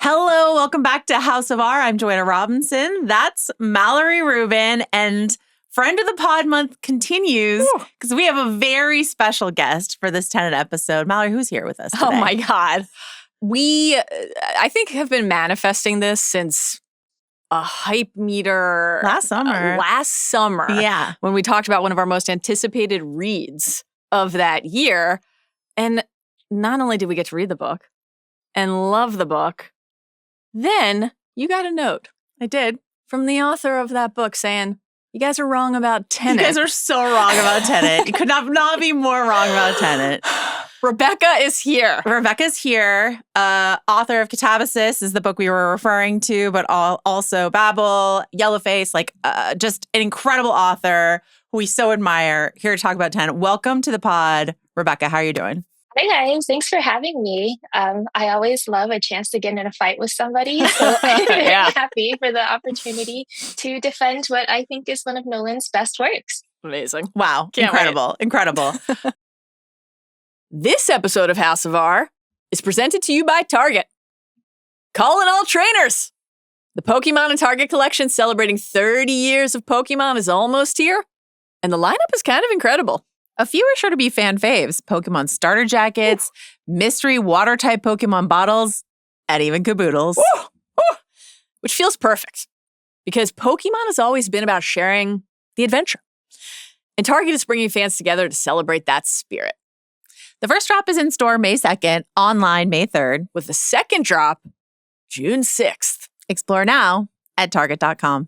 Hello, welcome back to House of R. I'm Joanna Robinson. That's Mallory Rubin, and Friend of the Pod month continues because we have a very special guest for this Tenet episode. Mallory, who's here with us today? Oh my God. We, I think, have been manifesting this since a hype meter. Last summer. Yeah. When we talked about one of our most anticipated reads of that year. And not only did we get to read the book and love the book, then you got a note. I did. From the author of that book saying, you guys are wrong about Tenet. You guys are so wrong about Tenet. You could not be more wrong about Tenet. Rebecca is here. Rebecca's here. Author of Catabasis is the book we were referring to, but also Babel, Yellowface, just an incredible author who we so admire. Here to talk about Tenet. Welcome to the pod, Rebecca. How are you doing? Hi guys, thanks for having me. I always love a chance to get in a fight with somebody, so I'm very happy for the opportunity to defend what I think is one of Nolan's best works. Amazing. Wow. Incredible. This episode of House of R is presented to you by Target. Calling all trainers! The Pokemon and Target collection celebrating 30 years of Pokemon is almost here, and the lineup is kind of incredible. A few are sure to be fan faves. Pokemon starter jackets, mystery water-type Pokemon bottles, and even caboodles. Which feels perfect, because Pokemon has always been about sharing the adventure. And Target is bringing fans together to celebrate that spirit. The first drop is in store May 2nd, online May 3rd. With the second drop, June 6th. Explore now at Target.com.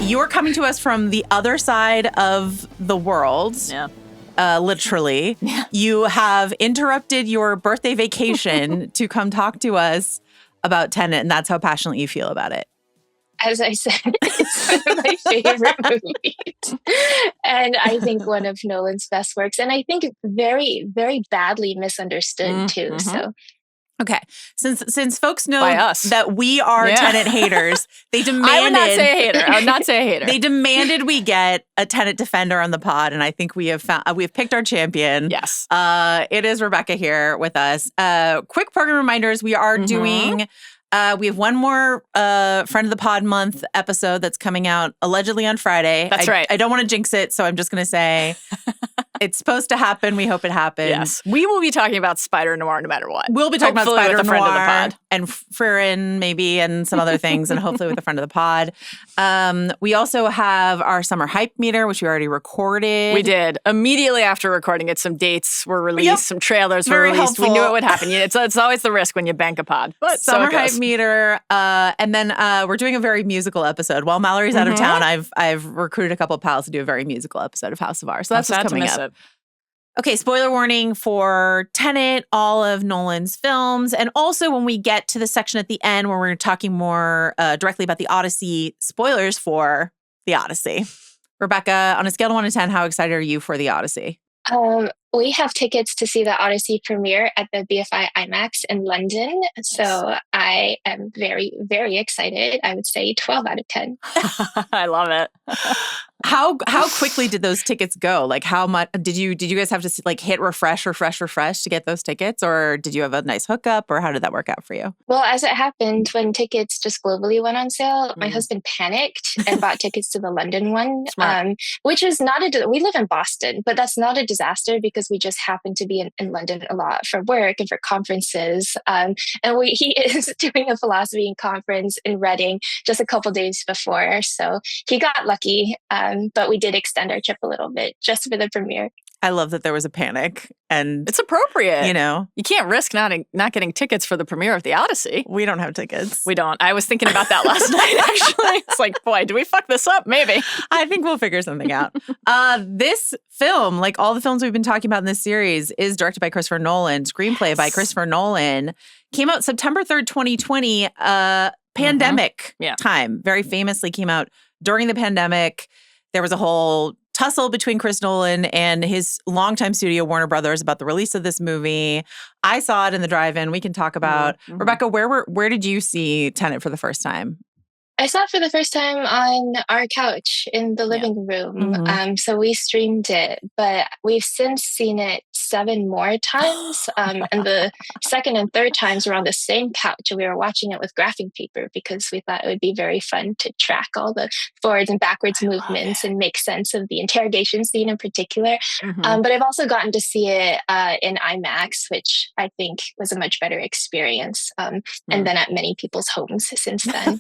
You're coming to us from the other side of the world. Yeah. Literally. Yeah. You have interrupted your birthday vacation to come talk to us about Tenet, and that's how passionately you feel about it. As I said, it's one of my favorite movies. And I think one of Nolan's best works. And I think very, very badly misunderstood too. So. Okay, since folks know that we are Tenet haters, they demanded. I would not say a hater. They demanded we get a Tenet defender on the pod, and I think we have picked our champion. Yes, it is Rebecca here with us. Quick program reminders: we are doing. We have one more Friend of the Pod month episode that's coming out allegedly on Friday. That's right. I don't want to jinx it, so I'm just going to say it's supposed to happen. We hope it happens. Yes. We will be talking about Spider Noir no matter what. We'll be talking about Spider with a friend of the pod. And Fririn maybe and some other things, and hopefully with a friend of the pod. We also have our summer hype meter, which we already recorded. We did. Immediately after recording it, some dates were released, some trailers were released. Helpful. We knew it would happen. It's always the risk when you bank a pod. But summer so hype meter, and then we're doing a very musical episode. While Mallory's out of town, I've recruited a couple of pals to do a very musical episode of House of R. So that's what's coming up. Okay, spoiler warning for Tenet, all of Nolan's films, and also when we get to the section at the end where we're talking more directly about the Odyssey, spoilers for the Odyssey. Rebecca, on a scale of 1 to 10, how excited are you for the Odyssey? We have tickets to see the Odyssey premiere at the BFI IMAX in London. So I am very, very excited. I would say 12 out of 10. I love it. How quickly did those tickets go? Like how much did you guys have to hit refresh to get those tickets, or did you have a nice hookup, or how did that work out for you? Well, as it happened, when tickets just globally went on sale, my husband panicked and bought tickets to the London one, which is not we live in Boston, but that's not a disaster because we just happen to be in London a lot for work and for conferences. And he is doing a philosophy conference in Reading just a couple days before, so he got lucky. But we did extend our trip a little bit just for the premiere. I love that there was a panic, and it's appropriate. You can't risk not getting tickets for the premiere of the Odyssey. We don't have tickets. We don't. I was thinking about that last night, actually. It's like, boy, do we fuck this up? Maybe. I think we'll figure something out. This film, like all the films we've been talking about in this series, is directed by Christopher Nolan, screenplay by Christopher Nolan. Came out September 3rd, 2020, pandemic time. Very famously came out during the pandemic. There was a whole tussle between Chris Nolan and his longtime studio, Warner Brothers, about the release of this movie. I saw it in the drive-in. We can talk about Rebecca. Where did you see Tenet for the first time? I saw it for the first time on our couch in the living room. So we streamed it, but we've since seen it 7 more times. And the second and third times were on the same couch. And we were watching it with graphing paper because we thought it would be very fun to track all the forwards and backwards movements and make sense of the interrogation scene in particular. But I've also gotten to see it in IMAX, which I think was a much better experience. And then at many people's homes since then.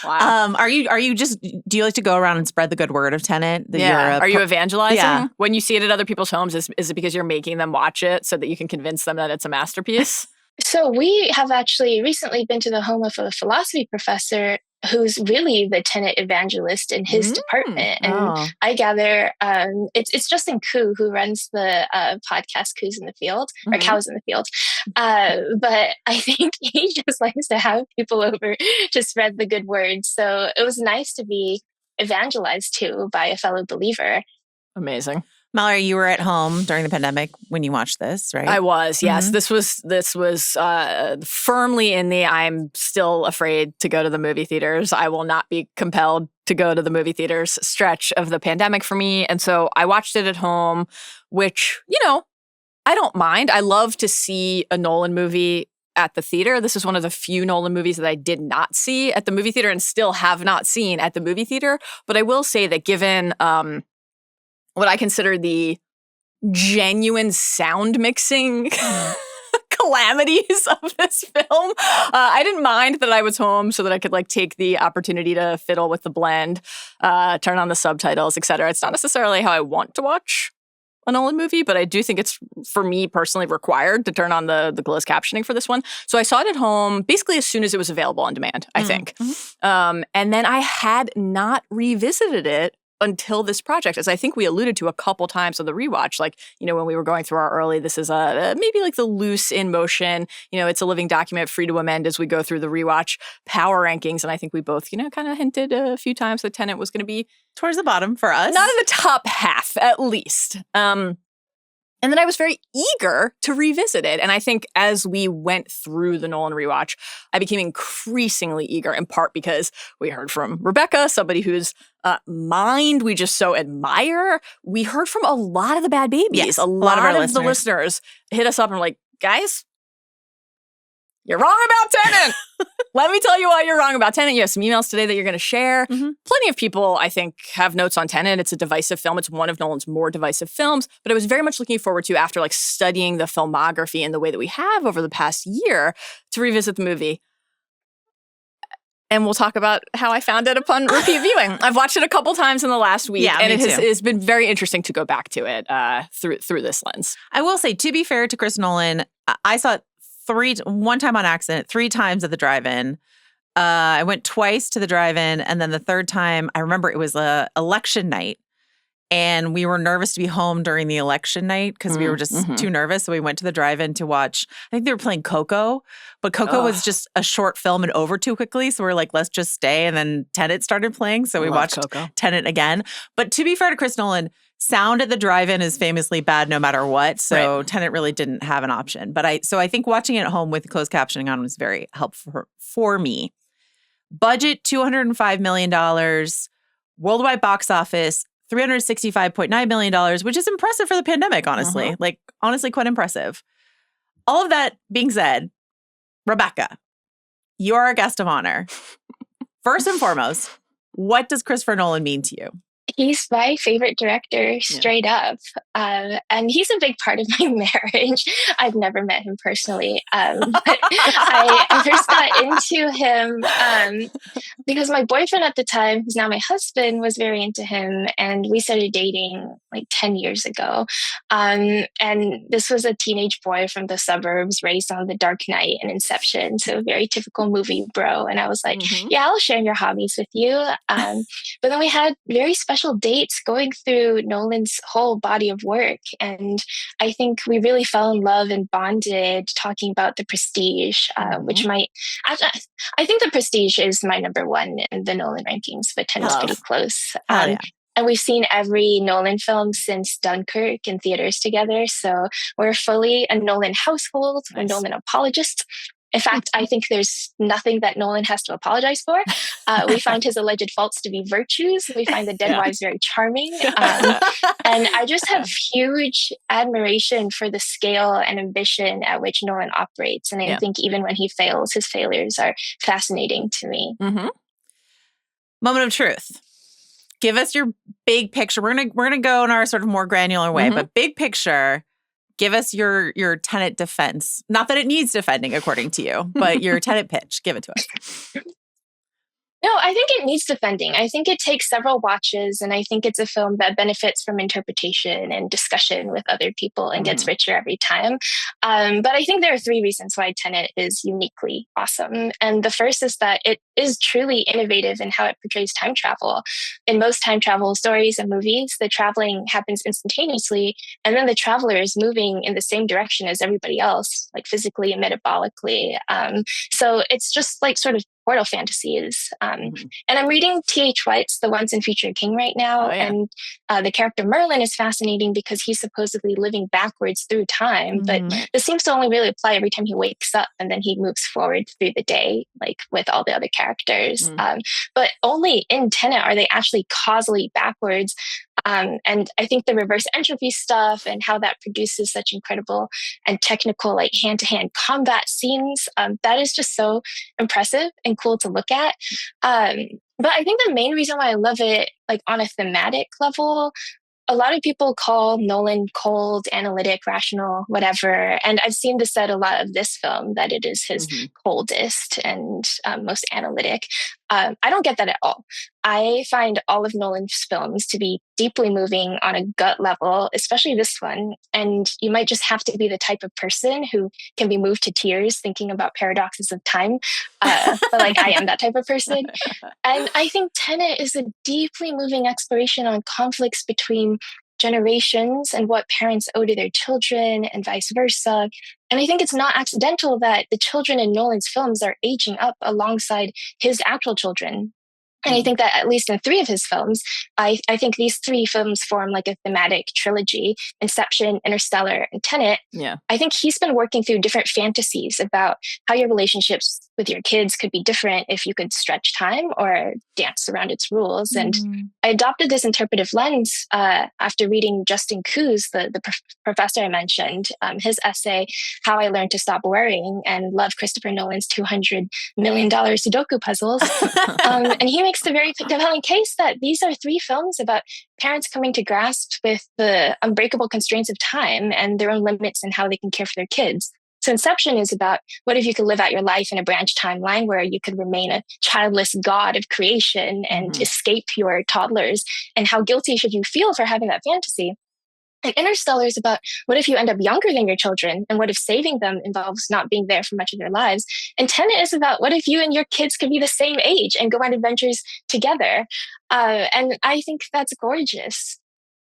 Wow. Do you like to go around and spread the good word of Tenet? Are you evangelizing? Yeah. When you see it at other people's homes, is it because you're making them watch it so that you can convince them that it's a masterpiece? So we have actually recently been to the home of a philosophy professor who's really the Tenet evangelist in his department. And I gather it's Justin Koo who runs the podcast Coos in the Field, or Cows in the Field. But I think he just likes to have people over to spread the good word. So it was nice to be evangelized to by a fellow believer. Amazing. Mallory, you were at home during the pandemic when you watched this, right? I was, yes. This was firmly in the I'm still afraid to go to the movie theaters. I will not be compelled to go to the movie theaters stretch of the pandemic for me. And so I watched it at home, which, I don't mind. I love to see a Nolan movie at the theater. This is one of the few Nolan movies that I did not see at the movie theater and still have not seen at the movie theater. But I will say that given what I consider the genuine sound mixing calamities of this film, I didn't mind that I was home so that I could take the opportunity to fiddle with the blend, turn on the subtitles, etc. It's not necessarily how I want to watch a Nolan movie, but I do think it's, for me personally, required to turn on the closed captioning for this one. So I saw it at home basically as soon as it was available on demand, I think. And then I had not revisited it until this project, as I think we alluded to a couple times on the rewatch, when we were going through our early, this is maybe the loose in motion, it's a living document, free to amend as we go through the rewatch power rankings. And I think we both, kind of hinted a few times that Tenet was going to be towards the bottom for us. Not in the top half, at least. And then I was very eager to revisit it. And I think as we went through the Nolan rewatch, I became increasingly eager, in part because we heard from Rebecca, somebody whose mind we just so admire. We heard from a lot of the bad babies. Yes, a lot of our the listeners hit us up and were like, guys, you're wrong about Tenet. Let me tell you why you're wrong about Tenet. You have some emails today that you're going to share. Plenty of people, I think, have notes on Tenet. It's a divisive film. It's one of Nolan's more divisive films. But I was very much looking forward to, after studying the filmography in the way that we have over the past year, to revisit the movie. And we'll talk about how I found it upon repeat viewing. I've watched it a couple times in the last week, and it's been very interesting to go back to it through this lens. I will say, to be fair to Chris Nolan, I saw it one time on accident, 3 times at the drive-in. I went twice to the drive-in, and then the third time, I remember it was election night, and we were nervous to be home during the election night because we were just too nervous. So we went to the drive-in to watch, I think they were playing Coco, but Coco was just a short film and over too quickly. So we were like, let's just stay. And then Tenet started playing. So we watched Coco. Tenet again. But to be fair to Chris Nolan, sound at the drive-in is famously bad no matter what. So Tenet really didn't have an option. But I think watching it at home with closed captioning on was very helpful for me. Budget, $205 million. Worldwide box office, $365.9 million, which is impressive for the pandemic, honestly. Honestly, quite impressive. All of that being said, Rebecca, you are a guest of honor. First and foremost, what does Christopher Nolan mean to you? He's my favorite director, straight up. And he's a big part of my marriage. I've never met him personally. But I first got into him because my boyfriend at the time, who's now my husband, was very into him. And we started dating 10 years ago. And this was a teenage boy from the suburbs raised on The Dark Knight and Inception. So very typical movie bro. And I was like, yeah, I'll share your hobbies with you. But then we had very special dates going through Nolan's whole body of work. And I think we really fell in love and bonded talking about The Prestige, which I think The Prestige is my number one in the Nolan rankings, but Tenet's pretty close. And we've seen every Nolan film since Dunkirk in theaters together. So we're fully a Nolan household, a Nolan apologist. In fact, I think there's nothing that Nolan has to apologize for. We find his alleged faults to be virtues. We find the dead wives very charming. And I just have huge admiration for the scale and ambition at which Nolan operates. And I think even when he fails, his failures are fascinating to me. Mm-hmm. Moment of truth. Give us your big picture. We're gonna go in our sort of more granular way, but big picture, give us your Tenet defense. Not that it needs defending, according to you, but your Tenet pitch. Give it to us. No, I think it needs defending. I think it takes several watches, and I think it's a film that benefits from interpretation and discussion with other people and gets richer every time. But I think there are three reasons why Tenet is uniquely awesome. And the first is that it is truly innovative in how it portrays time travel. In most time travel stories and movies, the traveling happens instantaneously, and then the traveler is moving in the same direction as everybody else, like physically and metabolically. So it's just like sort of portal fantasies. And I'm reading T.H. White's The Once and Future King right now. And the character Merlin is fascinating because he's supposedly living backwards through time. But this seems to only really apply every time he wakes up, and then he moves forward through the day, like with all the other characters. But only in Tenet are they actually causally backwards. And I think the reverse entropy stuff and how that produces such incredible and technical, like hand-to-hand combat scenes, that is just so impressive and cool to look at. But I think the main reason why I love it, like on a thematic level, a lot of people call Nolan cold, analytic, rational, whatever. And I've seen this said a lot of this film, that it is his coldest and most analytic. I don't get that at all. I find all of Nolan's films to be deeply moving on a gut level, especially this one. And you might just have to be the type of person who can be moved to tears thinking about paradoxes of time. But like I am that type of person. And I think Tenet is a deeply moving exploration on conflicts between generations and what parents owe to their children and vice versa. And I think it's not accidental that the children in Nolan's films are aging up alongside his actual children. And I think that at least in three of his films, I think these three films form like a thematic trilogy: Inception, Interstellar, and Tenet. I think he's been working through different fantasies about how your relationships with your kids could be different if you could stretch time or dance around its rules. And I adopted this interpretive lens after reading Justin Ku's, the professor I mentioned, his essay, How I Learned to Stop Worrying, and love Christopher Nolan's $200 million Sudoku puzzles. And he makes the very compelling case that these are three films about parents coming to grasp with the unbreakable constraints of time and their own limits and how they can care for their kids. So Inception is about what if you could live out your life in a branch timeline where you could remain a childless god of creation and escape your toddlers, and how guilty should you feel for having that fantasy? And Interstellar is about what if you end up younger than your children, and what if saving them involves not being there for much of their lives? And Tenet is about what if you and your kids could be the same age and go on adventures together? And I think that's gorgeous.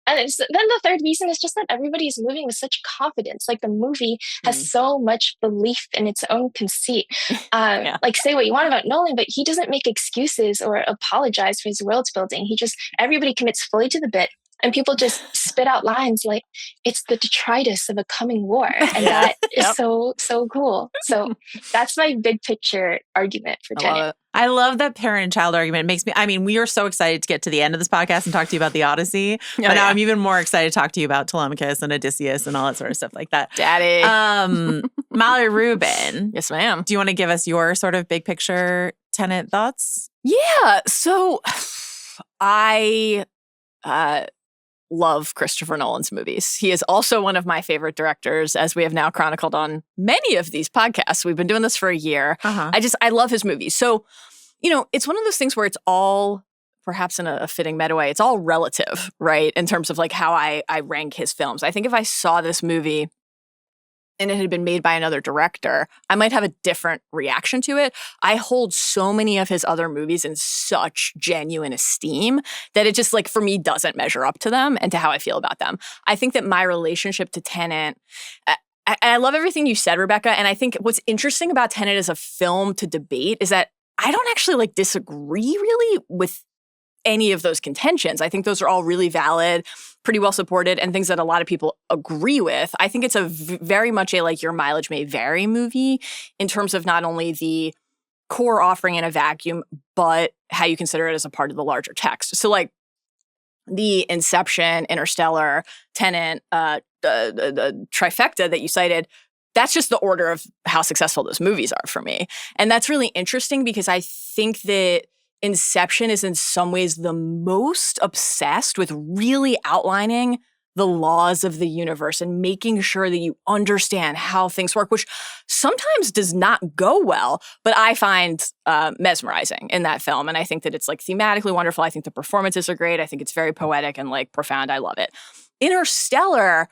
And then the third reason is just that everybody is moving with such confidence. Like the movie has so much belief in its own conceit. Like say what you want about Nolan, but he doesn't make excuses or apologize for his world building. Everybody commits fully to the bit. And people just spit out lines like, it's the detritus of a coming war. And that is so cool. So that's my big picture argument for Tenet. I love that parent-child argument. It makes me, we are so excited to get to the end of this podcast and talk to you about the Odyssey. But now I'm even more excited to talk to you about Telemachus and Odysseus and all that sort of stuff like that. Daddy. Mallory, Rubin. Yes, ma'am. Do you want to give us your sort of big picture Tenet thoughts? Yeah. So I love Christopher Nolan's movies. He is also one of my favorite directors, as we have now chronicled on many of these podcasts. We've been doing this for a year. I love his movies. So, it's one of those things where it's all, perhaps in a fitting meta way, it's all relative, right? In terms of like how I rank his films. I think if I saw this movie and it had been made by another director, I might have a different reaction to it. I hold so many of his other movies in such genuine esteem that it just, like, for me, doesn't measure up to them and to how I feel about them. I think that my relationship to Tenet, I love everything you said, Rebecca, and I think what's interesting about Tenet as a film to debate is that I don't actually, disagree really with any of those contentions. I think those are all really valid, pretty well supported, and things that a lot of people agree with. I think it's a very much a like your mileage may vary movie in terms of not only the core offering in a vacuum, but how you consider it as a part of the larger text. So like the Inception, Interstellar, Tenet, the trifecta that you cited, that's just the order of how successful those movies are for me. And that's really interesting because I think that Inception is in some ways the most obsessed with really outlining the laws of the universe and making sure that you understand how things work, which sometimes does not go well, but I find mesmerizing in that film. And I think that it's like thematically wonderful. I think the performances are great. I think it's very poetic and like profound. I love it. Interstellar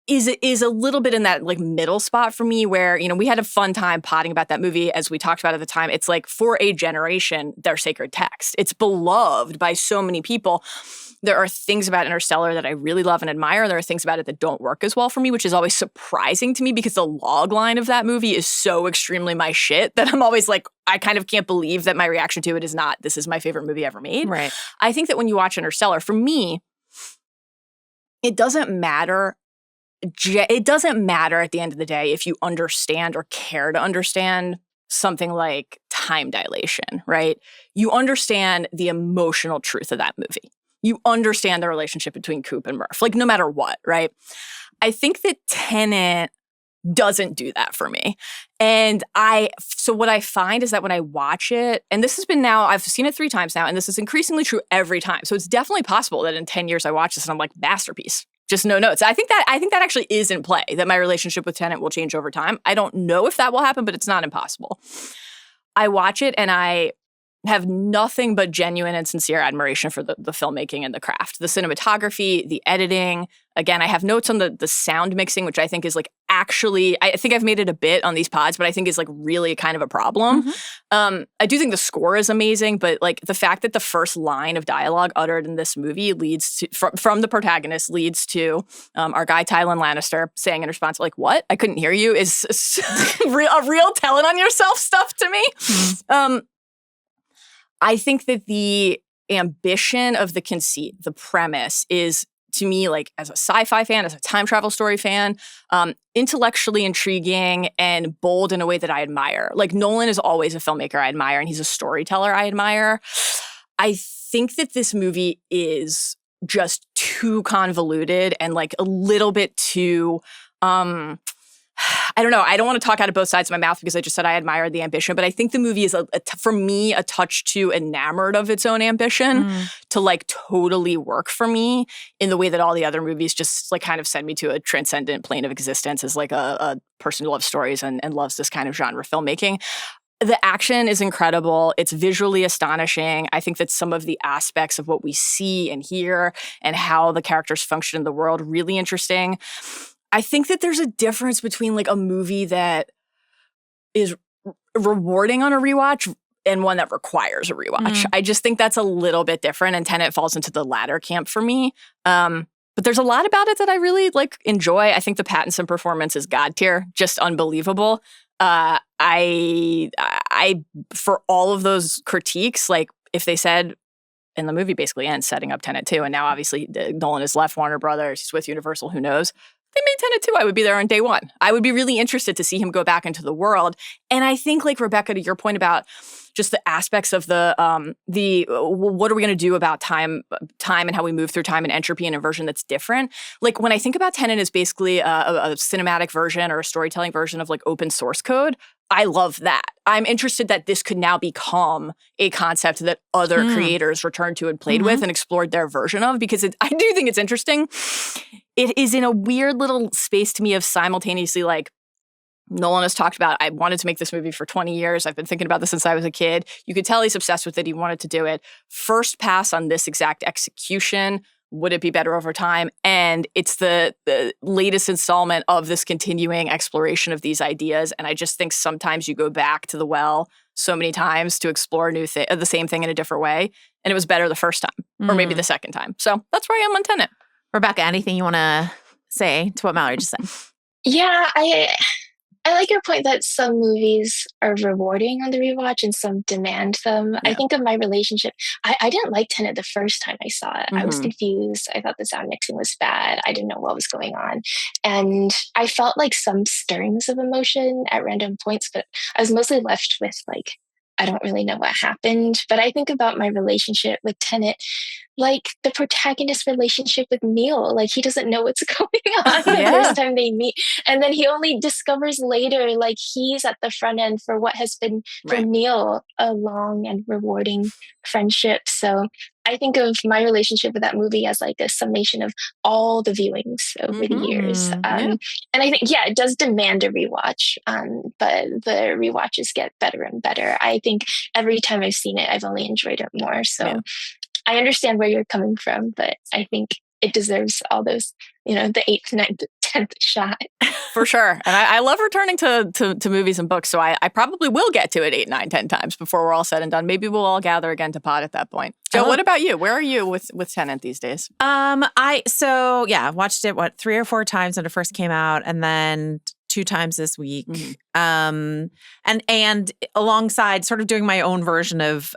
is a little bit in that like middle spot for me where, you know, we had a fun time potting about that movie as we talked about at the time. It's like for a generation, their sacred text. It's beloved by so many people. There are things about Interstellar that I really love and admire. There are things about it that don't work as well for me, which is always surprising to me because the log line of that movie is so extremely my shit that I'm always like, I kind of can't believe that my reaction to it is not, this is my favorite movie ever made. Right. I think that when you watch Interstellar, for me, it doesn't matter. It doesn't matter at the end of the day if you understand or care to understand something like time dilation, right? You understand the emotional truth of that movie. You understand the relationship between Coop and Murph, like no matter what, right? I think that Tenet doesn't do that for me. And so what I find is that when I watch it, and this has been now, I've seen it 3 times now, and this is increasingly true every time. So it's definitely possible that in 10 years I watch this and I'm like, masterpiece. Just no notes. I think that actually is in play, that my relationship with Tenet will change over time. I don't know if that will happen, but it's not impossible. I watch it and I have nothing but genuine and sincere admiration for the filmmaking and the craft. The cinematography, the editing. Again, I have notes on the sound mixing, which I think is like actually, I think I've made it a bit on these pods, but I think is like really kind of a problem. Mm-hmm. I do think the score is amazing, but like the fact that the first line of dialogue uttered in this movie leads to, from the protagonist leads to our guy Tywin Lannister saying in response, like, what? I couldn't hear you, is a real telling on yourself stuff to me. Mm-hmm. I think that the ambition of the conceit, the premise is, to me, like as a sci-fi fan, as a time travel story fan, intellectually intriguing and bold in a way that I admire. Like Nolan is always a filmmaker I admire, and he's a storyteller I admire. I think that this movie is just too convoluted and like a little bit too... I don't know. I don't want to talk out of both sides of my mouth because I just said I admire the ambition, but I think the movie is, for me, a touch too enamored of its own ambition to like totally work for me in the way that all the other movies just like kind of send me to a transcendent plane of existence as like a person who loves stories and loves this kind of genre filmmaking. The action is incredible. It's visually astonishing. I think that some of the aspects of what we see and hear and how the characters function in the world really interesting. I think that there's a difference between like a movie that is rewarding on a rewatch and one that requires a rewatch. I just think that's a little bit different, and Tenet falls into the latter camp for me. But there's a lot about it that I really like enjoy. I think the Pattinson performance is god tier, just unbelievable. I for all of those critiques, like if they said, and the movie basically ends setting up Tenet 2, and now obviously Nolan has left Warner Brothers, he's with Universal, who knows? They made Tenet 2, I would be there on day one. I would be really interested to see him go back into the world. And I think, like Rebecca, to your point about just the aspects of the what are we going to do about time and how we move through time and entropy and inversion that's different. Like when I think about Tenet as basically a cinematic version or a storytelling version of like open source code, I love that. I'm interested that this could now become a concept that other creators returned to and played with and explored their version of, because I do think it's interesting. It is in a weird little space to me of simultaneously like, Nolan has talked about, I wanted to make this movie for 20 years. I've been thinking about this since I was a kid. You could tell he's obsessed with it. He wanted to do it. First pass on this exact execution. Would it be better over time? And it's the latest installment of this continuing exploration of these ideas. And I just think sometimes you go back to the well so many times to explore the same thing in a different way. And it was better the first time, or maybe the second time. So that's where I am on Tenet. Rebecca, anything you want to say to what Mallory just said? Yeah, I like your point that some movies are rewarding on the rewatch and some demand them. Yeah. I think of my relationship. I didn't like Tenet the first time I saw it. I was confused. I thought the sound mixing was bad. I didn't know what was going on. And I felt like some stirrings of emotion at random points, but I was mostly left with like, I don't really know what happened. But I think about my relationship with Tenet, like the protagonist relationship with Neil. Like he doesn't know what's going on the first time they meet. And then he only discovers later, like he's at the front end for what has been for Neil a long and rewarding friendship. So I think of my relationship with that movie as like a summation of all the viewings over the years. And I think, it does demand a rewatch, but the rewatches get better and better. I think every time I've seen it, I've only enjoyed it more. So I understand where you're coming from, but I think it deserves all those, the 8th, 9th, 10th shot. For sure. And I love returning to movies and books, so I probably will get to it 8, 9, 10 times before we're all said and done. Maybe we'll all gather again to pod at that point. Jo, what about you? Where are you with Tenet these days? I watched it 3 or 4 times when it first came out, and then 2 times this week. And alongside sort of doing my own version of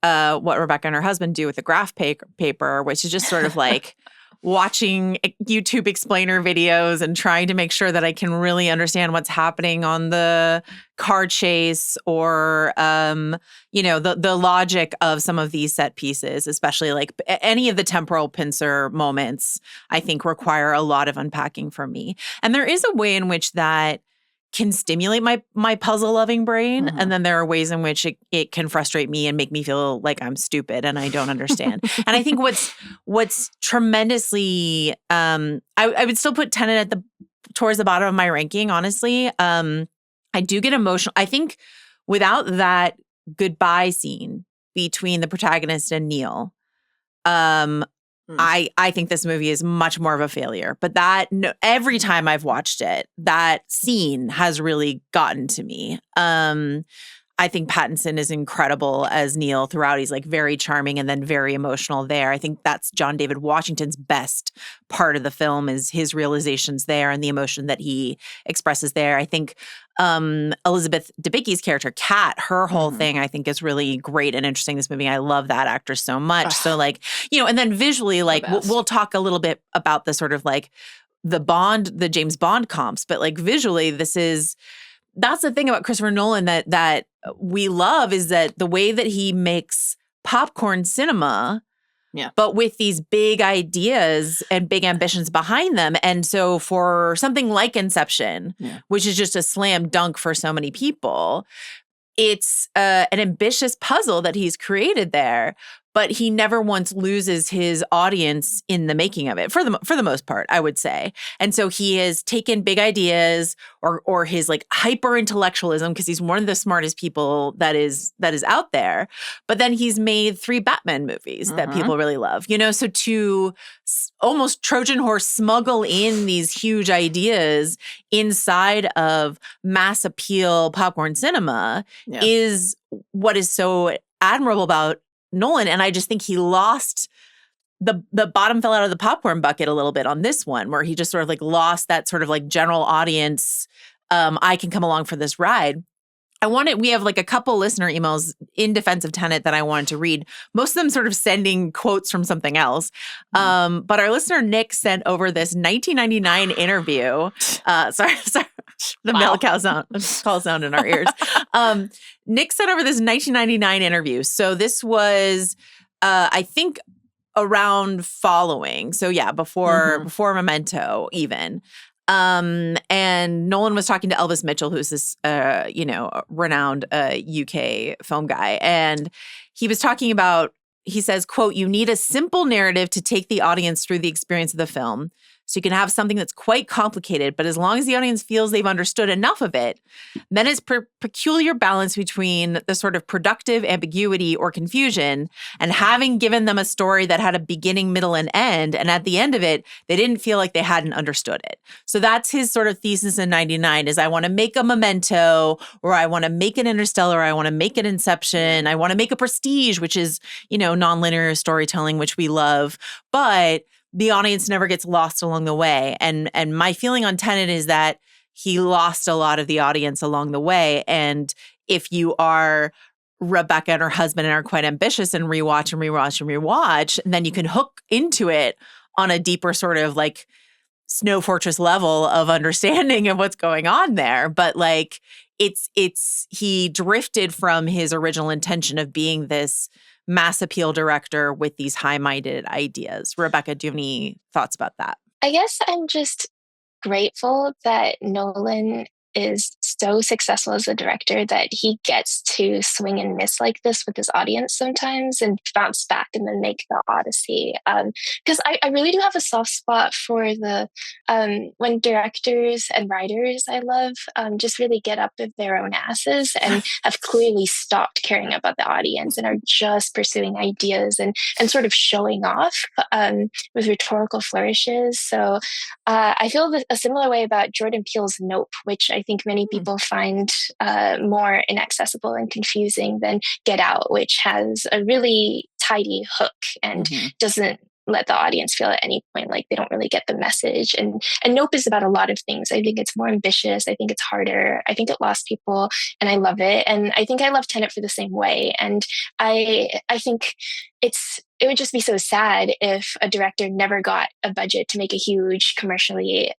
what Rebecca and her husband do with the graph paper, which is just sort of like watching YouTube explainer videos and trying to make sure that I can really understand what's happening on the car chase or, the logic of some of these set pieces, especially like any of the temporal pincer moments, I think require a lot of unpacking for me. And there is a way in which that can stimulate my puzzle-loving brain, and then there are ways in which it can frustrate me and make me feel like I'm stupid and I don't understand. And I think what's tremendously, I would still put Tenet towards the bottom of my ranking, honestly. I do get emotional. I think without that goodbye scene between the protagonist and Neil, I think this movie is much more of a failure. But every time I've watched it, that scene has really gotten to me. I think Pattinson is incredible as Neil throughout. He's like very charming and then very emotional there. I think that's John David Washington's best part of the film is his realizations there and the emotion that he expresses there. I think Elizabeth Debicki's character, Kat, her whole thing I think is really great and interesting in this movie. I love that actress so much. So like, and then visually, like we'll talk a little bit about the sort of like the James Bond comps, but like visually that's the thing about Christopher Nolan that we love is that the way that he makes popcorn cinema, but with these big ideas and big ambitions behind them. And so for something like Inception, which is just a slam dunk for so many people, it's an ambitious puzzle that he's created there. But he never once loses his audience in the making of it, for the most part, I would say. And so he has taken big ideas or his like hyper intellectualism, because he's one of the smartest people that is out there. But then he's made 3 Batman movies that people really love. So to almost Trojan horse smuggle in these huge ideas inside of mass appeal popcorn cinema is what is so admirable about Nolan. And I just think he lost the bottom fell out of the popcorn bucket a little bit on this one, where he just sort of like lost that sort of like general audience. I can come along for this ride. We have like a couple listener emails in defense of Tenet that I wanted to read. Most of them sort of sending quotes from something else. But our listener Nick sent over this 1999 interview. Sorry. The bell call sound in our ears. Nick sent over this 1999 interview. So this was, I think, around following. So yeah, before Memento even. And Nolan was talking to Elvis Mitchell, who's this, renowned UK film guy. And he was talking about, he says, quote, "You need a simple narrative to take the audience through the experience of the film. So you can have something that's quite complicated, but as long as the audience feels they've understood enough of it, then it's peculiar balance between the sort of productive ambiguity or confusion and having given them a story that had a beginning, middle, and end. And at the end of it, they didn't feel like they hadn't understood it." So that's his sort of thesis in 99 is I want to make a Memento, or I want to make an Interstellar, I want to make an Inception, I want to make a Prestige, which is, nonlinear storytelling, which we love. But the audience never gets lost along the way. And my feeling on Tenet is that he lost a lot of the audience along the way. And if you are Rebecca and her husband and are quite ambitious and rewatch and rewatch and rewatch, and then you can hook into it on a deeper sort of like Snow Fortress level of understanding of what's going on there. But like he drifted from his original intention of being this mass appeal director with these high-minded ideas. Rebecca, do you have any thoughts about that? I guess I'm just grateful that Nolan is so successful as a director that he gets to swing and miss like this with his audience sometimes and bounce back and then make the Odyssey. Because I really do have a soft spot for the when directors and writers I love just really get up with their own asses and have clearly stopped caring about the audience and are just pursuing ideas and sort of showing off with rhetorical flourishes. So I feel a similar way about Jordan Peele's Nope, which I think many people find more inaccessible and confusing than Get Out, which has a really tidy hook and doesn't let the audience feel at any point like they don't really get the message. And Nope is about a lot of things. I think it's more ambitious. I think it's harder. I think it lost people, and I love it. And I think I love Tenet for the same way. And I think it would just be so sad if a director never got a budget to make a huge commercially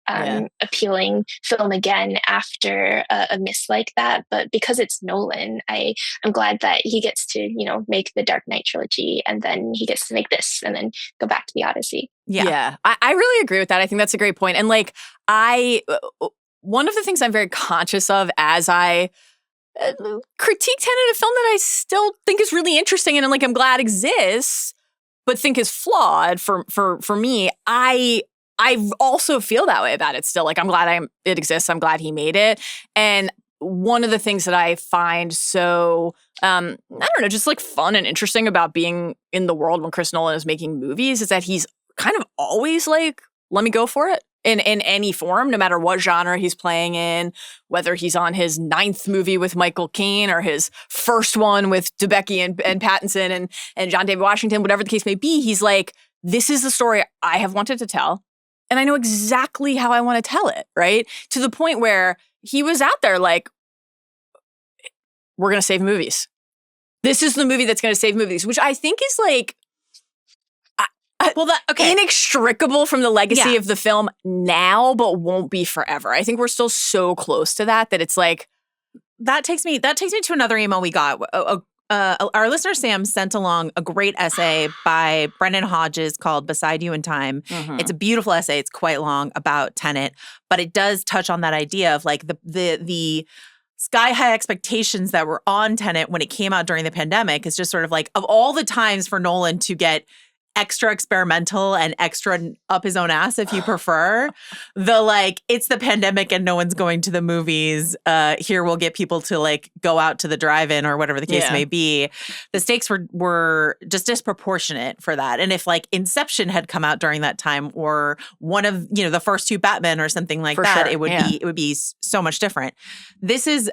appealing film again after a miss like that. But because it's Nolan, I'm glad that he gets to, make the Dark Knight trilogy, and then he gets to make this and then go back to the Odyssey. Yeah. I really agree with that. I think that's a great point. And like, one of the things I'm very conscious of as I critique Tenet, a film that I still think is really interesting and like I'm glad exists, but think is flawed for me. I also feel that way about it still. Like I'm glad it exists. I'm glad he made it. And one of the things that I find so I don't know, just like fun and interesting about being in the world when Chris Nolan is making movies is that he's kind of always like, let me go for it. In any form, no matter what genre he's playing in, whether he's on his 9th movie with Michael Caine or his first one with Debicki and Pattinson and John David Washington, whatever the case may be, he's like, this is the story I have wanted to tell, and I know exactly how I want to tell it, right? To the point where he was out there like, we're going to save movies. This is the movie that's going to save movies, which I think is like, inextricable from the legacy of the film now, but won't be forever. I think we're still so close to that it's like that takes me to another email we got. Our listener Sam sent along a great essay by Brendan Hodges called "Beside You in Time." It's a beautiful essay. It's quite long about Tenet, but it does touch on that idea of like the sky high expectations that were on Tenet when it came out during the pandemic. Is just sort of like, of all the times for Nolan to get extra experimental and extra up his own ass, if you prefer, it's the pandemic and no one's going to the movies. Here we'll get people to like go out to the drive-in or whatever the case may be. The stakes were just disproportionate for that. And if like Inception had come out during that time, or one of the first 2 Batman or something like that, it would be so much different. This is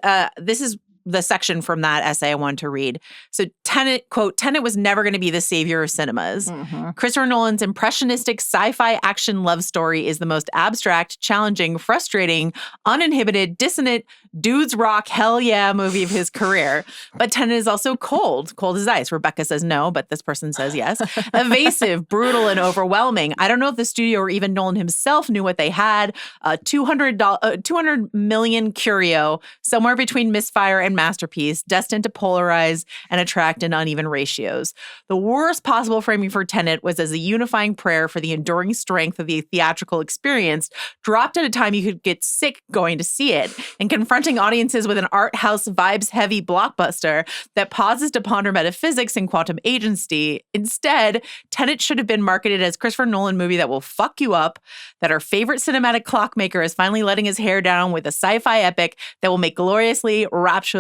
the section from that essay I wanted to read. So Tenet, quote, "Tenet was never going to be the savior of cinemas. Christopher Nolan's impressionistic sci-fi action love story is the most abstract, challenging, frustrating, uninhibited, dissonant, dudes rock, hell yeah movie of his career. But Tenet is also cold as ice." Rebecca says no, but this person says yes. "Evasive, brutal, and overwhelming. I don't know if the studio or even Nolan himself knew what they had. $200 million curio, somewhere between misfire and masterpiece, destined to polarize and attract in uneven ratios. The worst possible framing for Tenet was as a unifying prayer for the enduring strength of the theatrical experience, dropped at a time you could get sick going to see it, and confronting audiences with an art house vibes-heavy blockbuster that pauses to ponder metaphysics and quantum agency. Instead, Tenet should have been marketed as Christopher Nolan movie that will fuck you up, that our favorite cinematic clockmaker is finally letting his hair down with a sci-fi epic that will make gloriously, rapturously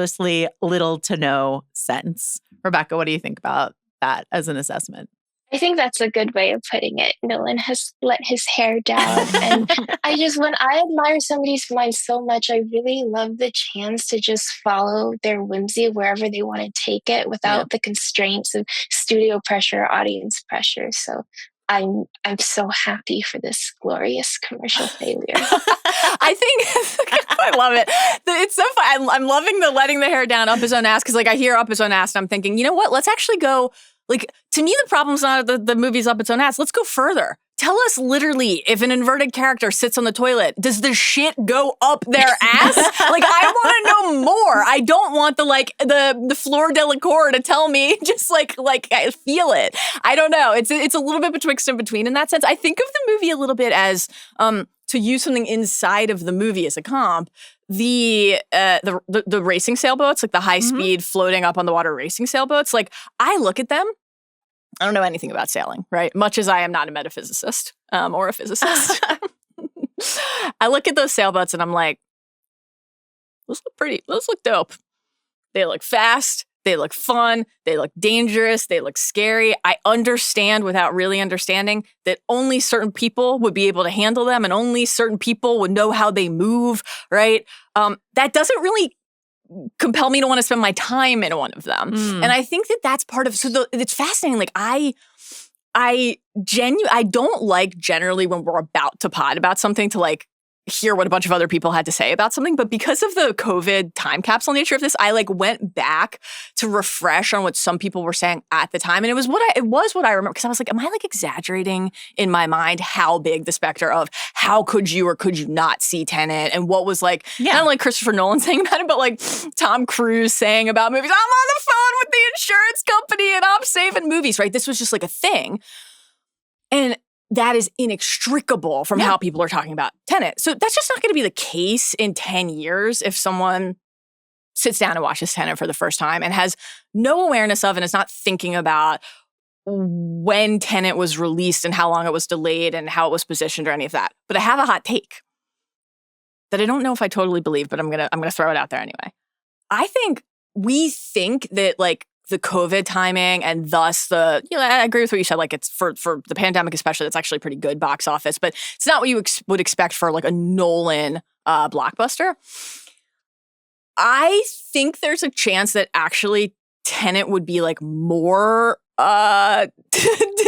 little to no sense." Rebecca, what do you think about that as an assessment? I think that's a good way of putting it. Nolan has let his hair down. And when I admire somebody's mind so much, I really love the chance to just follow their whimsy wherever they want to take it without the constraints of studio pressure, audience pressure. So I'm so happy for this glorious commercial failure. I think I love it. It's so fun. I'm loving the letting the hair down up his own ass, because like I hear up his own ass and I'm thinking, you know what? Let's actually go. Like, to me, the problem's not the movie's up its own ass. Let's go further. Tell us literally, if an inverted character sits on the toilet, does the shit go up their ass? Like, I want to know more. I don't want the fleur de la cour to tell me, just like I feel it. I don't know. It's a little bit betwixt and between in that sense. I think of the movie a little bit as, to use something inside of the movie as a comp, the racing sailboats, like the high speed floating up on the water racing sailboats. Like, I look at them. I don't know anything about sailing, right? Much as I am not a metaphysicist or a physicist. I look at those sailboats and I'm like, those look pretty. Those look dope. They look fast. They look fun. They look dangerous. They look scary. I understand without really understanding that only certain people would be able to handle them, and only certain people would know how they move, right? That doesn't really compel me to want to spend my time in one of them. And I think that that's part of, it's fascinating. Like I don't like generally when we're about to pod about something to like hear what a bunch of other people had to say about something. But because of the COVID time capsule nature of this, I like went back to refresh on what some people were saying at the time. And it was what I remember, because I was like, am I like exaggerating in my mind how big the specter of how could you or could you not see Tenet, and what was like, not like Christopher Nolan saying about it, but like Tom Cruise saying about movies, I'm on the phone with the insurance company and I'm saving movies, right? This was just like a thing. And that is inextricable from how people are talking about Tenet. So that's just not going to be the case in 10 years if someone sits down and watches Tenet for the first time and has no awareness of and is not thinking about when Tenet was released and how long it was delayed and how it was positioned or any of that. But I have a hot take that I don't know if I totally believe, but I'm gonna throw it out there anyway. I think we think that like the COVID timing and thus I agree with what you said, like it's for the pandemic especially, it's actually pretty good box office, but it's not what you would expect for like a Nolan blockbuster. I think there's a chance that actually Tenet would be like more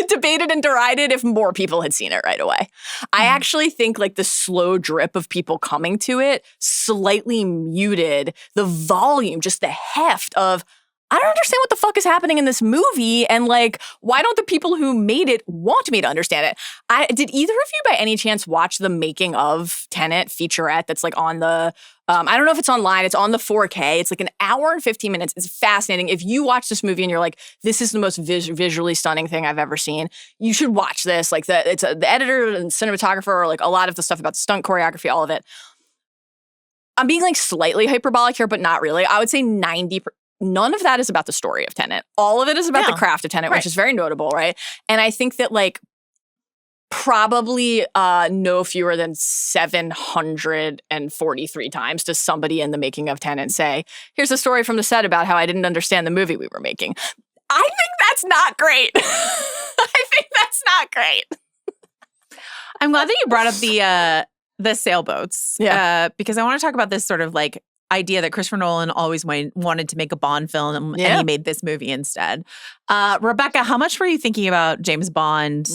debated and derided if more people had seen it right away. I actually think like the slow drip of people coming to it slightly muted the volume, just the heft of, I don't understand what the fuck is happening in this movie, and like, why don't the people who made it want me to understand it? Did either of you by any chance watch the making of Tenet featurette that's like on the, I don't know if it's online, it's on the 4K, it's like an hour and 15 minutes, it's fascinating. If you watch this movie and you're like, this is the most visually stunning thing I've ever seen, you should watch this. Like the editor and cinematographer, or like a lot of the stuff about the stunt choreography, all of it. I'm being like slightly hyperbolic here, but not really. I would say 90%. None of that is about the story of Tenet. All of it is about the craft of Tenet, which is very notable, right? And I think that like probably no fewer than 743 times does somebody in the making of Tenet say, here's a story from the set about how I didn't understand the movie we were making. I think that's not great. I think that's not great. I'm glad that you brought up the sailboats. Because I want to talk about this sort of like idea that Christopher Nolan always wanted to make a Bond film, and he made this movie instead. Rebecca, how much were you thinking about James Bond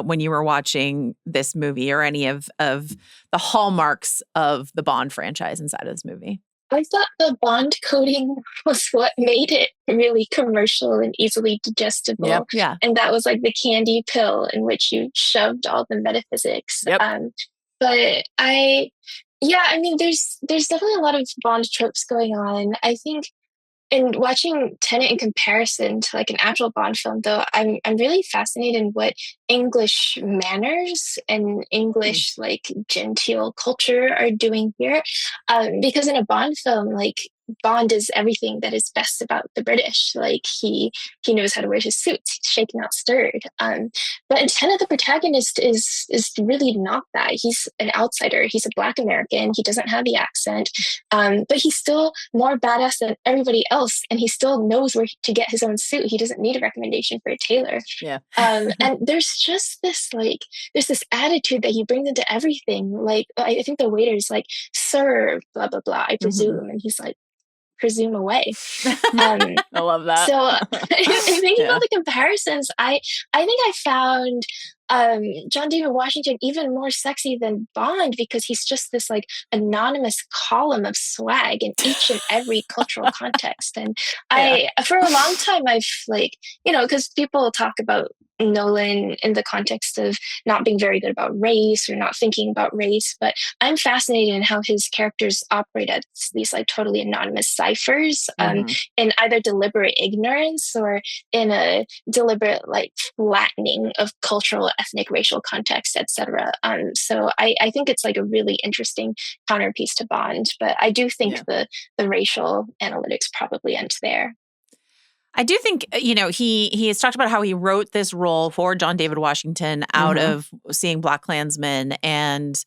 when you were watching this movie, or any of the hallmarks of the Bond franchise inside of this movie? I thought the Bond coding was what made it really commercial and easily digestible. Yeah. And that was like the candy pill in which you shoved all the metaphysics. But I mean, there's definitely a lot of Bond tropes going on. I think in watching Tenet in comparison to like an actual Bond film, though, I'm really fascinated in what English manners and English like genteel culture are doing here. Because in a Bond film, like Bond is everything that is best about the British. Like he knows how to wear his suits, he's shaken not stirred. But in Tenet, the protagonist is really not that. He's an outsider. He's a Black American. He doesn't have the accent, but he's still more badass than everybody else, and he still knows where to get his own suit. He doesn't need a recommendation for a tailor. And there's just this attitude that he brings into everything. Like I think the waiter's like, "Sir, blah blah blah, I presume," and he's like, "Presume away." I love that. So in thinking about the comparisons, I think I found John David Washington even more sexy than Bond because he's just this like anonymous column of swag in each and every cultural context. And for a long time, I've like, because people talk about Nolan in the context of not being very good about race or not thinking about race, but I'm fascinated in how his characters operate as these like totally anonymous ciphers in either deliberate ignorance or in a deliberate like flattening of cultural, ethnic, racial context, etc. So I think it's like a really interesting counterpiece to Bond, but I do think the racial analytics probably end there. I do think, he has talked about how he wrote this role for John David Washington out of seeing BlacKkKlansman, and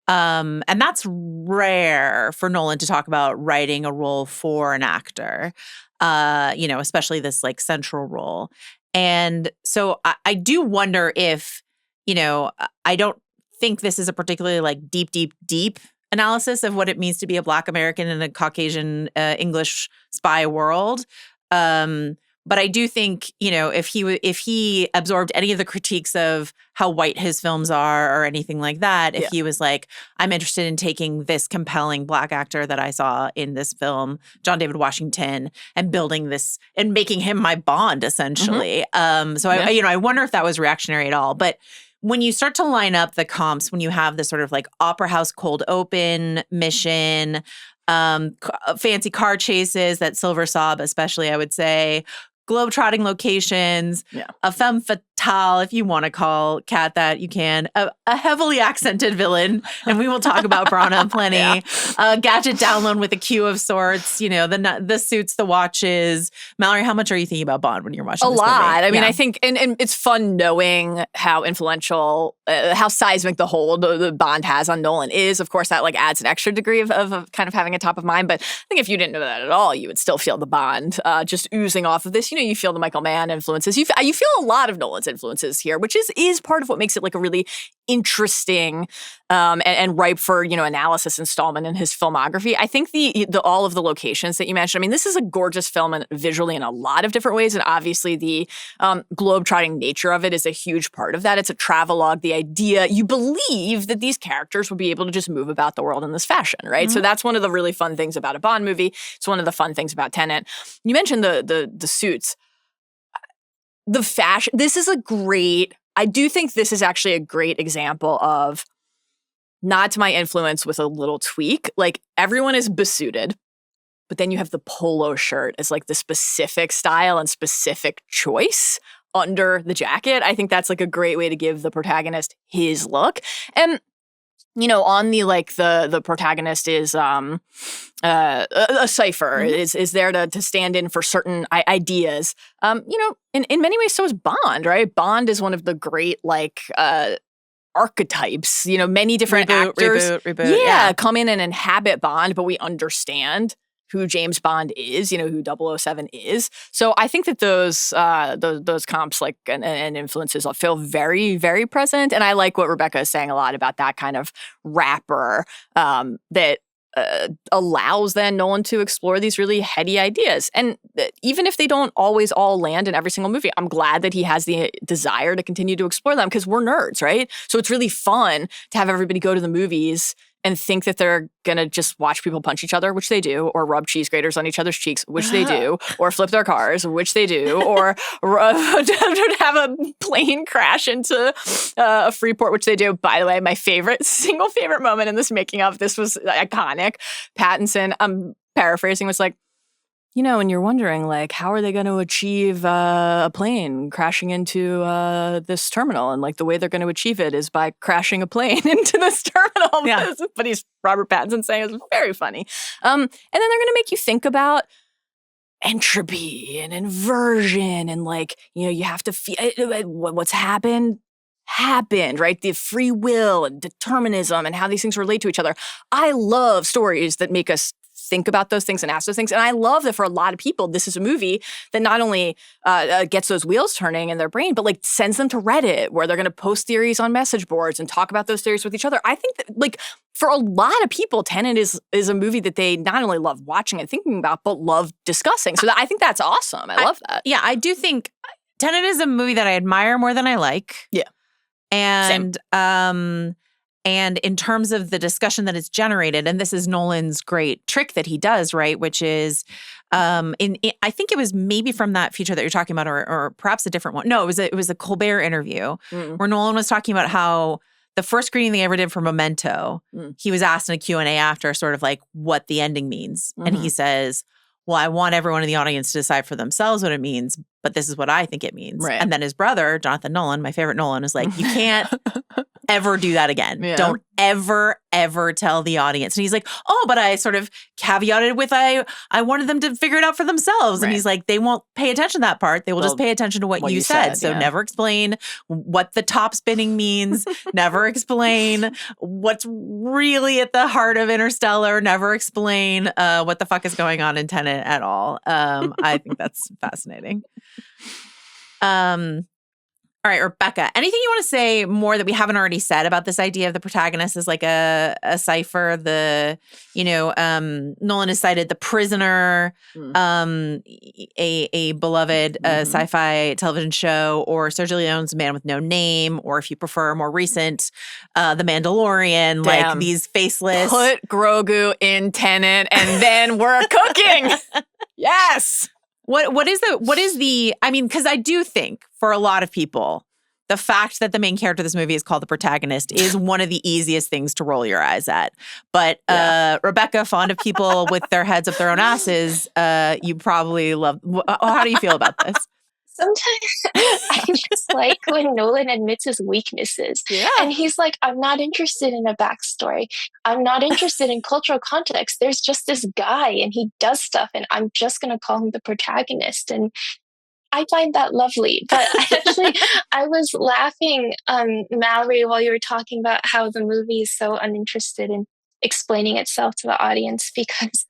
that's rare for Nolan to talk about writing a role for an actor, especially this like central role. And so I do wonder if, I don't think this is a particularly like deep analysis of what it means to be a Black American in a Caucasian English spy world. But I do think, if he absorbed any of the critiques of how white his films are or anything like that, if he was like, I'm interested in taking this compelling Black actor that I saw in this film, John David Washington, and building this and making him my Bond, essentially. I wonder if that was reactionary at all. But when you start to line up the comps, when you have this sort of like opera house cold open mission, fancy car chases, that Silver Sob especially, I would say, globetrotting locations, a femme fatale, if you want to call Kat that, you can, a heavily accented villain, and we will talk about Brana plenty, a gadget download with a queue of sorts, the suits, the watches. Mallory, how much are you thinking about Bond when you're watching this movie? A lot. I mean, I think, and it's fun knowing how influential, how seismic the hold the Bond has on Nolan is. Of course, that like adds an extra degree of kind of having it top of mind. But I think if you didn't know that at all, you would still feel the Bond just oozing off of this. You feel the Michael Mann influences. You feel a lot of Nolan's influences here, which is part of what makes it like a really interesting and ripe for analysis installment in his filmography. I think the all of the locations that you mentioned. I mean, this is a gorgeous film and visually in a lot of different ways, and obviously the globetrotting nature of it is a huge part of that. It's a travelogue. The idea you believe that these characters would be able to just move about the world in this fashion, right? So that's one of the really fun things about a Bond movie. It's one of the fun things about Tenet. You mentioned the suits. The fashion, I do think this is actually a great example of nod to my influence with a little tweak. Like everyone is besuited, but then you have the polo shirt as like the specific style and specific choice under the jacket. I think that's like a great way to give the protagonist his look. And on the like the protagonist is a cipher is there to stand in for certain ideas. In many ways, so is Bond, right? Bond is one of the great like archetypes. Many different actors, reboot, come in and inhabit Bond, but we understand who James Bond is, who 007 is. So I think that those comps like and influences feel very, very present. And I like what Rebecca is saying a lot about that kind of wrapper that allows then Nolan to explore these really heady ideas. And even if they don't always all land in every single movie, I'm glad that he has the desire to continue to explore them because we're nerds, right? So it's really fun to have everybody go to the movies and think that they're going to just watch people punch each other, which they do, or rub cheese graters on each other's cheeks, which they do, or flip their cars, which they do, or have a plane crash into a free port, which they do. By the way, my single favorite moment in this making of, this was iconic. Pattinson, I'm paraphrasing, was like, and you're wondering, like, how are they going to achieve a plane crashing into this terminal? And, like, the way they're going to achieve it is by crashing a plane into this terminal. Yeah. But he's Robert Pattinson saying it was very funny. And then they're going to make you think about entropy and inversion and, like, you have to feel what's happened, right? The free will and determinism and how these things relate to each other. I love stories that make us think about those things and ask those things. And I love that for a lot of people, this is a movie that not only gets those wheels turning in their brain, but like sends them to Reddit where they're going to post theories on message boards and talk about those theories with each other. I think that like for a lot of people, Tenet is a movie that they not only love watching and thinking about, but love discussing. So I think that's awesome. I love that. Yeah, I do think Tenet is a movie that I admire more than I like. Yeah. And and in terms of the discussion that it's generated, and this is Nolan's great trick that he does, right? Which is, I think it was maybe from that feature that you're talking about, or perhaps a different one. No, it was a Colbert interview where Nolan was talking about how the first screening they ever did for Memento, he was asked in a Q&A after sort of like what the ending means. And he says, well, I want everyone in the audience to decide for themselves what it means, but this is what I think it means. Right. And then his brother, Jonathan Nolan, my favorite Nolan, is like, you can't ever do that again. Yeah. Don't ever tell the audience. And he's like, oh, but I sort of caveated with I wanted them to figure it out for themselves. Right. And he's like, they won't pay attention to that part. They will just pay attention to what you said. So never explain what the top spinning means. Never explain what's really at the heart of Interstellar. Never explain what the fuck is going on in Tenet at all. I think that's fascinating. All right, Rebecca, anything you want to say more that we haven't already said about this idea of the protagonist as like a cipher? Nolan has cited The Prisoner, a beloved sci-fi television show, or Sergio Leone's Man with No Name, or if you prefer more recent, The Mandalorian, like these faceless. Put Grogu in Tenet and then we're cooking. Yes. What is the I mean, because I do think for a lot of people, the fact that the main character of this movie is called the protagonist is one of the easiest things to roll your eyes at. But Rebecca, fond of people with their heads up their own asses, you probably love. How do you feel about this? Sometimes I just like when Nolan admits his weaknesses. Yeah. And he's like, I'm not interested in a backstory. I'm not interested in cultural context. There's just this guy and he does stuff and I'm just going to call him the protagonist. And I find that lovely. But I was laughing, Mallory, while you were talking about how the movie is so uninterested in explaining itself to the audience, because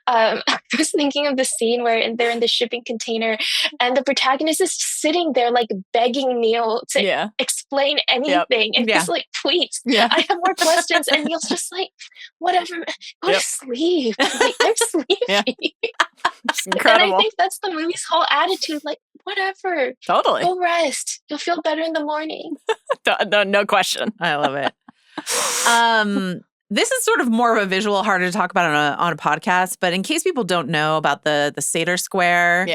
I was thinking of the scene where they're in the shipping container and the protagonist is sitting there like begging Neil to explain anything. And he's like, please, I have more questions. And Neil's just like, whatever, go to sleep. Like, they're sleepy. It's incredible. And I think that's the movie's whole attitude, like, whatever. Totally. Go rest. You'll feel better in the morning. No question. I love it. This is sort of more of a visual, harder to talk about on a podcast, but in case people don't know about the Seder Square,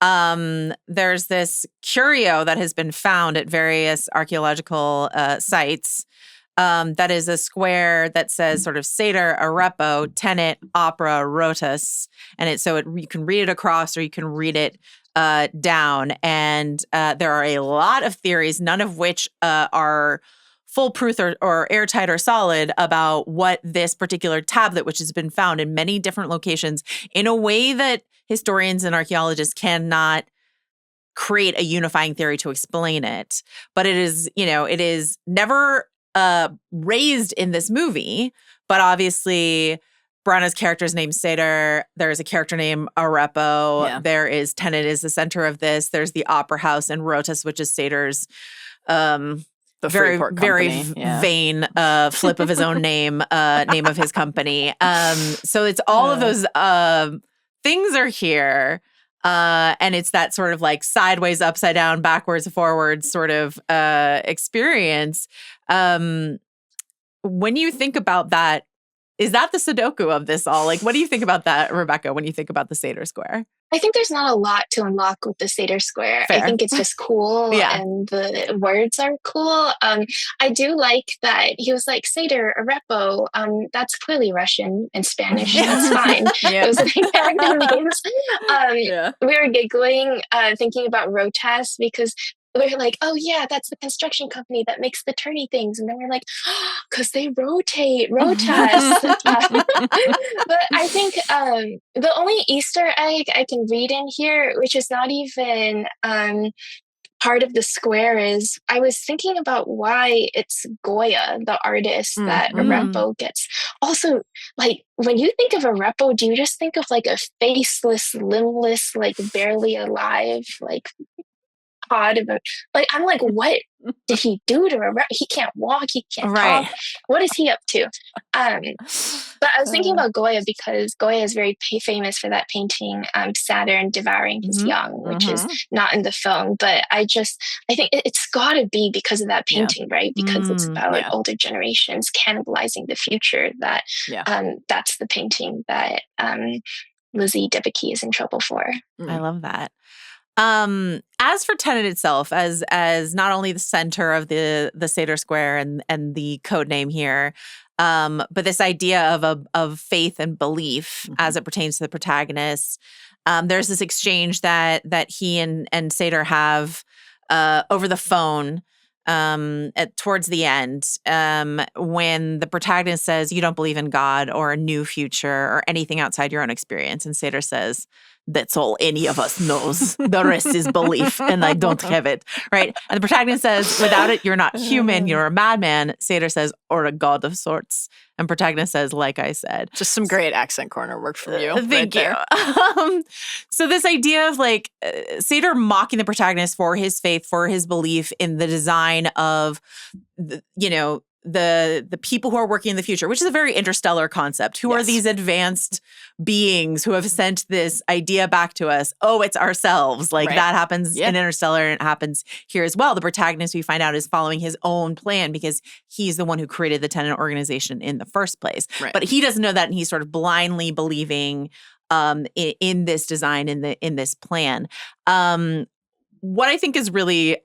there's this curio that has been found at various archaeological sites. That is a square that says sort of Seder, Arepo, Tenet, Opera, Rotus, and you can read it across or you can read it down. And there are a lot of theories, none of which are foolproof or airtight or solid about what this particular tablet, which has been found in many different locations in a way that historians and archaeologists cannot create a unifying theory to explain it. But it is never raised in this movie, but obviously Branagh's character is named Seder. There's a character named Arepo. Yeah. There is Tenet is the center of this. There's the Opera House and Rotus, which is Seder's the very vain flip of his own name of his company. So it's all of those things are here. And it's that sort of like sideways, upside down, backwards, forwards sort of experience. When you think about that, is that the Sudoku of this all? Like, what do you think about that, Rebecca, when you think about the Seder Square? I think there's not a lot to unlock with the Seder Square. Fair. I think it's just cool and the words are cool. I do like that he was like, Seder, Arepo, that's clearly Russian and Spanish. That's fine. Those are the character names. We were giggling thinking about Rotas because we're like, oh yeah, that's the construction company that makes the turny things. And then we're like, because they rotate, Rotas. But I think the only Easter egg I can read in here, which is not even part of the square, is I was thinking about why it's Goya, the artist, that Arepo gets. Also, like, when you think of Arepo, do you just think of like a faceless, limbless, like barely alive, like odd. Like, I'm like, what did he do to her? He can't walk. He can't talk. What is he up to? But I was thinking about Goya because Goya is very famous for that painting, Saturn devouring his young, which is not in the film. But I think it's got to be because of that painting, right? Because it's about older generations cannibalizing the future. That's the painting that Lizzie Debicki is in trouble for. I love that. As for Tenet itself, as not only the center of the Seder Square and the code name here, but this idea of faith and belief as it pertains to the protagonist. There's this exchange that he and Seder have over the phone towards the end, when the protagonist says, "You don't believe in God or a new future or anything outside your own experience," and Seder says, "That's all any of us knows. The rest is belief, and I don't have it." Right? And the protagonist says, "Without it, you're not human. You're a madman." Seder says, "Or a god of sorts." And protagonist says, "Like I said." Just some great accent corner work from you. Thank you. So this idea of like Seder mocking the protagonist for his faith, for his belief in the design of, the people who are working in the future, which is a very interstellar concept. Who are these advanced beings who have sent this idea back to us? Oh, it's ourselves. Like that happens in Interstellar, and it happens here as well. The protagonist, we find out, is following his own plan because he's the one who created the Tenet organization in the first place. Right. But he doesn't know that, and he's sort of blindly believing in this design, in this plan. What I think is really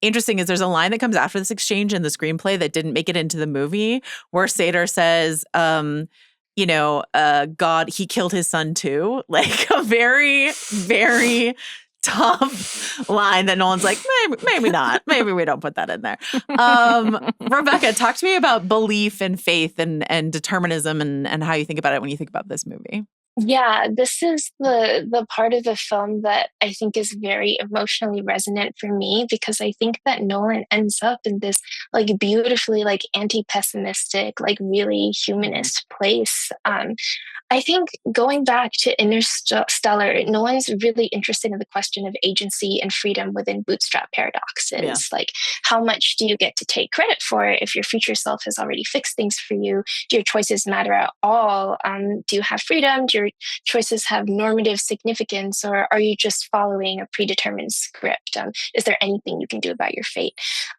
interesting is there's a line that comes after this exchange in the screenplay that didn't make it into the movie, where Seder says, God, he killed his son too. Like a very, very tough line that Nolan's like, maybe not. Maybe we don't put that in there. Rebecca, talk to me about belief and faith and determinism and how you think about it when you think about this movie. Yeah, this is the part of the film that I think is very emotionally resonant for me, because I think that Nolan ends up in this like beautifully like anti-pessimistic, like really humanist place. I think going back to Interstellar, Nolan's really interested in the question of agency and freedom within bootstrap paradoxes. Yeah. Like, how much do you get to take credit for if your future self has already fixed things for you? Do your choices matter at all? Do you have freedom? Do your choices have normative significance, or are you just following a predetermined script? Is there anything you can do about your fate?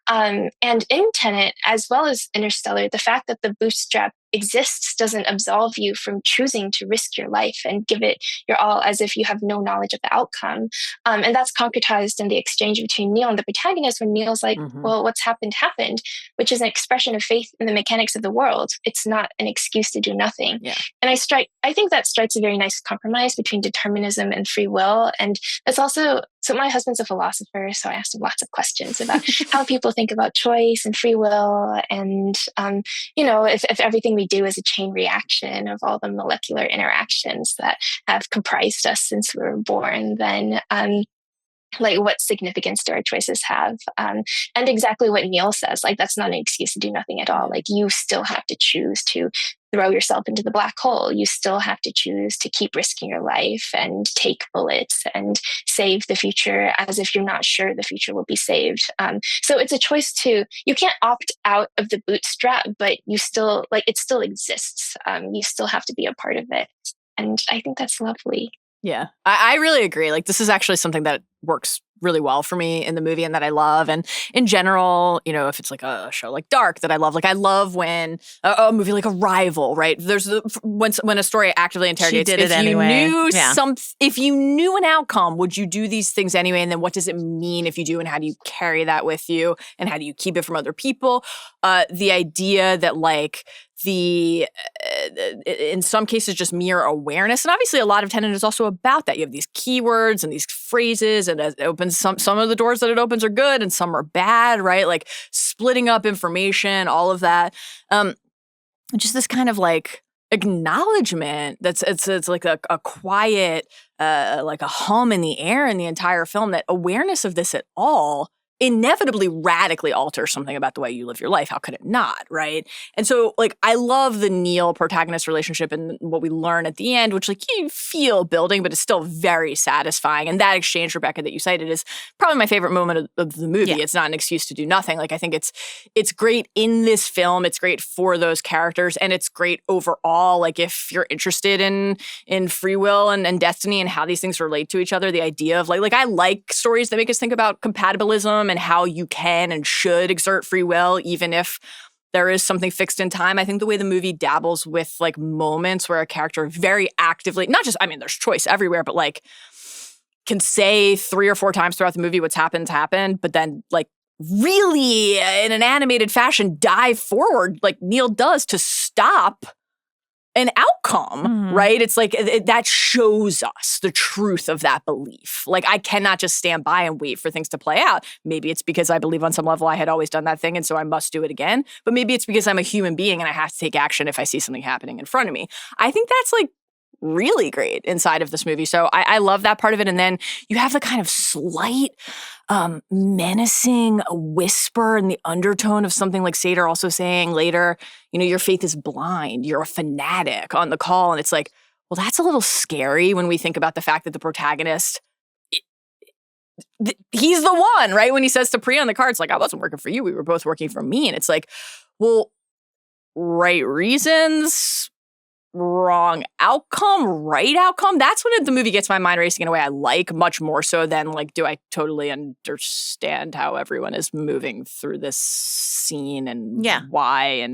And in Tenet, as well as Interstellar, the fact that the bootstrap exists doesn't absolve you from choosing to risk your life and give it your all as if you have no knowledge of the outcome. And that's concretized in the exchange between Neil and the protagonist, when Neil's like, well, what's happened, which is an expression of faith in the mechanics of the world. It's not an excuse to do nothing. Yeah. And I think that strikes a very nice compromise between determinism and free will. And that's also, so my husband's a philosopher, so I asked him lots of questions about how people think about choice and free will. And, if everything we do is a chain reaction of all the molecular interactions that have comprised us since we were born, then like what significance do our choices have? And exactly what Neil says, like that's not an excuse to do nothing at all. Like you still have to choose to throw yourself into the black hole. You still have to choose to keep risking your life and take bullets and save the future as if you're not sure the future will be saved. So it's a choice you can't opt out of the bootstrap, but you still, like, it still exists. You still have to be a part of it. And I think that's lovely. Yeah, I really agree. Like, this is actually something that works really well for me in the movie and that I love. And in general, if it's like a show like Dark that I love, like I love when a movie like Arrival, right? There's when a story actively interrogates. She did it anyway. If you knew an outcome, would you do these things anyway? And then what does it mean if you do? And how do you carry that with you? And how do you keep it from other people? The idea that like in some cases just mere awareness, and obviously a lot of Tenet is also about that. You have these keywords and these phrases, and it opens some of the doors that it opens are good and some are bad, right? Like splitting up information, all of that. Just this kind of like acknowledgement that's it's like a quiet like a hum in the air in the entire film, that awareness of this at all inevitably radically alters something about the way you live your life. How could it not, right? And so, like, I love the Neil protagonist relationship and what we learn at the end, which, like, you feel building, but it's still very satisfying. And that exchange, Rebecca, that you cited is probably my favorite moment of the movie. Yeah. It's not an excuse to do nothing. Like, I think it's great in this film. It's great for those characters, and it's great overall. Like, if you're interested in free will and destiny and how these things relate to each other, the idea of like I like stories that make us think about compatibilism and how you can and should exert free will, even if there is something fixed in time. I think the way the movie dabbles with like moments where a character very actively, not just, I mean, there's choice everywhere, but like can say 3 or 4 times throughout the movie what's happened, but then like really in an animated fashion dive forward like Neil does to stop an outcome, right? It's like that shows us the truth of that belief. Like, I cannot just stand by and wait for things to play out. Maybe it's because I believe on some level I had always done that thing and so I must do it again. But maybe it's because I'm a human being and I have to take action if I see something happening in front of me. I think that's like really great inside of this movie. So I love that part of it. And then you have the kind of slight menacing whisper in the undertone of something like Seder also saying later, you know, your faith is blind. You're a fanatic on the call. And it's like, well, that's a little scary when we think about the fact that the protagonist, he's the one, right? When he says to Priya on the card, it's like, I wasn't working for you. We were both working for me. And it's like, well, right reasons, wrong outcome, right outcome. That's when the movie gets my mind racing in a way I like, much more so than like, do I totally understand how everyone is moving through this scene and why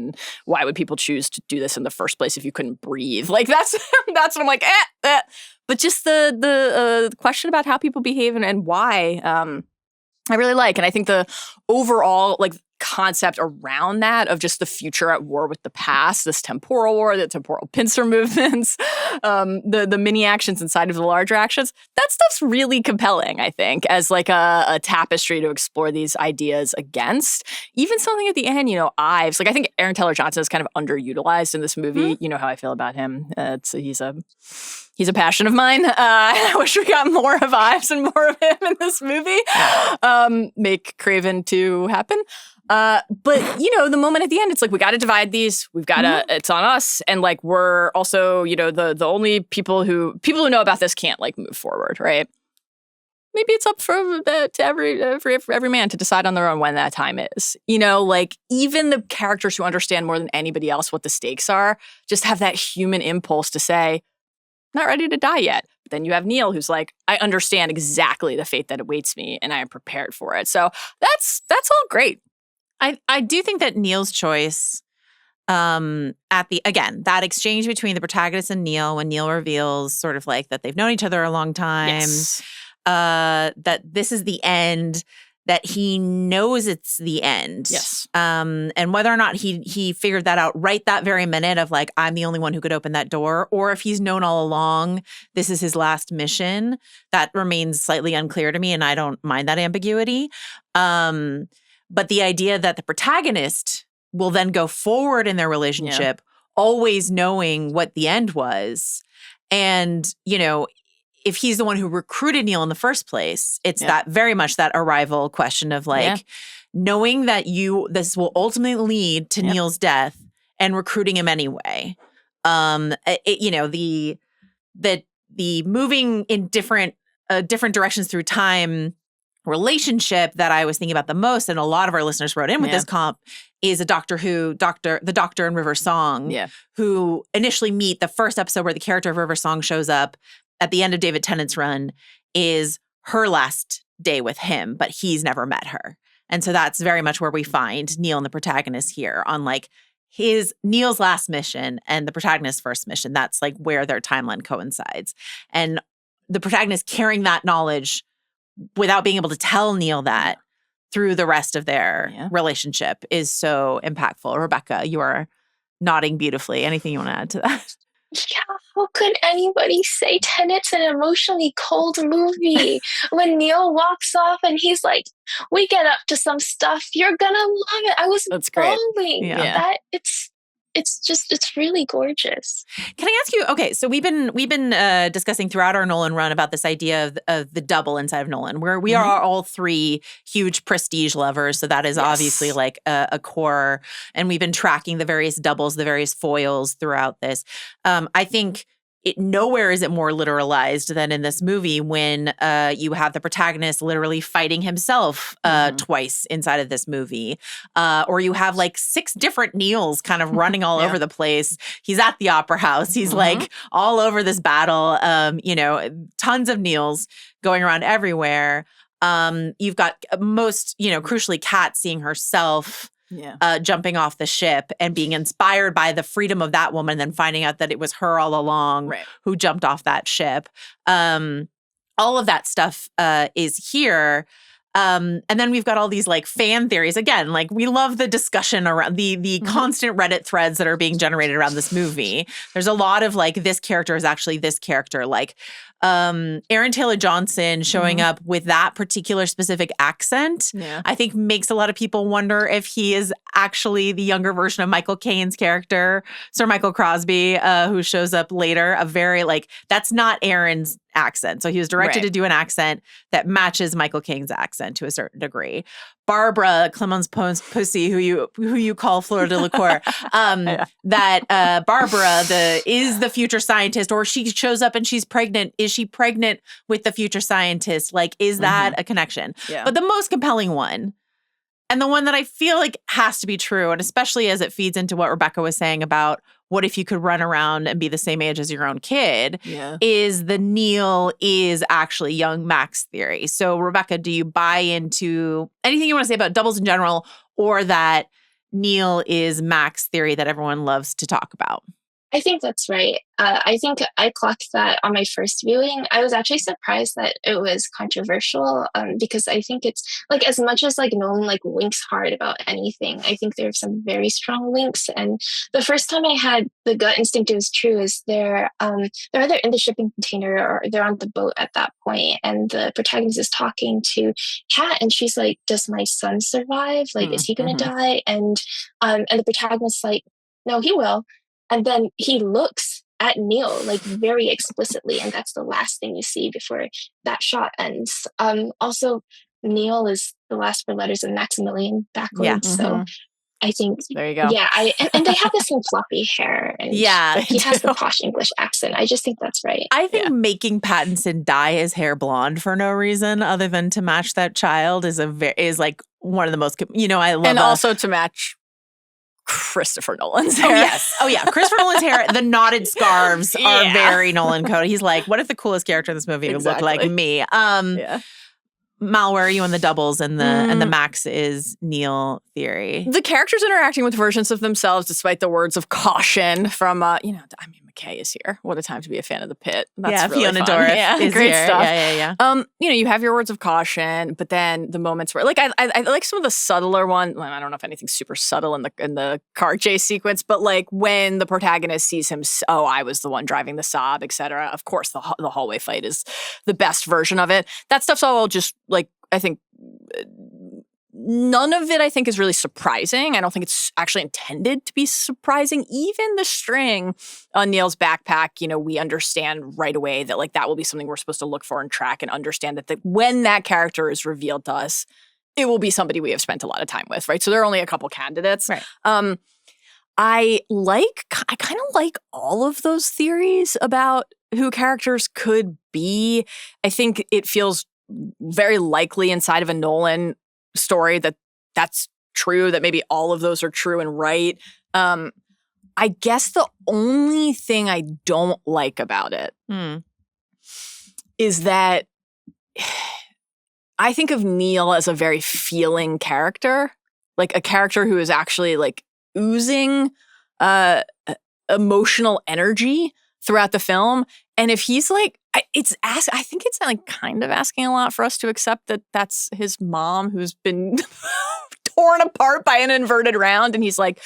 would people choose to do this in the first place if you couldn't breathe? Like that's what I'm like, But just the question about how people behave and why, I really like. And I think the overall like concept around that of just the future at war with the past, this temporal war, the temporal pincer movements, the mini actions inside of the larger actions, that stuff's really compelling, I think, as like a tapestry to explore these ideas against. Even something at the end, you know, Ives. Like, I think Aaron Taylor Johnson is kind of underutilized in this movie. You know how I feel about him. He's a passion of mine. I wish we got more of Ives and more of him in this movie. Make Craven 2 happen. But, you know, the moment at the end, it's like, we got to divide these. We've got to, it's on us. And like, we're also, you know, the only people who know about this can't like move forward, right? Maybe it's up to every man to decide on their own when that time is. You know, like even the characters who understand more than anybody else what the stakes are, just have that human impulse to say, not ready to die yet. But then you have Neil who's like, I understand exactly the fate that awaits me and I am prepared for it. So that's all great. I do think that Neil's choice that exchange between the protagonist and Neil, when Neil reveals sort of like that they've known each other a long time, that this is the end, that he knows it's the end. Yes. And whether or not he figured that out right that very minute of like, I'm the only one who could open that door, or if he's known all along this is his last mission, that remains slightly unclear to me, and I don't mind that ambiguity. But the idea that the protagonist will then go forward in their relationship, always knowing what the end was. And, you know, if he's the one who recruited Neil in the first place, it's that very much that arrival question of like knowing that this will ultimately lead to Neil's death and recruiting him anyway. You know, the moving in different directions through time relationship that I was thinking about the most, and a lot of our listeners wrote in with this comp, is the Doctor and River Song, who initially meet. The first episode where the character of River Song shows up at the end of David Tennant's run is her last day with him, but he's never met her. And so that's very much where we find Neil and the protagonist here on like Neil's last mission and the protagonist's first mission. That's like where their timeline coincides. And the protagonist carrying that knowledge without being able to tell Neil that through the rest of their relationship is so impactful. Rebecca, you are nodding beautifully. Anything you want to add to that? Yeah, how could anybody say Tenet's an emotionally cold movie? When Neil walks off and he's like, we get up to some stuff, you're gonna love it. I was bawling. Yeah. It's it's really gorgeous. Can I ask you? Okay, so we've been discussing throughout our Nolan run about this idea of the double inside of Nolan, where we are all three huge prestige lovers. So that is obviously like a core, and we've been tracking the various doubles, the various foils throughout this. I think. Nowhere is it more literalized than in this movie when you have the protagonist literally fighting himself twice inside of this movie. Or you have like 6 different Neils kind of running all over the place. He's at the opera house. He's like all over this battle. Tons of Neils going around everywhere. You've got most, crucially, Kat seeing herself jumping off the ship and being inspired by the freedom of that woman, then finding out that it was her all along who jumped off that ship. All of that stuff is here. And then we've got all these like fan theories. Again, like we love the discussion around the constant Reddit threads that are being generated around this movie. There's a lot of like, this character is actually this character. Like Aaron Taylor Johnson showing up with that particular specific accent, I think makes a lot of people wonder if he is actually the younger version of Michael Caine's character, Sir Michael Crosby, who shows up later. A very like, that's not Aaron's accent. So he was directed to do an accent that matches Michael Caine's accent to a certain degree. Barbara Clemens Pussy, who you call Fleur de Liqueur, that Barbara is the future scientist, or she shows up and she's pregnant. Is she pregnant with the future scientist? Like, is that a connection? Yeah. But the most compelling one, and the one that I feel like has to be true, and especially as it feeds into what Rebecca was saying about what if you could run around and be the same age as your own kid, is the Neil is actually young Max theory. So, Rebecca, do you buy into anything you want to say about doubles in general, or that Neil is Max theory that everyone loves to talk about? I think that's right. I think I clocked that on my first viewing. I was actually surprised that it was controversial because I think it's like, as much as like Nolan like winks hard about anything, I think there are some very strong links. And the first time I had the gut instinct it was true is they're either in the shipping container or they're on the boat at that point, and the protagonist is talking to Kat, and she's like, "Does my son survive? Like, is he gonna die?" And the protagonist's like, "No, he will." And then he looks at Neil like very explicitly, and that's the last thing you see before that shot ends. Also, Neil is the last 4 letters of Maximilian backwards, so I think there you go. Yeah, and they have the same floppy hair, and he has the posh English accent. I just think that's right. I think making Pattinson dye his hair blonde for no reason other than to match that child is like one of the most. I love, and also to match Christopher Nolan's hair. Oh yeah. Christopher Nolan's hair, the knotted scarves are very Nolan coded. He's like, what if the coolest character in this movie would look like me? Mal, where are you on the doubles and the Max is Neil theory? The characters interacting with versions of themselves, despite the words of caution from, McKay is here. What a time to be a fan of the Pit. That's really Fiona fun. Dourif is great here. stuff. Yeah. You have your words of caution, but then the moments where, like, I like some of the subtler ones. I don't know if anything's super subtle in the car chase sequence, but like when the protagonist sees him, I was the one driving the Saab, etc. Of course, the hallway fight is the best version of it. That stuff's all just like, I think. None of it, I think, is really surprising. I don't think it's actually intended to be surprising. Even the string on Neil's backpack, we understand right away that like that will be something we're supposed to look for and track and understand that when that character is revealed to us, it will be somebody we have spent a lot of time with, right? So there are only a couple candidates. Right. I kind of like all of those theories about who characters could be. I think it feels very likely inside of a Nolan story that's true, that maybe all of those are true and right. I guess the only thing I don't like about it is that I think of Neil as a very feeling character, like a character who is actually like oozing emotional energy throughout the film. And if he's like, I think it's like kind of asking a lot for us to accept that that's his mom who's been torn apart by an inverted round, and he's like,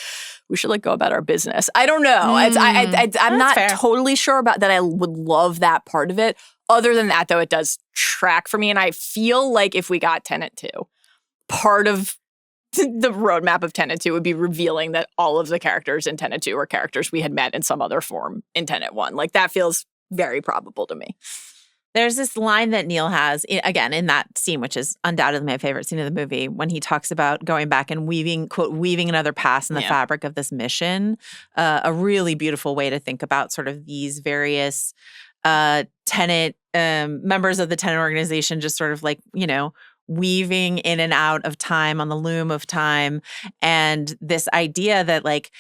we should like go about our business. I don't know. I'm not totally sure about that. I would love that part of it. Other than that, though, it does track for me, and I feel like if we got Tenet 2, part of the roadmap of Tenet 2 would be revealing that all of the characters in Tenet 2 are characters we had met in some other form in Tenet 1. Like, that feels very probable to me. There's this line that Neil has, again, in that scene, which is undoubtedly my favorite scene of the movie, when he talks about going back and weaving, quote, weaving another past in the fabric of this mission. A really beautiful way to think about sort of these various Tenet members of the Tenet organization, just sort of like, you know, weaving in and out of time on the loom of time. And this idea that, like,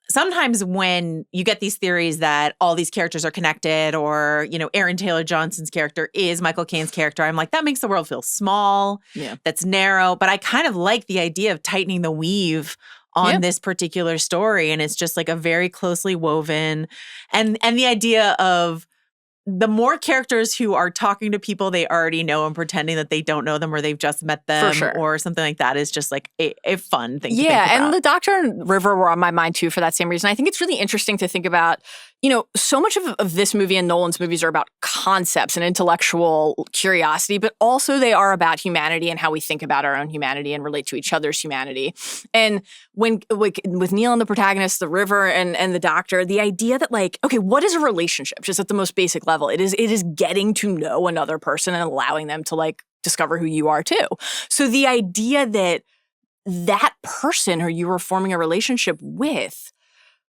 sometimes when you get these theories that all these characters are connected, or, you know, Aaron Taylor Johnson's character is Michael Caine's character, I'm like, that makes the world feel small. Yeah. That's narrow. But I kind of like the idea of tightening the weave on this particular story. And it's just like a very closely woven, and the idea of the more characters who are talking to people they already know and pretending that they don't know them or they've just met them or something like that is just like a fun thing to think about. And the Doctor and River were on my mind too for that same reason. I think it's really interesting to think about, you know, so much of this movie and Nolan's movies are about concepts and intellectual curiosity, but also they are about humanity and how we think about our own humanity and relate to each other's humanity. And when with Neil and the protagonist, the River and the Doctor, the idea that, like, okay, what is a relationship? Just at the most basic level, it is getting to know another person and allowing them to, like, discover who you are too. So the idea that that person who you were forming a relationship with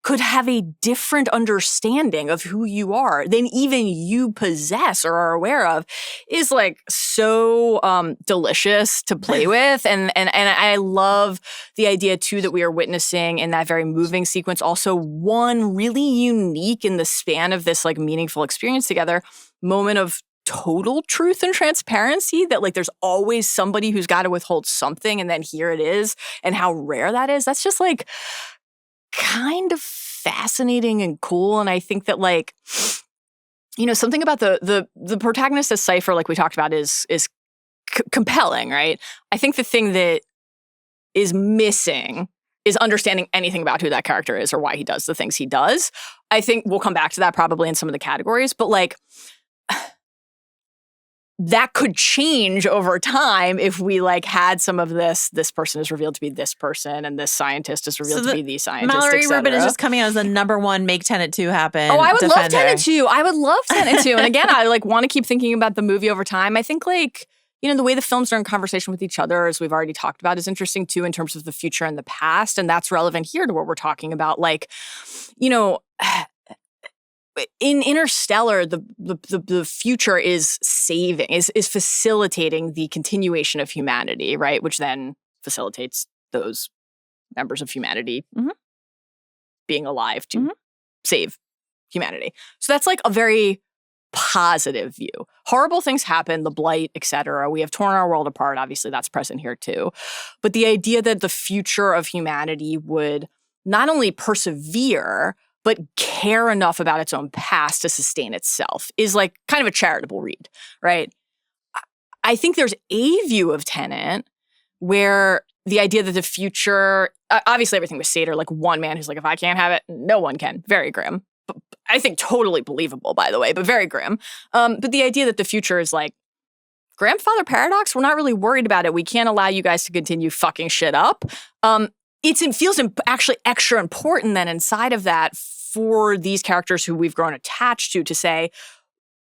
could have a different understanding of who you are than even you possess or are aware of is, like, so delicious to play with. And I love the idea too that we are witnessing in that very moving sequence also one really unique in the span of this, like, meaningful experience together moment of total truth and transparency, that, like, there's always somebody who's got to withhold something, and then here it is, and how rare that is. That's just, like, kind of fascinating and cool. And I think that, like, you know, something about the protagonist as Cypher, like we talked about, is compelling, right? I think the thing that is missing is understanding anything about who that character is or why he does the things he does. I think we'll come back to that probably in some of the categories, but, like, that could change over time if we, like, had some of this person is revealed to be this person and this scientist is revealed to be the scientist, Mallory Rubin is just coming out as the #1 make Tenet 2 happen. Oh, I would love Tenet 2. I would love Tenet 2. And again, I, like, want to keep thinking about the movie over time. I think, like, you know, the way the films are in conversation with each other, as we've already talked about, is interesting too in terms of the future and the past. And that's relevant here to what we're talking about. Like, you know, in Interstellar, the future is facilitating the continuation of humanity, right? Which then facilitates those members of humanity being alive to save humanity. So that's, like, a very positive view. Horrible things happen, the blight, etc. We have torn our world apart. Obviously, that's present here too. But the idea that the future of humanity would not only persevere, but care enough about its own past to sustain itself is, like, kind of a charitable read, right? I think there's a view of Tenet where the idea that the future, obviously everything with Sator, like, one man who's like, if I can't have it, no one can. Very grim. But I think totally believable, by the way, but very grim. But the idea that the future is, like, grandfather paradox, we're not really worried about it. We can't allow you guys to continue fucking shit up. It feels actually extra important then inside of that for these characters who we've grown attached to say,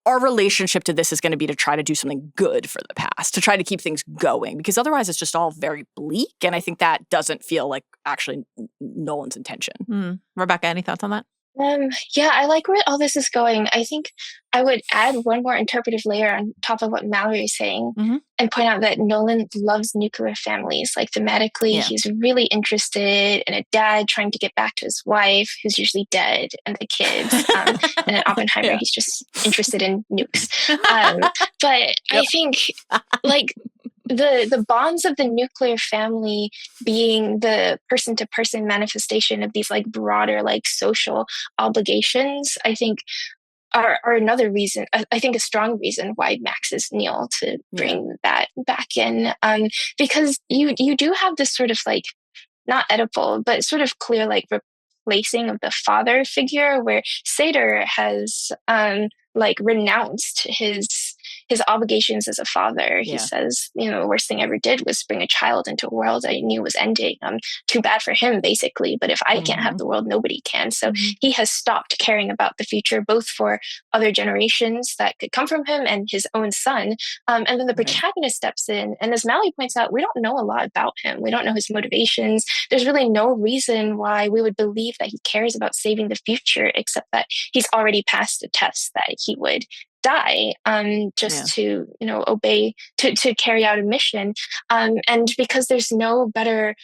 our relationship to this is going to be to try to do something good for the past, to try to keep things going, because otherwise it's just all very bleak. And I think that doesn't feel like actually Nolan's intention. Rebecca, any thoughts on that? Yeah, I like where all this is going. I think I would add one more interpretive layer on top of what Mallory is saying and point out that Nolan loves nuclear families. Like, thematically, he's really interested in a dad trying to get back to his wife, who's usually dead, and the kids. And in Oppenheimer, he's just interested in nukes. But I think, like, the bonds of the nuclear family being the person-to-person manifestation of these, like, broader, like, social obligations, I think are another reason, I think a strong reason why Max is Neil to bring that back in. Because you do have this sort of, like, not Oedipal, but sort of clear, like, replacing of the father figure, where Sator has like renounced his obligations as a father. He says, the worst thing I ever did was bring a child into a world I knew was ending. Too bad for him, basically. But if I can't have the world, nobody can. So he has stopped caring about the future, both for other generations that could come from him and his own son. And then the protagonist steps in. And as Mallory points out, we don't know a lot about him. We don't know his motivations. There's really no reason why we would believe that he cares about saving the future, except that he's already passed a test that he would die to obey, to carry out a mission. And because there's no other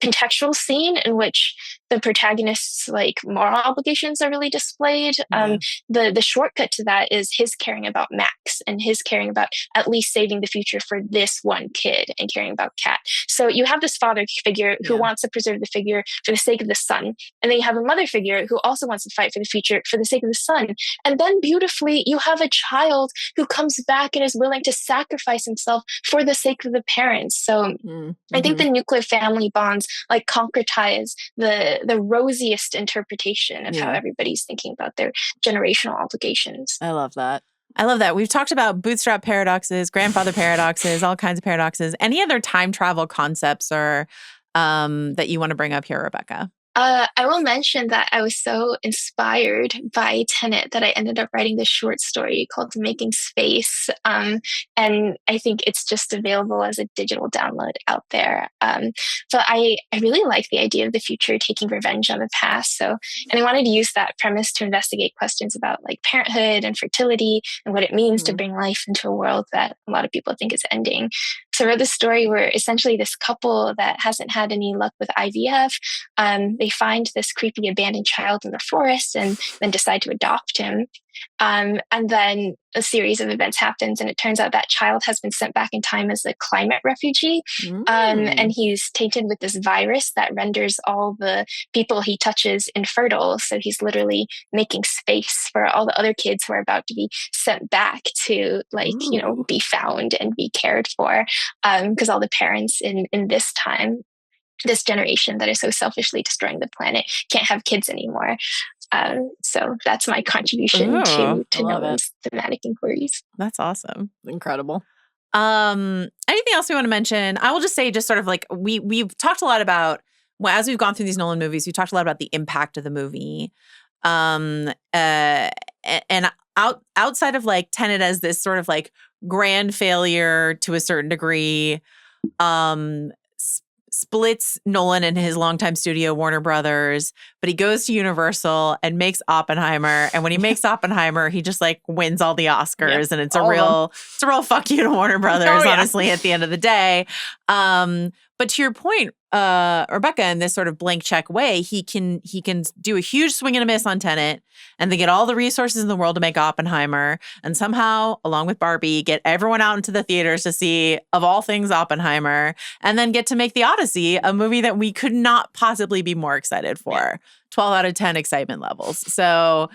contextual scene in which the protagonist's moral obligations are really displayed. The shortcut to that is his caring about Max and his caring about at least saving the future for this one kid and caring about Kat. So you have this father figure who wants to preserve the figure for the sake of the son. And then you have a mother figure who also wants to fight for the future for the sake of the son. And then beautifully, you have a child who comes back and is willing to sacrifice himself for the sake of the parents. So I think the nuclear family bonds concretize the rosiest interpretation of how everybody's thinking about their generational obligations. I love that. We've talked about bootstrap paradoxes, grandfather paradoxes, all kinds of paradoxes. Any other time travel concepts or that you want to bring up here, Rebecca? I will mention that I was so inspired by Tenet that I ended up writing this short story called Making Space. And I think it's just available as a digital download out there. But I really like the idea of the future taking revenge on the past. And I wanted to use that premise to investigate questions about parenthood and fertility and what it means to bring life into a world that a lot of people think is ending. So I wrote this story where essentially this couple that hasn't had any luck with IVF, they find this creepy abandoned child in the forest and then decide to adopt him. And then a series of events happens, and it turns out that child has been sent back in time as a climate refugee. And he's tainted with this virus that renders all the people he touches infertile. So he's literally making space for all the other kids who are about to be sent back to be found and be cared for. Because all the parents in this time, this generation that is so selfishly destroying the planet, can't have kids anymore. So that's my contribution to Nolan's thematic inquiries. That's awesome. Incredible. Anything else we want to mention? I will just say, just sort of we've talked a lot about, as we've gone through these Nolan movies, we talked a lot about the impact of the movie. And outside of Tenet as this sort of grand failure to a certain degree, splits Nolan and his longtime studio, Warner Brothers, but he goes to Universal and makes Oppenheimer. And when he makes Oppenheimer, he just wins all the Oscars, and it's a real fuck you to Warner Brothers, honestly, at the end of the day. But to your point, Rebecca, in this sort of blank check way, he can do a huge swing and a miss on Tenet, and they get all the resources in the world to make Oppenheimer, and somehow, along with Barbie, get everyone out into the theaters to see, of all things, Oppenheimer, and then get to make the Odyssey, a movie that we could not possibly be more excited for. 12 out of 10 excitement levels. So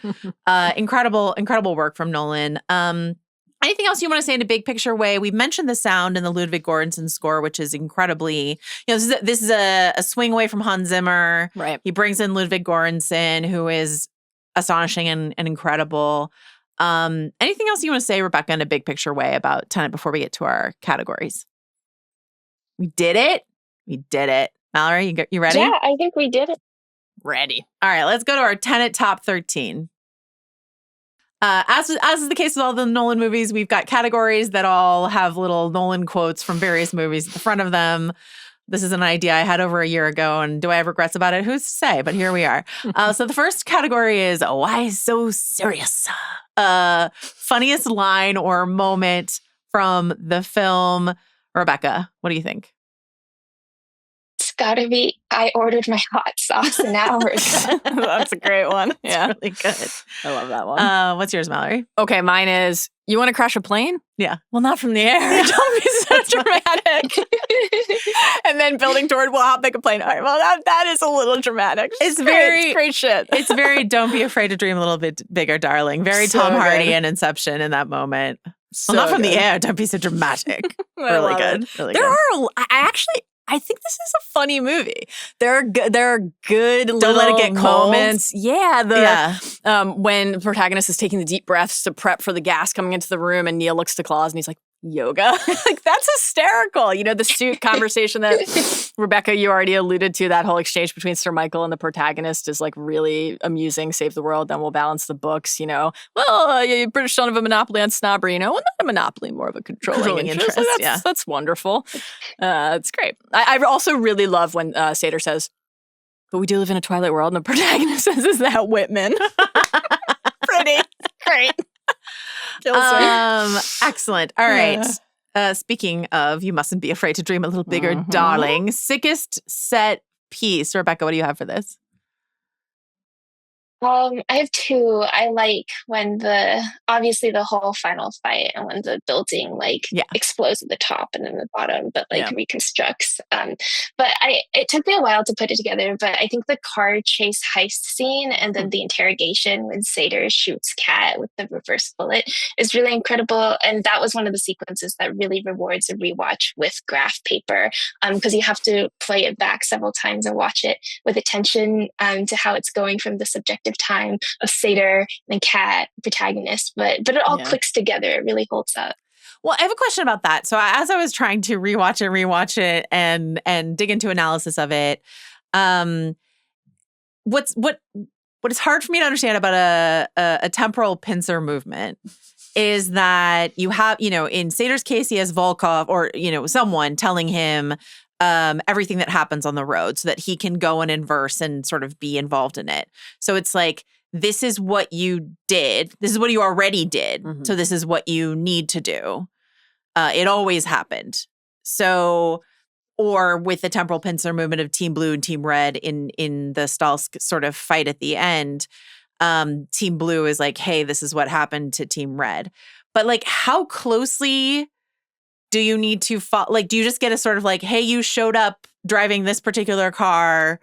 incredible work from Nolan. Anything else you want to say in a big picture way? We've mentioned the sound in the Ludwig Göransson score, which is incredibly, this is a swing away from Hans Zimmer. Right. He brings in Ludwig Göransson, who is astonishing and incredible. Anything else you want to say, Rebecca, in a big picture way about Tenet before we get to our categories? We did it. Mallory, you ready? Yeah, I think we did it. Ready. All right, let's go to our Tenet top 13. As is the case with all the Nolan movies, we've got categories that all have little Nolan quotes from various movies at the front of them. This is an idea I had over a year ago, and do I have regrets about it? Who's to say? But here we are. So the first category is, why so serious? Funniest line or moment from the film. Rebecca, what do you think? It's gotta be, I ordered my hot sauce an hour ago. That's a great one. Yeah. Really good. I love that one. What's yours, Mallory? Okay, mine is, you want to crash a plane? Yeah. Well, not from the air. Don't be so dramatic. And then building toward, well, I'll make a plane. All right, well, that is a little dramatic. It's great shit. It's very, don't be afraid to dream a little bit bigger, darling. Very so Tom Hardy and Inception in that moment. So well, not from the air. Don't be so dramatic. Really good. Really there good. are, I think this is a funny movie. There are good Don't little let it get cold. moments. Yeah, when the protagonist is taking the deep breaths to prep for the gas coming into the room, and Neil looks to Claus and he's like, yoga? Like, that's hysterical. You know, the suit conversation that Rebecca, you already alluded to, that whole exchange between Sir Michael and the protagonist is like really amusing. Save the world, then we'll balance the books, you know. Well, British don't have a monopoly on snobbery, you know. Well, not a monopoly, more of a controlling interest. Like, that's wonderful. It's great. I also really love when Sater says, but we do live in a Twilight world, and the protagonist says, is that Whitman? Pretty great. Excellent. All right. Speaking of, you mustn't be afraid to dream a little bigger, darling. Sickest set piece. Rebecca, what do you have for this? I have two. I like when obviously the whole final fight and when the building explodes at the top and then the bottom, but reconstructs. But it took me a while to put it together, but I think the car chase heist scene and then the interrogation when Sater shoots Kat with the reverse bullet is really incredible. And that was one of the sequences that really rewards a rewatch with graph paper, because you have to play it back several times and watch it with attention to how it's going from the subjective time of Sater and Kat protagonist, but it all clicks together. It really holds up. Well, I have a question about that. So as I was trying to rewatch it and dig into analysis of it, what is hard for me to understand about a temporal pincer movement is that you have, you know, in Sater's case, he has Volkov or, you know, someone telling him everything that happens on the road so that he can go and inverse and sort of be involved in it. So it's like, this is what you did. This is what you already did. Mm-hmm. So this is what you need to do. It always happened. So, or with the temporal pincer movement of Team Blue and Team Red in the Stalsk sort of fight at the end, Team Blue is like, hey, this is what happened to Team Red. But like, how closely do you need to like, do you just get a sort of like, hey, you showed up driving this particular car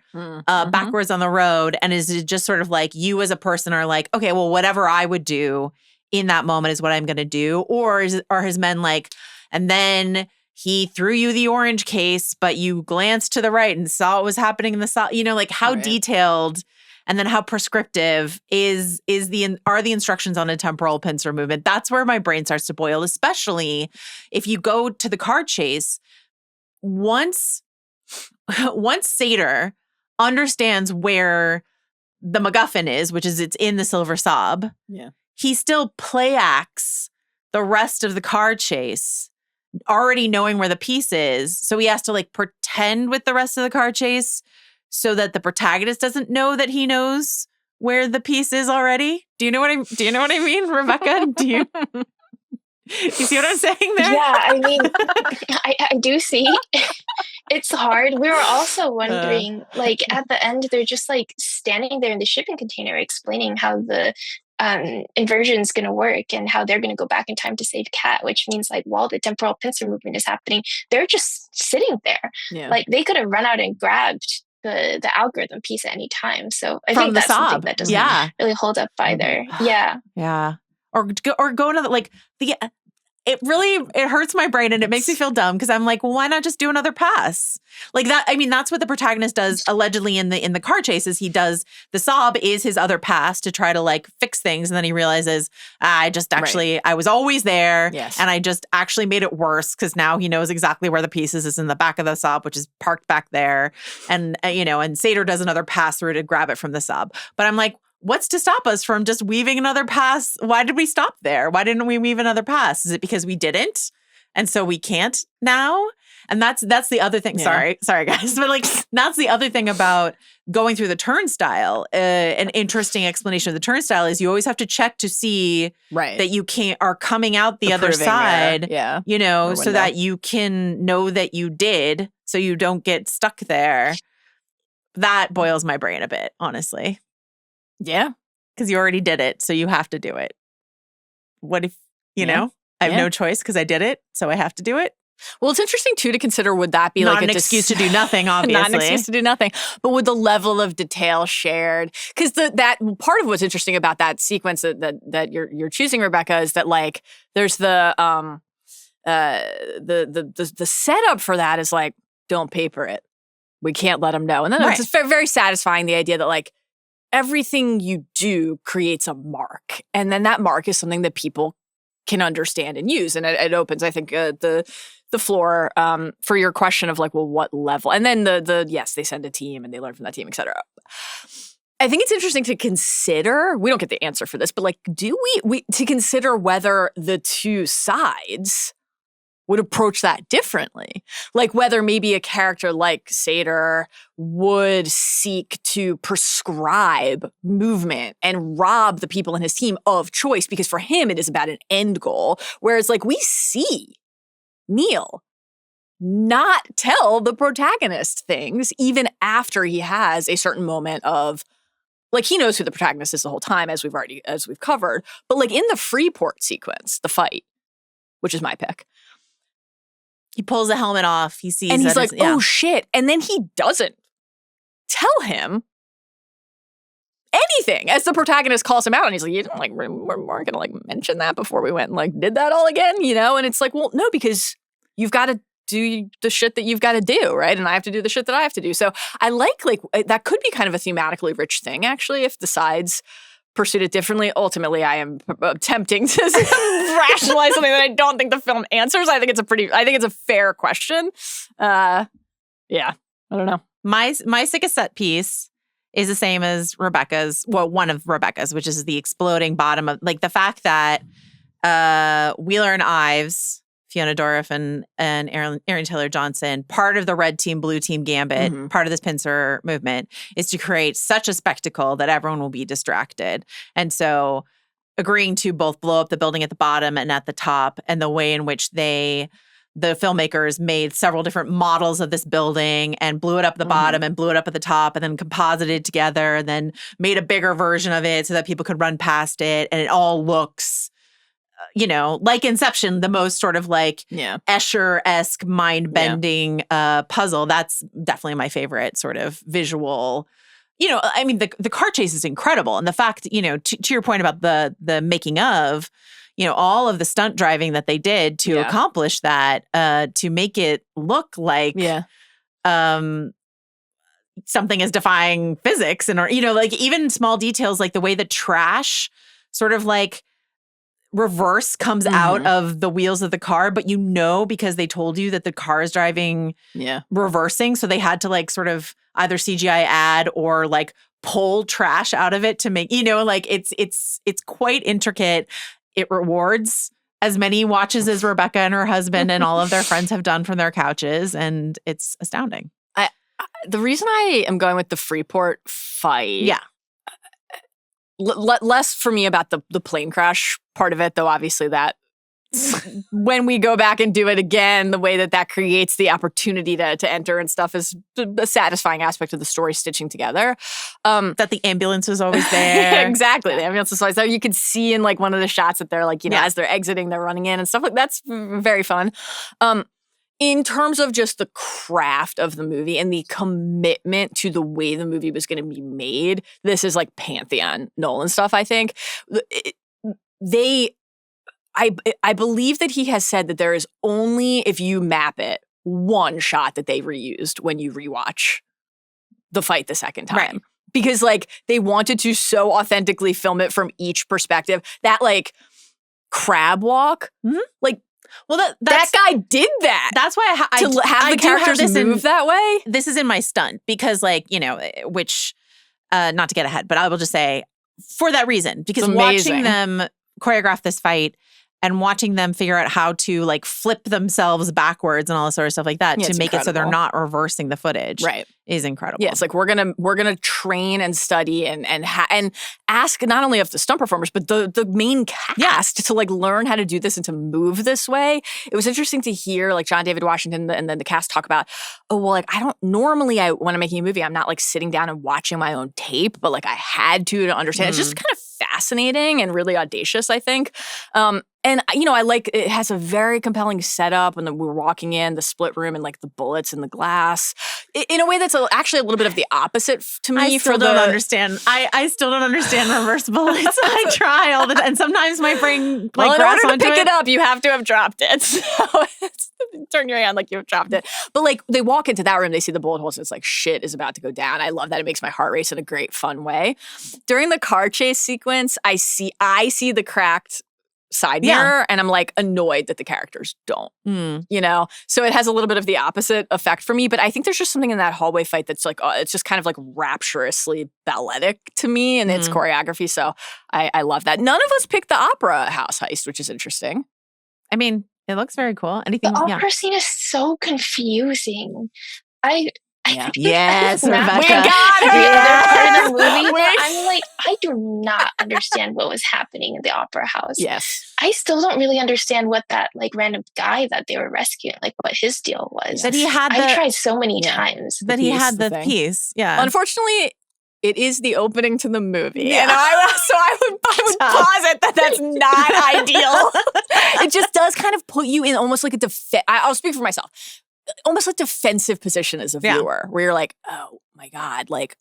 backwards on the road? And is it just sort of like you as a person are like, okay, well, whatever I would do in that moment is what I'm going to do? Or are his men like, and then he threw you the orange case, but you glanced to the right and saw what was happening in the south? You know, like how detailed and then how prescriptive are the instructions on a temporal pincer movement? That's where my brain starts to boil, especially if you go to the car chase. Once Sater understands where the MacGuffin is, which is it's in the Silver Saab, he still play acts the rest of the car chase, already knowing where the piece is. So he has to like pretend with the rest of the car chase so that the protagonist doesn't know that he knows where the piece is already. Do you know what I mean, Rebecca? Do you see what I'm saying there? Yeah, I mean, I do see. It's hard. We were also wondering, like, at the end, they're just like standing there in the shipping container explaining how the inversion is going to work and how they're going to go back in time to save Kat, which means like while the temporal pincer movement is happening, they're just sitting there. Yeah. Like they could have run out and grabbed the algorithm piece at any time. So I think that's something that doesn't really hold up either. Yeah. Yeah. Or go another, like, it hurts my brain and it makes me feel dumb because I'm like, well, why not just do another pass? Like that, I mean, that's what the protagonist does allegedly in the car chases. He does, the Saab is his other pass to try to like fix things. And then he realizes, I was always there. Yes. And I just actually made it worse because now he knows exactly where the pieces is in the back of the Saab, which is parked back there. And, and Sater does another pass through to grab it from the Saab. But I'm like, what's to stop us from just weaving another pass? Why did we stop there? Why didn't we weave another pass? Is it because we didn't? And so we can't now? And that's the other thing. Yeah. Sorry guys. But like, that's the other thing about going through the turnstile. An interesting explanation of the turnstile is you always have to check to see that you are coming out the other side, so that you can know that you did, so you don't get stuck there. That boils my brain a bit, honestly. Yeah. Because you already did it, so you have to do it. What if, I have no choice because I did it, so I have to do it? Well, it's interesting, too, to consider, would that be not like an excuse to do nothing, obviously. Not an excuse to do nothing. But would the level of detail shared? Because that part of what's interesting about that sequence that you're choosing, Rebecca, is that, like, there's the setup for that is, like, don't paper it. We can't let them know. And then it's very, very satisfying, the idea that like everything you do creates a mark. And then that mark is something that people can understand and use. And it opens, I think, the floor for your question of like, well, what level? And then yes, they send a team and they learn from that team, et cetera. I think it's interesting to consider, we don't get the answer for this, but like, do we to consider whether the two sides would approach that differently. Like whether maybe a character like Sator would seek to prescribe movement and rob the people in his team of choice, because for him it is about an end goal. Whereas like we see Neil not tell the protagonist things even after he has a certain moment of, like, he knows who the protagonist is the whole time, as we've covered. But like in the Freeport sequence, the fight, which is my pick, he pulls the helmet off. He sees, and he's like, "Oh shit!" And then he doesn't tell him anything as the protagonist calls him out, and he's like, "You didn't we weren't gonna like mention that before we went and like did that all again, you know?" And it's like, well, no, because you've got to do the shit that you've got to do, right? And I have to do the shit that I have to do. So I like that could be kind of a thematically rich thing, actually, if the sides pursued it differently. Ultimately, I am attempting to rationalize something that I don't think the film answers. I think it's a fair question. Yeah, I don't know. My sickest set piece is the same as Rebecca's. Well, one of Rebecca's, which is the exploding bottom of, like, the fact that Wheeler and Ives, Fiona Dourif and Aaron Taylor Johnson, part of the red team, blue team gambit, part of this pincer movement, is to create such a spectacle that everyone will be distracted. And so agreeing to both blow up the building at the bottom and at the top, and the way in which the filmmakers made several different models of this building and blew it up at the bottom and blew it up at the top and then composited together and then made a bigger version of it so that people could run past it. And it all looks, like Inception, the most sort of like Escher-esque mind-bending puzzle. That's definitely my favorite sort of visual. I mean, the car chase is incredible. And the fact, to your point about the making of, all of the stunt driving that they did to accomplish that, to make it look like something is defying physics. And, like even small details, like the way the trash sort of like reverse comes out of the wheels of the car, but because they told you that the car is driving reversing, so they had to like sort of either CGI add or like pull trash out of it to make, like it's quite intricate. It rewards as many watches as Rebecca and her husband and all of their friends have done from their couches, and it's astounding. The reason I am going with the Freeport fight, less for me about the plane crash part of it, though obviously that when we go back and do it again, the way that creates the opportunity to enter and stuff is a satisfying aspect of the story stitching together. That the ambulance was always there. Exactly. The ambulance was always there. You could see in like one of the shots that they're like, as they're exiting, they're running in and stuff like that's very fun. In terms of just the craft of the movie and the commitment to the way the movie was going to be made, this is like Pantheon Nolan stuff, I think. I believe that he has said that there is only, if you map it, one shot that they reused when you rewatch the fight the second time. Right. Because like they wanted to so authentically film it from each perspective. That like crab walk, like, well, that guy did that. That's why I have the characters move that way. This is in my stunt because, like, which, not to get ahead, but I will just say for that reason, because watching them choreograph this fight and watching them figure out how to like flip themselves backwards and all this sort of stuff like that to make it so they're not reversing the footage, right, is incredible. Yeah, it's like we're gonna train and study and ask not only of the stunt performers but the main cast to like learn how to do this and to move this way. It was interesting to hear like John David Washington and then the cast talk about, oh well, like when I'm making a movie, I'm not like sitting down and watching my own tape, but like I had to understand. It's just kind of fascinating and really audacious, I think. And, I like it has a very compelling setup when we're walking in the split room and like the bullets in the glass in a way that's actually a little bit of the opposite to me. I still don't understand. I still don't understand reverse bullets. I try all the time. And sometimes my brain like in order to onto pick it up, you have to have dropped it. So turn your hand like you've chopped it. But like they walk into that room, they see the bullet holes, and it's like shit is about to go down. I love that. It makes my heart race in a great, fun way. During the car chase sequence, I see the cracked side mirror, and I'm like annoyed that the characters don't, you know? So it has a little bit of the opposite effect for me, but I think there's just something in that hallway fight that's like, it's just kind of like rapturously balletic to me and its choreography. So I love that. None of us picked the opera house heist, which is interesting. I mean, it looks very cool. Anything? The opera scene is so confusing. Yes, Rebecca. We got her. The other part of the movie, but I'm like, I do not understand what was happening in the opera house. Yes. I still don't really understand what that like random guy that they were rescuing, like what his deal was. That he had I tried so many times. That he had the piece. Yeah. Unfortunately, it is the opening to the movie. And I would posit that that's not ideal. It just does kind of put you in almost like a I'll speak for myself. Almost like defensive position as a viewer, where you're like, oh my God, like,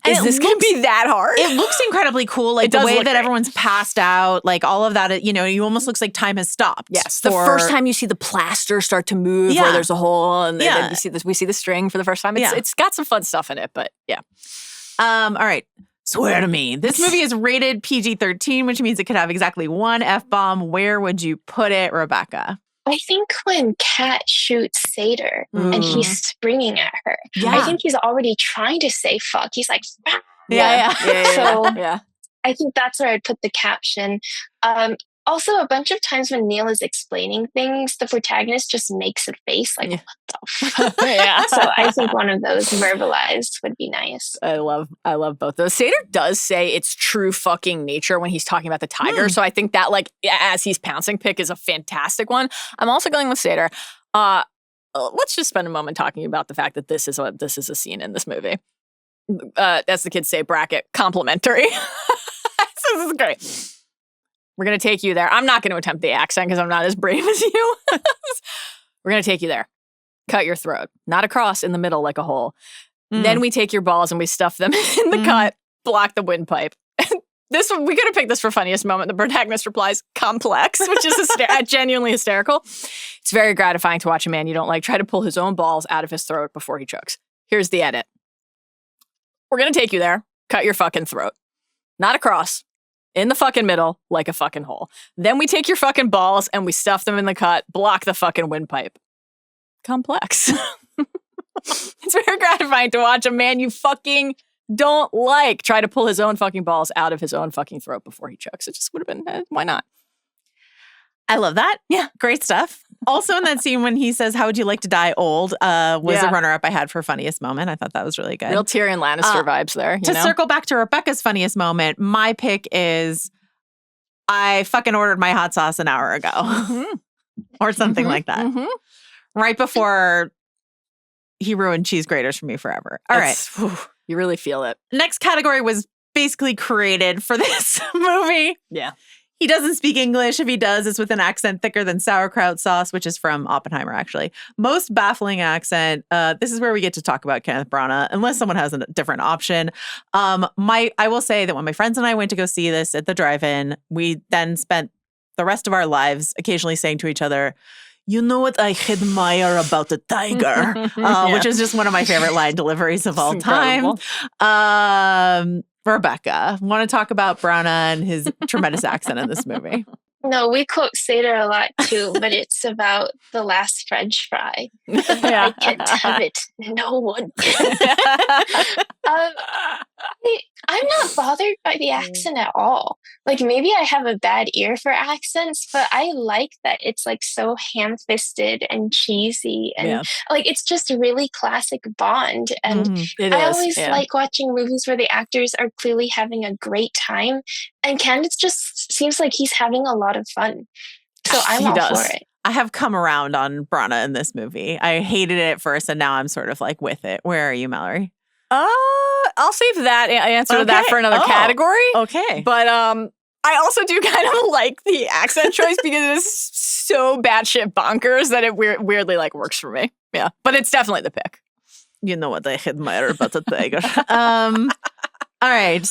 is this going to be that hard? It looks incredibly cool. Like the way that everyone's passed out, like all of that, you know, you almost looks like time has stopped. Yes. The first time you see the plaster start to move where there's a hole and then we see the string for the first time. It's got some fun stuff in it, but yeah. All right. Swear to me. This movie is rated PG-13, which means it could have exactly one F-bomb. Where would you put it, Rebecca? I think when Kat shoots Satyr and he's springing at her, I think he's already trying to say fuck. He's like, ah. So I think that's where I'd put the caption. Also, a bunch of times when Neil is explaining things, the protagonist just makes a face like, what the fuck? So I think one of those verbalized would be nice. I love both those. Satyr does say its true fucking nature when he's talking about the tiger. So I think that, like, as he's pouncing pick is a fantastic one. I'm also going with Satyr. Let's just spend a moment talking about the fact that this is a scene in this movie. As the kids say, bracket, complimentary. So this is great. We're going to take you there. I'm not going to attempt the accent because I'm not as brave as you. We're going to take you there. Cut your throat. Not across, in the middle like a hole. Then we take your balls and we stuff them in the cut, block the windpipe. We could have picked this for funniest moment. The protagonist replies, complex, which is genuinely hysterical. It's very gratifying to watch a man you don't like try to pull his own balls out of his throat before he chokes. Here's the edit. We're going to take you there. Cut your fucking throat. Not across. In the fucking middle, like a fucking hole. Then we take your fucking balls and we stuff them in the cut, block the fucking windpipe. Complex. It's very gratifying to watch a man you fucking don't like try to pull his own fucking balls out of his own fucking throat before he chokes. It just would have been, why not? I love that. Yeah. Great stuff. Also in that scene when he says, how would you like to die old, was a runner-up I had for funniest moment. I thought that was really good. Real Tyrion Lannister vibes there. To circle back to Rebecca's funniest moment, my pick is I fucking ordered my hot sauce an hour ago. Or something like that. Right before he ruined cheese graters for me forever. All right. You really feel it. Next category was basically created for this movie. Yeah. He doesn't speak English. If he does, it's with an accent thicker than sauerkraut sauce, which is from Oppenheimer, actually. Most baffling accent. This is where we get to talk about Kenneth Branagh, unless someone has a different option. I will say that when my friends and I went to go see this at the drive-in, we then spent the rest of our lives occasionally saying to each other, you know what I admire about the tiger, which is just one of my favorite line deliveries of all time. Rebecca, want to talk about Branagh and his tremendous accent in this movie? No, we quote Satyr a lot too, but it's about the last French fry. I can't have it. No one can. I'm not bothered by the accent at all. Like, maybe I have a bad ear for accents, but I like that it's like so ham-fisted and cheesy, and like it's just really classic Bond. And I always like watching movies where the actors are clearly having a great time, and Candace just seems like he's having a lot of fun. So I'm all for it. I have come around on Branagh in this movie. I hated it at first, and now I'm sort of like with it. Where are you, Mallory? I'll save that answer to that for another category. Okay. But I also do kind of like the accent choice because it is so batshit bonkers that it weirdly like works for me. Yeah. But it's definitely the pick. You know what I admire about the tiger. All right.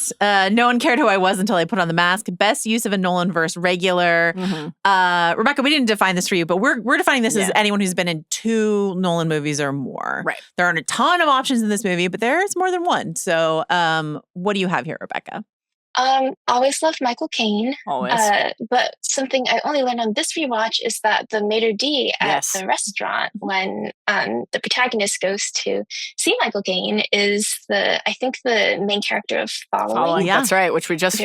No one cared who I was until I put on the mask. Best use of a Nolan verse regular. Rebecca, we didn't define this for you, but we're defining this as anyone who's been in 2 Nolan movies or more. Right. There aren't a ton of options in this movie, but there's more than one. So what do you have here, Rebecca? Always loved Michael Caine. Always. But something I only learned on this rewatch is that the maitre d' at the restaurant when the protagonist goes to see Michael Caine is I think the main character of Following. Yeah. That's right, which we just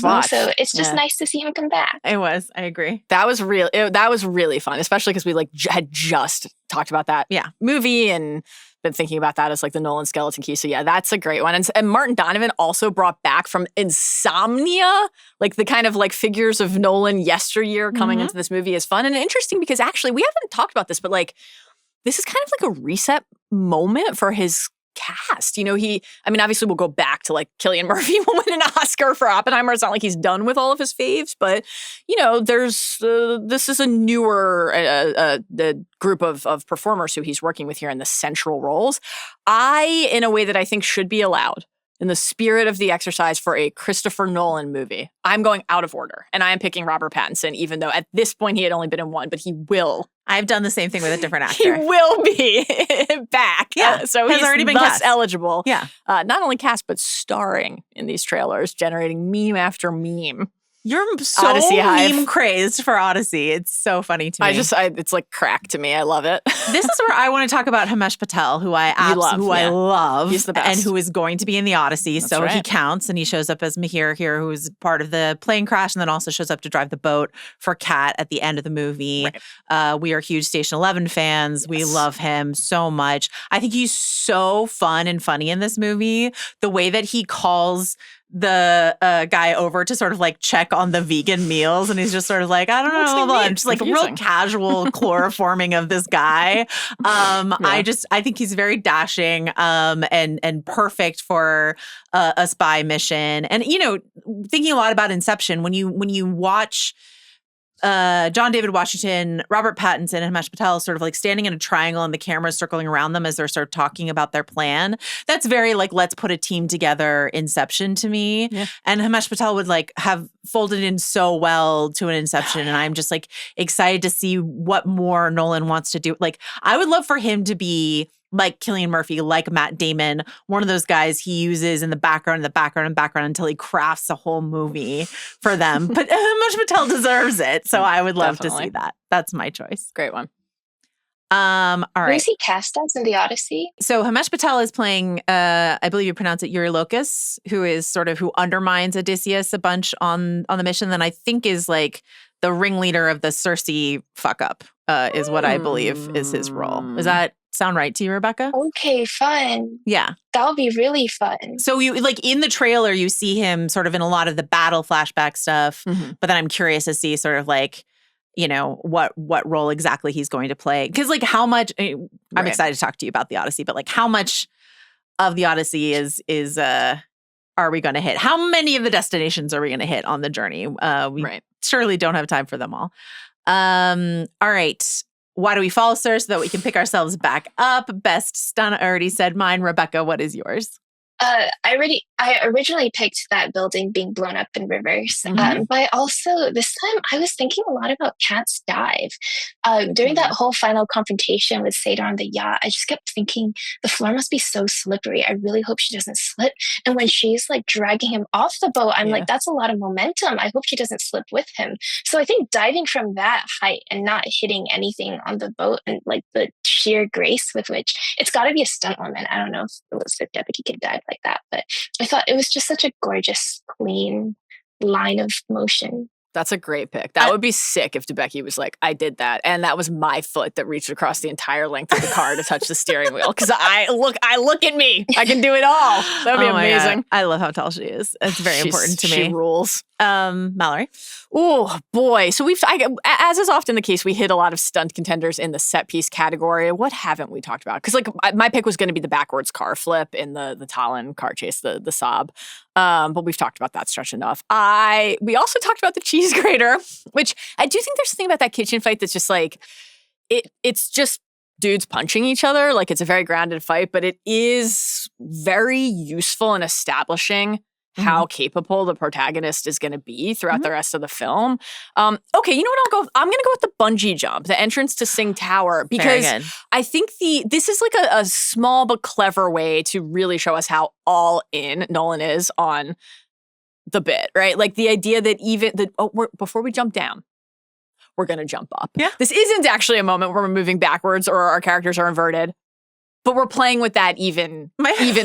watched. So it's just nice to see him come back. It was. I agree. That was really fun, especially because we had just talked about that movie and been thinking about that as like the Nolan skeleton key. So yeah, that's a great one. And Martin Donovan also brought back from Insomnia, like the kind of like figures of Nolan yesteryear coming into this movie is fun and interesting because actually we haven't talked about this, but like this is kind of like a reset moment for his cast. Obviously we'll go back to like Cillian Murphy will win an Oscar for Oppenheimer. It's not like he's done with all of his faves, but there's this is a newer the group of performers who he's working with here in the central roles. In a way that I think should be allowed, in the spirit of the exercise for a Christopher Nolan movie, I'm going out of order and I am picking Robert Pattinson, even though at this point he had only been in 1, but he will. I've done the same thing with a different actor. He will be back. Yeah. So he's he's already been thus cast. eligible. Yeah. Not only cast, but starring in these trailers, generating meme after meme. You're so Odyssey meme crazy for Odyssey. It's so funny to me. It's like crack to me. I love it. This is where I want to talk about Himesh Patel, who I love. He's the best. And who is going to be in the Odyssey. That's so right. he counts and he shows up as Mihir here, who's part of the plane crash and then also shows up to drive the boat for Kat at the end of the movie. Right. We are huge Station 11 fans. Yes. We love him so much. I think he's so fun and funny in this movie. The way that he calls the guy over to sort of like check on the vegan meals and he's just sort of like, I don't know, just like real casual chloroforming of this guy. I think he's very dashing and perfect for a spy mission. And thinking a lot about Inception, when you watch John David Washington, Robert Pattinson, and Himesh Patel sort of like standing in a triangle and the camera's circling around them as they're sort of talking about their plan. That's very like, let's put a team together Inception to me. Yeah. And Himesh Patel would like have folded in so well to an Inception. And I'm just like excited to see what more Nolan wants to do. Like I would love for him to be like Cillian Murphy, like Matt Damon, one of those guys he uses in the background until he crafts a whole movie for them. But Himesh Patel deserves it. So I would love to see that. That's my choice. Great one. All right. Who's he cast as in the Odyssey? So Himesh Patel is playing, I believe you pronounce it Eurylochus, who undermines Odysseus a bunch on the mission. Then I think is like the ringleader of the Circe fuck up, is what I believe is his role. Does that sound right to you, Rebecca? Okay, fun. Yeah. That would be really fun. So you like in the trailer, you see him sort of in a lot of the battle flashback stuff, but then I'm curious to see sort of like, what role exactly he's going to play. Because like how much, I'm excited to talk to you about the Odyssey, but like how much of the Odyssey is are we going to hit? How many of the destinations are we going to hit on the journey? We surely don't have time for them all. All right. Why do we fall, sir? So that we can pick ourselves back up. Best stunt, I already said mine. Rebecca, what is yours? I originally picked that building being blown up in reverse. But also this time I was thinking a lot about Kat's dive. During that whole final confrontation with Sadar on the yacht, I just kept thinking the floor must be so slippery. I really hope she doesn't slip. And when she's like dragging him off the boat, I'm like, that's a lot of momentum. I hope she doesn't slip with him. So I think diving from that height and not hitting anything on the boat and like the sheer grace with which it's got to be a stunt woman. I don't know if Elizabeth Debicki could dive like that, but I thought it was just such a gorgeous, clean line of motion. That's a great pick. That would be sick if Debicki was like, I did that. And that was my foot that reached across the entire length of the car to touch the steering wheel. Because I look at me. I can do it all. That would be amazing. God. I love how tall she is. It's very important to me. She rules. Mallory? Oh, boy. So as is often the case, we hit a lot of stunt contenders in the set piece category. What haven't we talked about? Because like my pick was going to be the backwards car flip in the Tallinn car chase, the Saab. But we've talked about that stretch enough. We also talked about the cheese grater, which I do think there's something about that kitchen fight that's just like, it's just dudes punching each other. Like, it's a very grounded fight, but it is very useful in establishing how capable the protagonist is going to be throughout the rest of the film. Okay, you know what? I'm going to go with the bungee jump, the entrance to Sing Tower, because I think this is like a small but clever way to really show us how all in Nolan is on the bit, right? Like the idea that before we jump down, we're going to jump up. Yeah. This isn't actually a moment where we're moving backwards or our characters are inverted. But we're playing with that even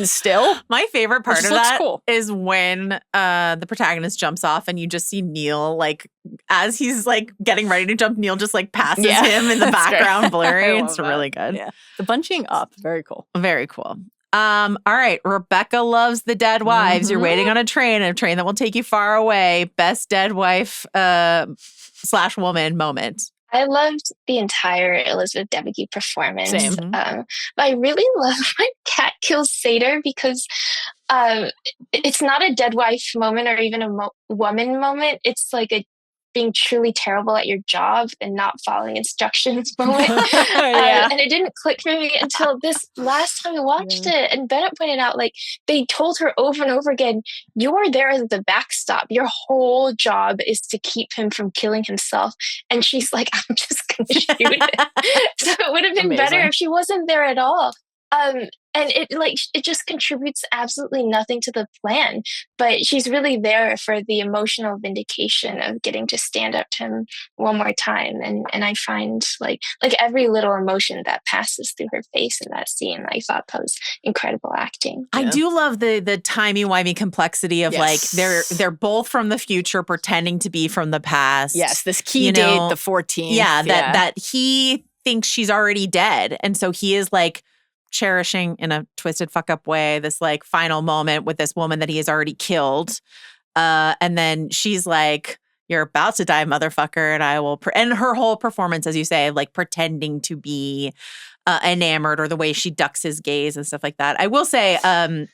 still. My favorite part of that is when the protagonist jumps off and you just see Neil, like, as he's, like, getting ready to jump, Neil just, like, passes him in the background blurry. It's really good. Yeah. The bunching up. Very cool. Very cool. All right. Rebecca loves the dead wives. You're waiting on a train that will take you far away. Best dead wife / woman moment. I loved the entire Elizabeth Debicki performance. Same. But I really love when Kat kills Satyr because it's not a dead wife moment or even a woman moment. It's like a being truly terrible at your job and not following instructions moment. And it didn't click for me until this last time I watched it. And Bennett pointed out, like, they told her over and over again, you're there as the backstop. Your whole job is to keep him from killing himself. And she's like, I'm just going to shoot him. So it would have been better if she wasn't there at all. And it just contributes absolutely nothing to the plan, but she's really there for the emotional vindication of getting to stand up to him one more time. And I find like every little emotion that passes through her face in that scene, I thought that was incredible acting. I do love the timey-wimey complexity of like they're both from the future pretending to be from the past. Yes, this key date, the 14th. Yeah, that he thinks she's already dead. And so he is like cherishing in a twisted fuck up way this like final moment with this woman that he has already killed. And then she's like, you're about to die, motherfucker. And I will, and her whole performance, as you say, like pretending to be enamored or the way she ducks his gaze and stuff like that. I will say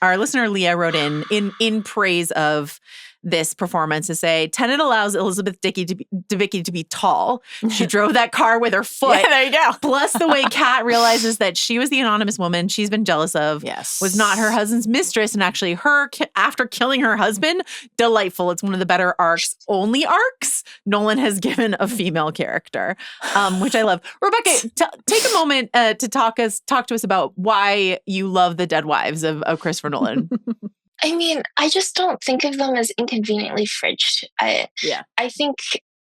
our listener Leah wrote in praise of this performance to say, Tenet allows Elizabeth Debicki to be tall. She drove that car with her foot. Yeah, there you go. Plus the way Kat realizes that she was the anonymous woman she's been jealous of was not her husband's mistress and actually her after killing her husband. Delightful. It's one of the better only arcs Nolan has given a female character, which I love. Rebecca, take a moment to talk to us about why you love the dead wives of Christopher Nolan. I mean, I just don't think of them as inconveniently fridged. I think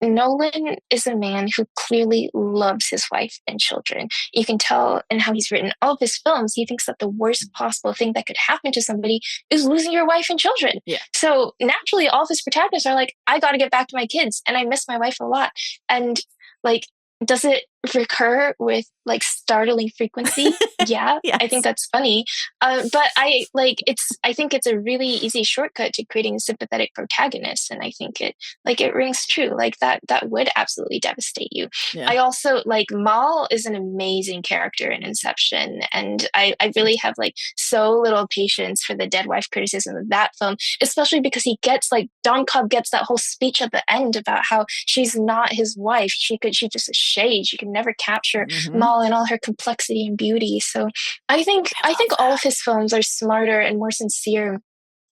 Nolan is a man who clearly loves his wife and children. You can tell in how he's written all of his films, he thinks that the worst possible thing that could happen to somebody is losing your wife and children. Yeah. So naturally, all of his protagonists are like, I got to get back to my kids and I miss my wife a lot. And like, does it recur with like startling frequency? Yeah, yes. I think that's funny. But I think it's a really easy shortcut to creating a sympathetic protagonist, and I think it rings true. Like that would absolutely devastate you. Yeah. I also like Mal is an amazing character in Inception, and I really have like so little patience for the dead wife criticism of that film, especially because he gets like Don Cobb gets that whole speech at the end about how she's not his wife. She's just a shade. She can never capture Mal in all her complexity and beauty. So I think all of his films are smarter and more sincere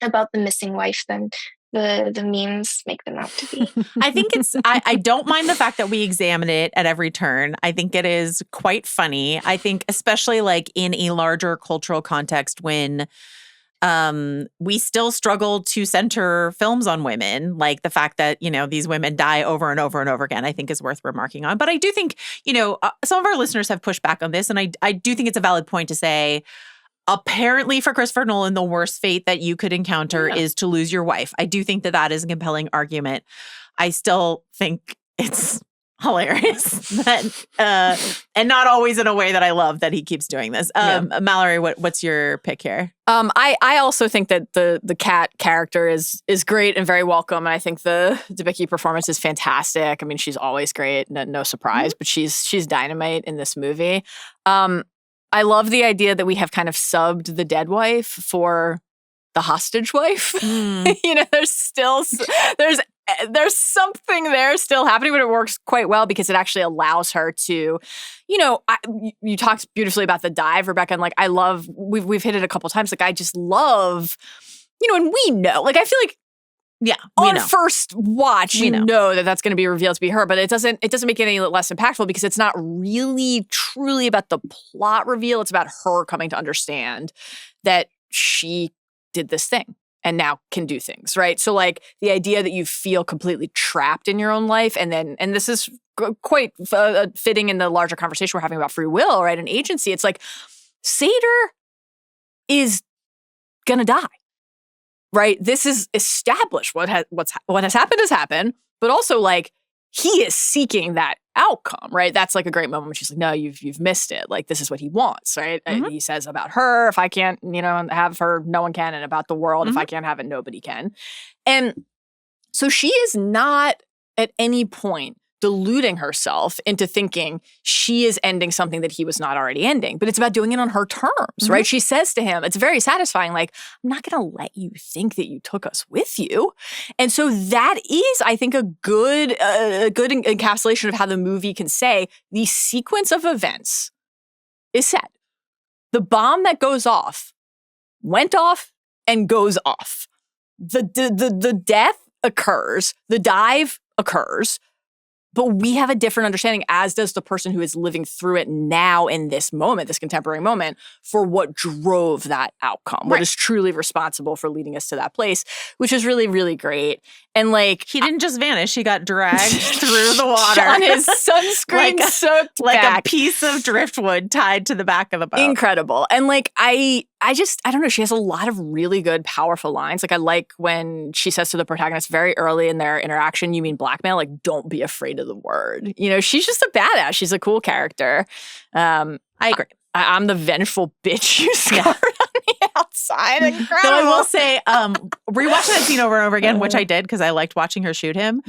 about the missing wife than the memes make them out to be. I think I don't mind the fact that we examine it at every turn. I think it is quite funny. I think especially like in a larger cultural context when we still struggle to center films on women, like the fact that, these women die over and over and over again, I think is worth remarking on. But I do think, some of our listeners have pushed back on this, and I do think it's a valid point to say, apparently for Christopher Nolan, the worst fate that you could encounter is to lose your wife. I do think that is a compelling argument. I still think it's hilarious and not always in a way that I love that he keeps doing this. Mallory, what's your pick here? I also think that the Kat character is great and very welcome, and I think the Debicki performance is fantastic. I mean, she's always great, no surprise, but she's dynamite in this movie. I love the idea that we have kind of subbed the dead wife for the hostage wife. There's there's something there still happening, but it works quite well because it actually allows her to, you talked beautifully about the dive, Rebecca, and like I love, we've hit it a couple times. Like I just love, and we know, like I feel like, on first watch, you know that that's going to be revealed to be her, but it doesn't make it any less impactful because it's not really truly about the plot reveal. It's about her coming to understand that she did this thing and now can do things, right? So like the idea that you feel completely trapped in your own life and this is quite fitting in the larger conversation we're having about free will, right? And agency. It's like Seder is going to die. Right? This is established. What has happened has happened, but also like he is seeking that outcome, right? That's like a great moment when she's like, no, you've missed it. Like this is what he wants, right? Mm-hmm. He says about her, if I can't, have her, no one can. And about the world, if I can't have it, nobody can. And so she is not at any point deluding herself into thinking she is ending something that he was not already ending. But it's about doing it on her terms, right? She says to him, it's very satisfying, like, I'm not going to let you think that you took us with you. And so that is, I think, a good encapsulation of how the movie can say the sequence of events is set. The bomb that goes off went off and goes off. The death occurs. The dive occurs. But we have a different understanding, as does the person who is living through it now in this moment, this contemporary moment, for what drove that outcome, what is truly responsible for leading us to that place, which is really, really great. And like he didn't just vanish; he got dragged through the water on his sunscreen soaked like back. A piece of driftwood tied to the back of the boat. Incredible. And like I don't know. She has a lot of really good, powerful lines. Like I like when she says to the protagonist very early in their interaction, "You mean blackmail? Like don't be afraid of the word." She's just a badass. She's a cool character. I agree. I'm the vengeful bitch you scarred on the outside. Incredible. Though I will say, rewatching that scene over and over again, which I did because I liked watching her shoot him.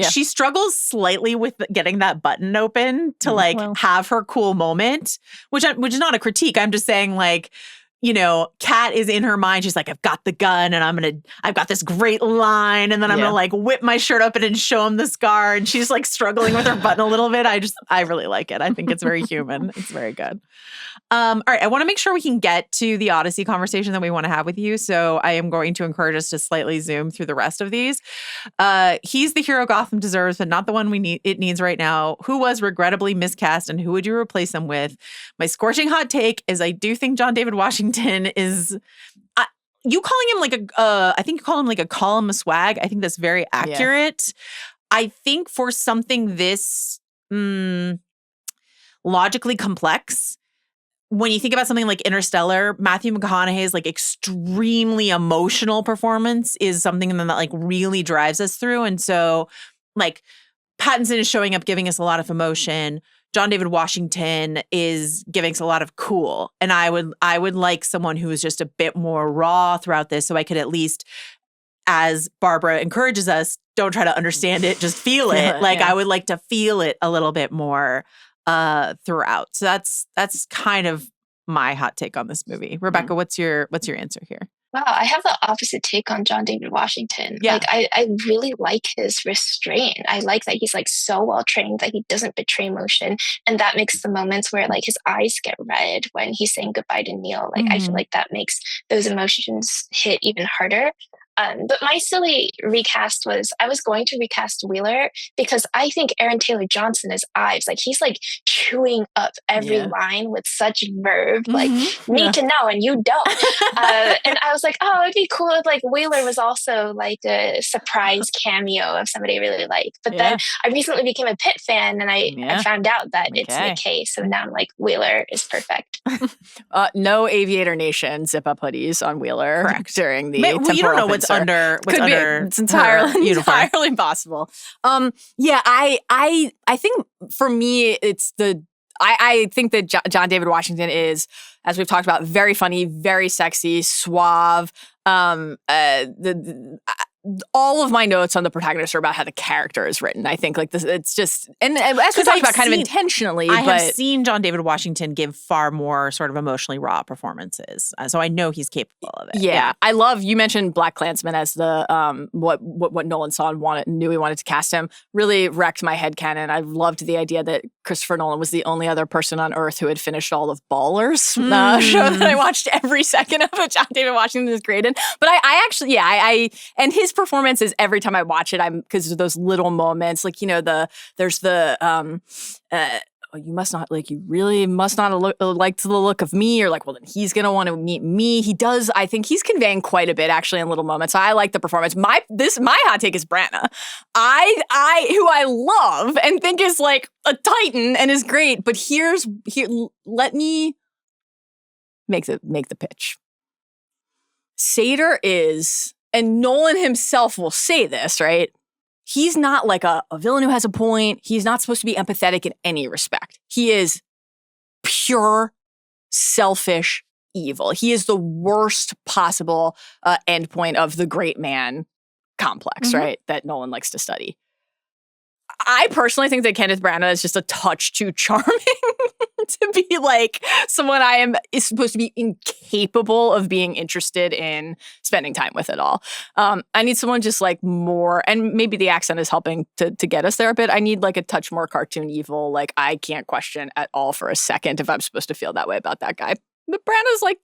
She struggles slightly with getting that button open to have her cool moment, which is not a critique. I'm just saying like, Kat is in her mind. She's like, I've got the gun and I've got this great line. And then I'm going to like whip my shirt open and show him the scar. And she's like struggling with her button a little bit. I really like it. I think it's very human. It's very good. All right. I want to make sure we can get to the Odyssey conversation that we want to have with you. So I am going to encourage us to slightly zoom through the rest of these. He's the hero Gotham deserves, but not the one it needs right now. Who was regrettably miscast and who would you replace him with? My scorching hot take is I do think John David Washington is you calling him like I think you call him like a column of swag. I think that's very accurate. Yeah. I think for something this logically complex, when you think about something like Interstellar, Matthew McConaughey's like extremely emotional performance is something that like really drives us through. And so like Pattinson is showing up, giving us a lot of emotion. John David Washington is giving us a lot of cool. And I would like someone who is just a bit more raw throughout this so I could at least, as Barbara encourages us, don't try to understand it, just feel it. I would like to feel it a little bit more throughout. So that's kind of my hot take on this movie. Rebecca, what's your answer here? Wow, I have the opposite take on John David Washington. Yeah. Like I really like his restraint. I like that he's like so well trained that he doesn't betray emotion. And that makes the moments where like his eyes get red when he's saying goodbye to Neil. Like I feel like that makes those emotions hit even harder. But my silly recast was I was going to recast Wheeler because I think Aaron Taylor Johnson is Ives. Like he's like chewing up every line with such verve, like need to know and you don't. And I was like, oh, it'd be cool if like Wheeler was also like a surprise cameo of somebody I really like. But then I recently became a Pitt fan and I found out that it's McKay. So now I'm like, Wheeler is perfect. No Aviator Nation zip-up hoodies on Wheeler. Correct. During the temporal you don't know what's under it's entirely possible. I think for me it's I think that John David Washington is, as we've talked about, very funny, very sexy, suave. all of my notes on the protagonist are about how the character is written. I think like this, it's just, and as we talked about, kind of intentionally. I have seen John David Washington give far more sort of emotionally raw performances, so I know he's capable of it. Yeah, I love. You mentioned Black Klansman as the what Nolan saw and knew he wanted to cast him. Really wrecked my headcanon. I loved the idea that Christopher Nolan was the only other person on Earth who had finished all of Ballers, show that I watched every second of it. John David Washington is great in, but I actually, I and his performances every time I watch it, I'm because of those little moments, like there's the you really must not like the look of me, or like, well, then he's gonna want to meet me. He does. I think he's conveying quite a bit actually in little moments. So I like the performance. My hot take is Branagh. Who I love and think is like a titan and is great. But here, let me make the pitch. Sator is. And Nolan himself will say this, right? He's not like a villain who has a point. He's not supposed to be empathetic in any respect. He is pure, selfish evil. He is the worst possible endpoint of the great man complex, right? That Nolan likes to study. I personally think that Kenneth Branagh is just a touch too charming to be like someone is supposed to be incapable of being interested in spending time with at all. I need someone just like more, and maybe the accent is helping to get us there a bit. I need like a touch more cartoon evil. Like I can't question at all for a second if I'm supposed to feel that way about that guy. But Branagh's like,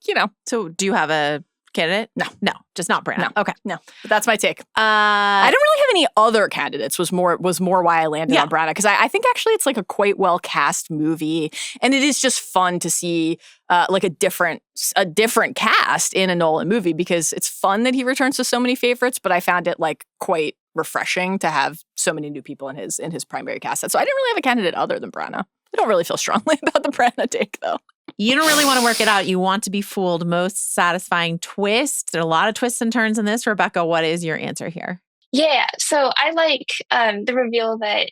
So do you have a candidate? No, just not Branagh. No. Okay, no. But that's my take. I don't really have any other candidates. Was more why I landed on Branagh, because I think actually it's like a quite well cast movie, and it is just fun to see like a different cast in a Nolan movie, because it's fun that he returns to so many favorites. But I found it like quite refreshing to have so many new people in his primary cast. So I didn't really have a candidate other than Branagh. I don't really feel strongly about the Branagh take though. You don't really want to work it out. You want to be fooled. Most satisfying twist. There are a lot of twists and turns in this. Rebecca, what is your answer here? Yeah, so I like the reveal that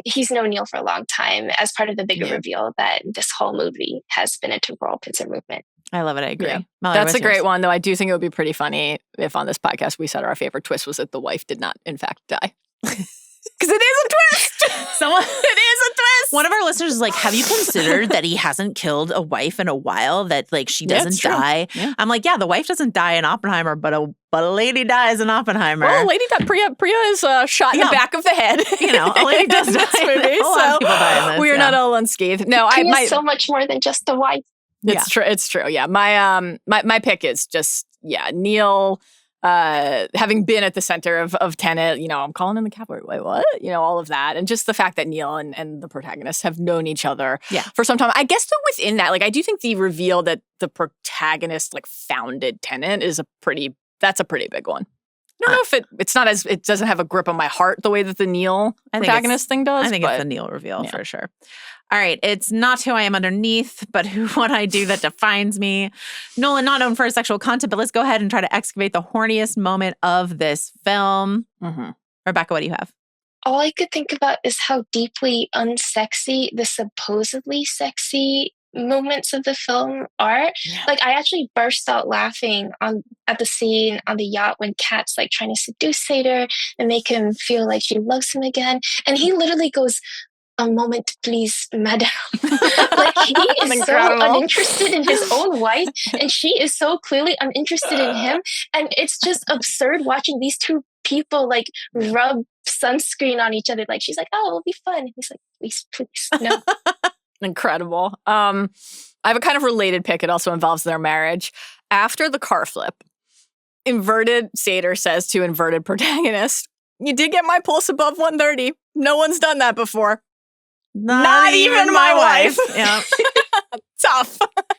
he's known Neil for a long time as part of the bigger reveal that this whole movie has been a temporal pincer movement. I love it. I agree. Yeah. Mallory, that's a great one, though. I do think it would be pretty funny if on this podcast we said our favorite twist was that the wife did not, in fact, die. Because it is a twist. It is a twist. One of our listeners is like, have you considered that he hasn't killed a wife in a while, that like she doesn't die? Yeah. I'm like, yeah, the wife doesn't die in Oppenheimer, but a lady dies in Oppenheimer. Well, a lady died. Priya is shot in the back of the head. A lady does die. Movie, so people die in this, we are not all unscathed. No, Priya's so much more than just a wife. It's true. It's true. Yeah. My pick is just, Neil, having been at the center of Tenet, I'm calling him the cavalry. Wait, what? All of that. And just the fact that Neil and the protagonist have known each other for some time. I guess though within that, like, I do think the reveal that the protagonist like founded Tenet is that's a pretty big one. I don't know if it's not it doesn't have a grip on my heart the way that the Neil protagonist thing does. I think it's the Neil reveal for sure. All right, it's not who I am underneath, but what I do that defines me. Nolan, not known for his sexual content, but let's go ahead and try to excavate the horniest moment of this film. Mm-hmm. Rebecca, what do you have? All I could think about is how deeply unsexy the supposedly sexy moments of the film are. Yeah. Like, I actually burst out laughing at the scene on the yacht when Kat's like trying to seduce Sator and make him feel like she loves him again, and he literally goes, "A moment, please, madam." Like, he is so uninterested in his own wife, and she is so clearly uninterested in him. And it's just absurd watching these two people like rub sunscreen on each other. Like, she's like, "Oh, it'll be fun." He's like, "Please, no." Incredible. I have a kind of related pick. It also involves their marriage. After the car flip, inverted Sator says to inverted protagonist, "You did get my pulse above 130. No one's done that before. Not even my wife." Yeah. Tough.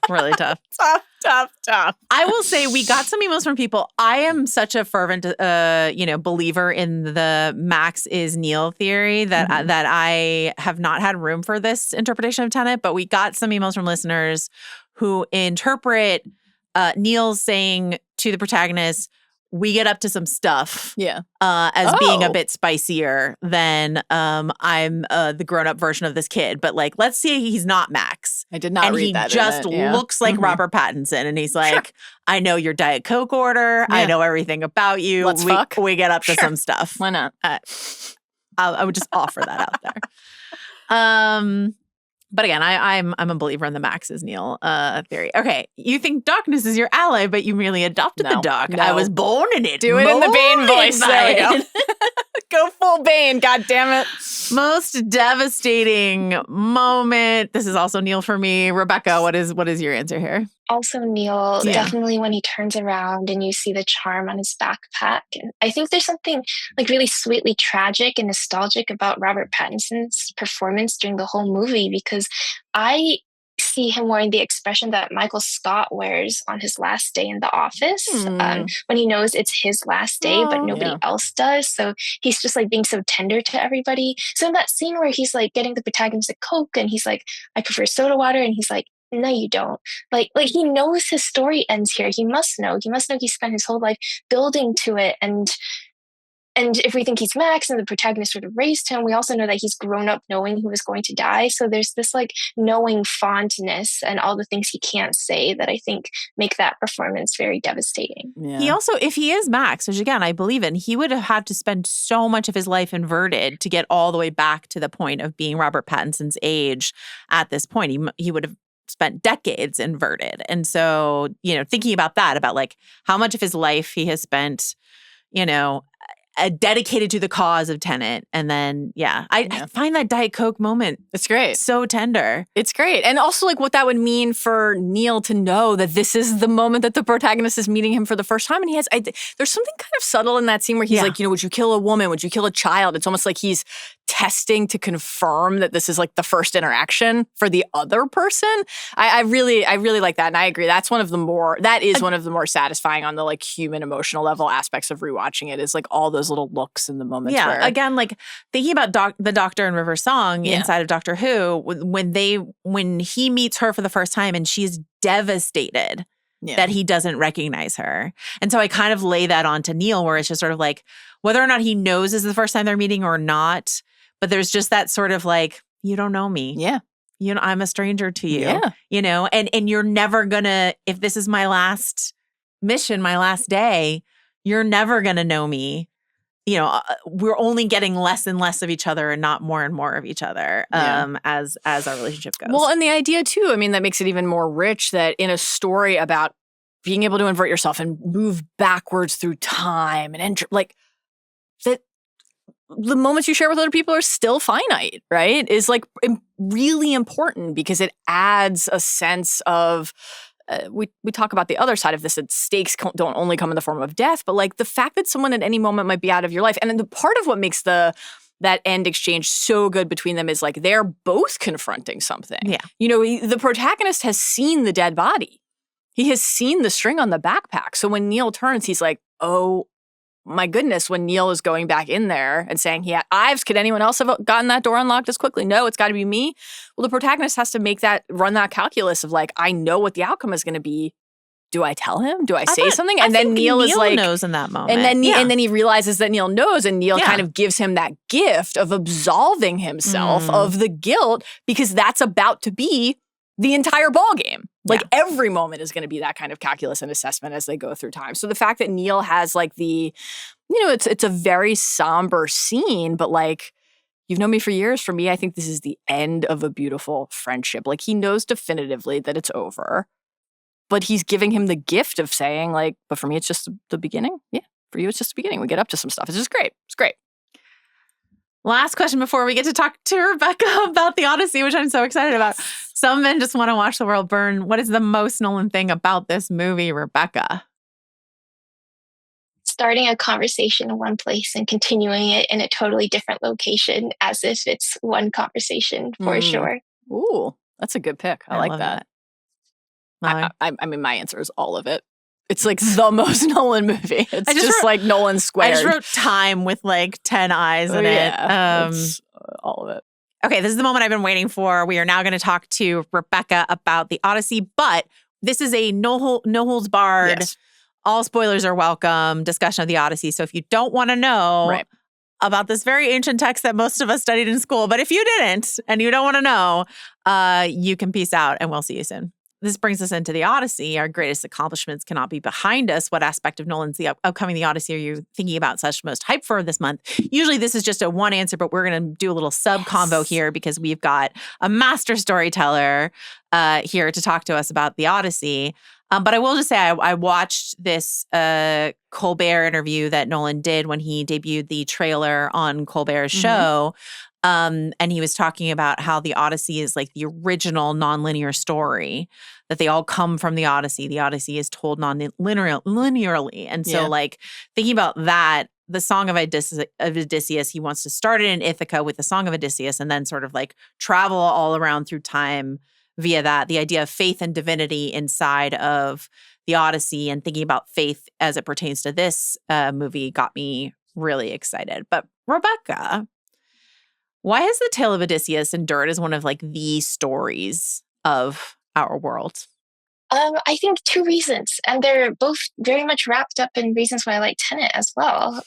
Really tough. Tough. I will say we got some emails from people. I am such a fervent, believer in the Max is Neil theory that that I have not had room for this interpretation of Tenet. But we got some emails from listeners who interpret Neil saying to the protagonist, "We get up to some stuff," as being a bit spicier than I'm the grown-up version of this kid. But like, let's say he's not Max. I did not read that. And he just looks like Robert Pattinson. And he's like, I know your Diet Coke order. I know everything about you. Let's fuck. We get up to some stuff. Why not? I would just offer that out there. But again, I'm a believer in the Max is Neil theory. Okay, you think darkness is your ally, but you merely adopted the dark. No. I was born in it. Do it in the Bane voice. There we go. Go full Bane, God damn it. Most devastating moment. This is also Neil for me. Rebecca, what is your answer here? Also Neil, definitely when he turns around and you see the charm on his backpack. And I think there's something like really sweetly tragic and nostalgic about Robert Pattinson's performance during the whole movie, because I see him wearing the expression that Michael Scott wears on his last day in the office when he knows it's his last day, but nobody else does. So he's just like being so tender to everybody. So in that scene where he's like getting the protagonist a Coke and he's like, I prefer soda water. And he's like, no, you don't. Like he knows his story ends here. He must know he spent his whole life building to it. And if we think he's Max and the protagonist sort of raised him, we also know that he's grown up knowing he was going to die. So there's this like knowing fondness and all the things he can't say that I think make that performance very devastating. Yeah. He also, if he is Max, which again, I believe in, he would have had to spend so much of his life inverted to get all the way back to the point of being Robert Pattinson's age at this point. He would have spent decades inverted. And so, thinking about that, about like how much of his life he has spent, dedicated to the cause of Tenet. And then, I find that Diet Coke moment. It's great. So tender. It's great. And also like what that would mean for Neil to know that this is the moment that the protagonist is meeting him for the first time. And there's something kind of subtle in that scene where he's like, would you kill a woman? Would you kill a child? It's almost like he's testing to confirm that this is like the first interaction for the other person. I really like that. And I agree. That is one of the more satisfying on the like human emotional level aspects of rewatching it, is like all those little looks in the moments. Yeah. Where, again, like thinking about the Doctor and River Song inside of Doctor Who, when he meets her for the first time and she's devastated that he doesn't recognize her. And so I kind of lay that onto Neil, where it's just sort of like, whether or not he knows this is the first time they're meeting or not, but there's just that sort of like, you don't know me. Yeah. I'm a stranger to you. Yeah. And you're never gonna, if this is my last mission, my last day, you're never gonna know me. We're only getting less and less of each other and not more and more of each other as our relationship goes. Well, and the idea too, that makes it even more rich that in a story about being able to invert yourself and move backwards through time and like that, the moments you share with other people are still finite, right? Is like really important because it adds a sense of, we talk about the other side of this, that stakes don't only come in the form of death, but like the fact that someone at any moment might be out of your life. And then the part of what makes that end exchange so good between them is like they're both confronting something. Yeah. The protagonist has seen the dead body. He has seen the string on the backpack. So when Neil turns, he's like, oh my goodness, when Neil is going back in there and saying he had Ives, could anyone else have gotten that door unlocked as quickly? No, it's got to be me. Well, the protagonist has to run that calculus of like, I know what the outcome is going to be. Do I tell him? Do I say something? And then Neil is like, knows in that moment. And then he realizes that Neil knows, and Neil kind of gives him that gift of absolving himself of the guilt, because that's about to be the entire ball game. Like every moment is going to be that kind of calculus and assessment as they go through time. So the fact that Neil has like it's a very somber scene, but like, you've known me for years. For me, I think this is the end of a beautiful friendship. Like he knows definitively that it's over, but he's giving him the gift of saying like, but for me, it's just the beginning. Yeah. For you, it's just the beginning. We get up to some stuff. It's just great. It's great. Last question before we get to talk to Rebecca about the Odyssey, which I'm so excited about. Some men just want to watch the world burn. What is the most Nolan thing about this movie, Rebecca? Starting a conversation in one place and continuing it in a totally different location as if it's one conversation for sure. Ooh, that's a good pick. I like that. My answer is all of it. It's like the most Nolan movie. It's just like Nolan squared. I just wrote time with like 10 eyes in it. It's all of it. Okay, this is the moment I've been waiting for. We are now going to talk to Rebecca about the Odyssey, but this is a no holds barred, all spoilers are welcome discussion of the Odyssey. So if you don't want to know, about this very ancient text that most of us studied in school. But if you didn't and you don't want to know, you can peace out and we'll see you soon. This brings us into the Odyssey. Our greatest accomplishments cannot be behind us. What aspect of Nolan's upcoming The Odyssey are you thinking about slash most hype for this month? Usually this is just a one answer, but we're going to do a little sub-convo here because we've got a master storyteller here to talk to us about The Odyssey. But I will just say I watched this Colbert interview that Nolan did when he debuted the trailer on Colbert's show. And he was talking about how the Odyssey is like the original nonlinear story, that they all come from the Odyssey. The Odyssey is told linearly. And so like thinking about that, the Song of Odysseus, he wants to start it in Ithaca with the Song of Odysseus and then sort of like travel all around through time via that. The idea of faith and divinity inside of the Odyssey and thinking about faith as it pertains to this movie got me really excited. But Rebecca, why has the tale of Odysseus endured as one of like the stories of our world? I think two reasons, and they're both very much wrapped up in reasons why I like Tenet as well.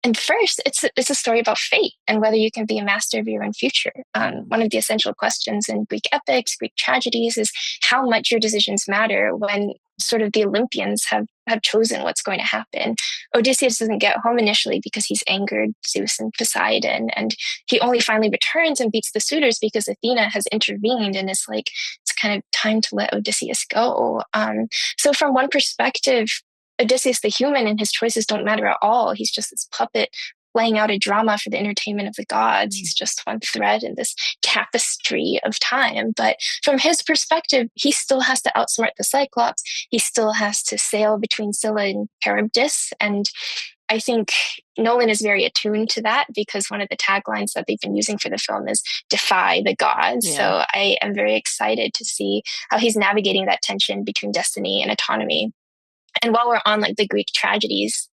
And first, it's a story about fate and whether you can be a master of your own future. One of the essential questions in Greek epics, Greek tragedies, is how much your decisions matter when sort of the Olympians have chosen what's going to happen. Odysseus doesn't get home initially because he's angered Zeus and Poseidon, and he only finally returns and beats the suitors because Athena has intervened and is like, it's kind of time to let Odysseus go. So from one perspective, Odysseus the human and his choices don't matter at all. He's just this puppet playing out a drama for the entertainment of the gods. He's just one thread in this tapestry of time. But from his perspective, he still has to outsmart the Cyclops. He still has to sail between Scylla and Charybdis. And I think Nolan is very attuned to that because one of the taglines that they've been using for the film is defy the gods. Yeah. So I am very excited to see how he's navigating that tension between destiny and autonomy. And while we're on like the Greek tragedies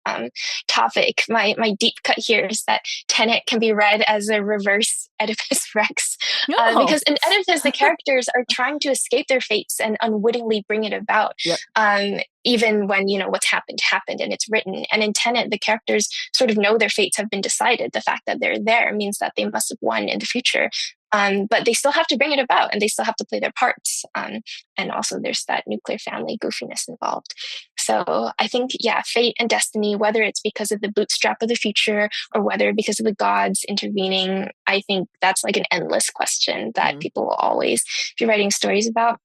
topic, my deep cut here is that Tenet can be read as a reverse Oedipus Rex. Because in Oedipus, the characters are trying to escape their fates and unwittingly bring it about. Yep. Even when, what's happened and it's written. And in Tenet, the characters sort of know their fates have been decided. The fact that they're there means that they must have won in the future. But they still have to bring it about and they still have to play their parts. And also there's that nuclear family goofiness involved. So I think, fate and destiny, whether it's because of the bootstrap of the future or whether because of the gods intervening, I think that's like an endless question that people will always be writing stories about.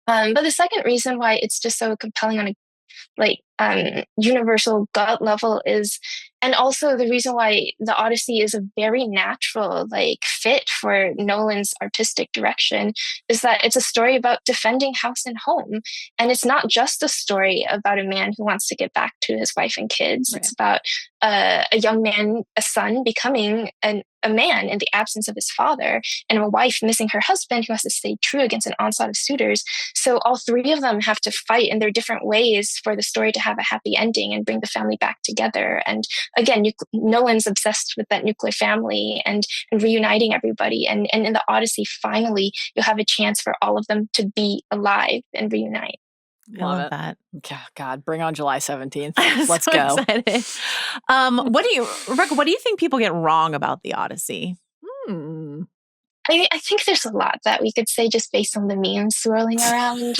But the second reason why it's just so compelling on a universal gut level is, and also the reason why the Odyssey is a very natural fit for Nolan's artistic direction, is that it's a story about defending house and home. And it's not just a story about a man who wants to get back to his wife and kids. Right. It's about a young man, a son, becoming a man in the absence of his father, and a wife missing her husband who has to stay true against an onslaught of suitors. So all three of them have to fight in their different ways for the story to have a happy ending and bring the family back together. And again, Nolan's obsessed with that nuclear family and reuniting everybody. And in the Odyssey, finally, you'll have a chance for all of them to be alive and reunite. I love that. God, bring on July 17th. Let's go. Excited. Rebecca, what do you think people get wrong about the Odyssey? I think there's a lot that we could say just based on the memes swirling around.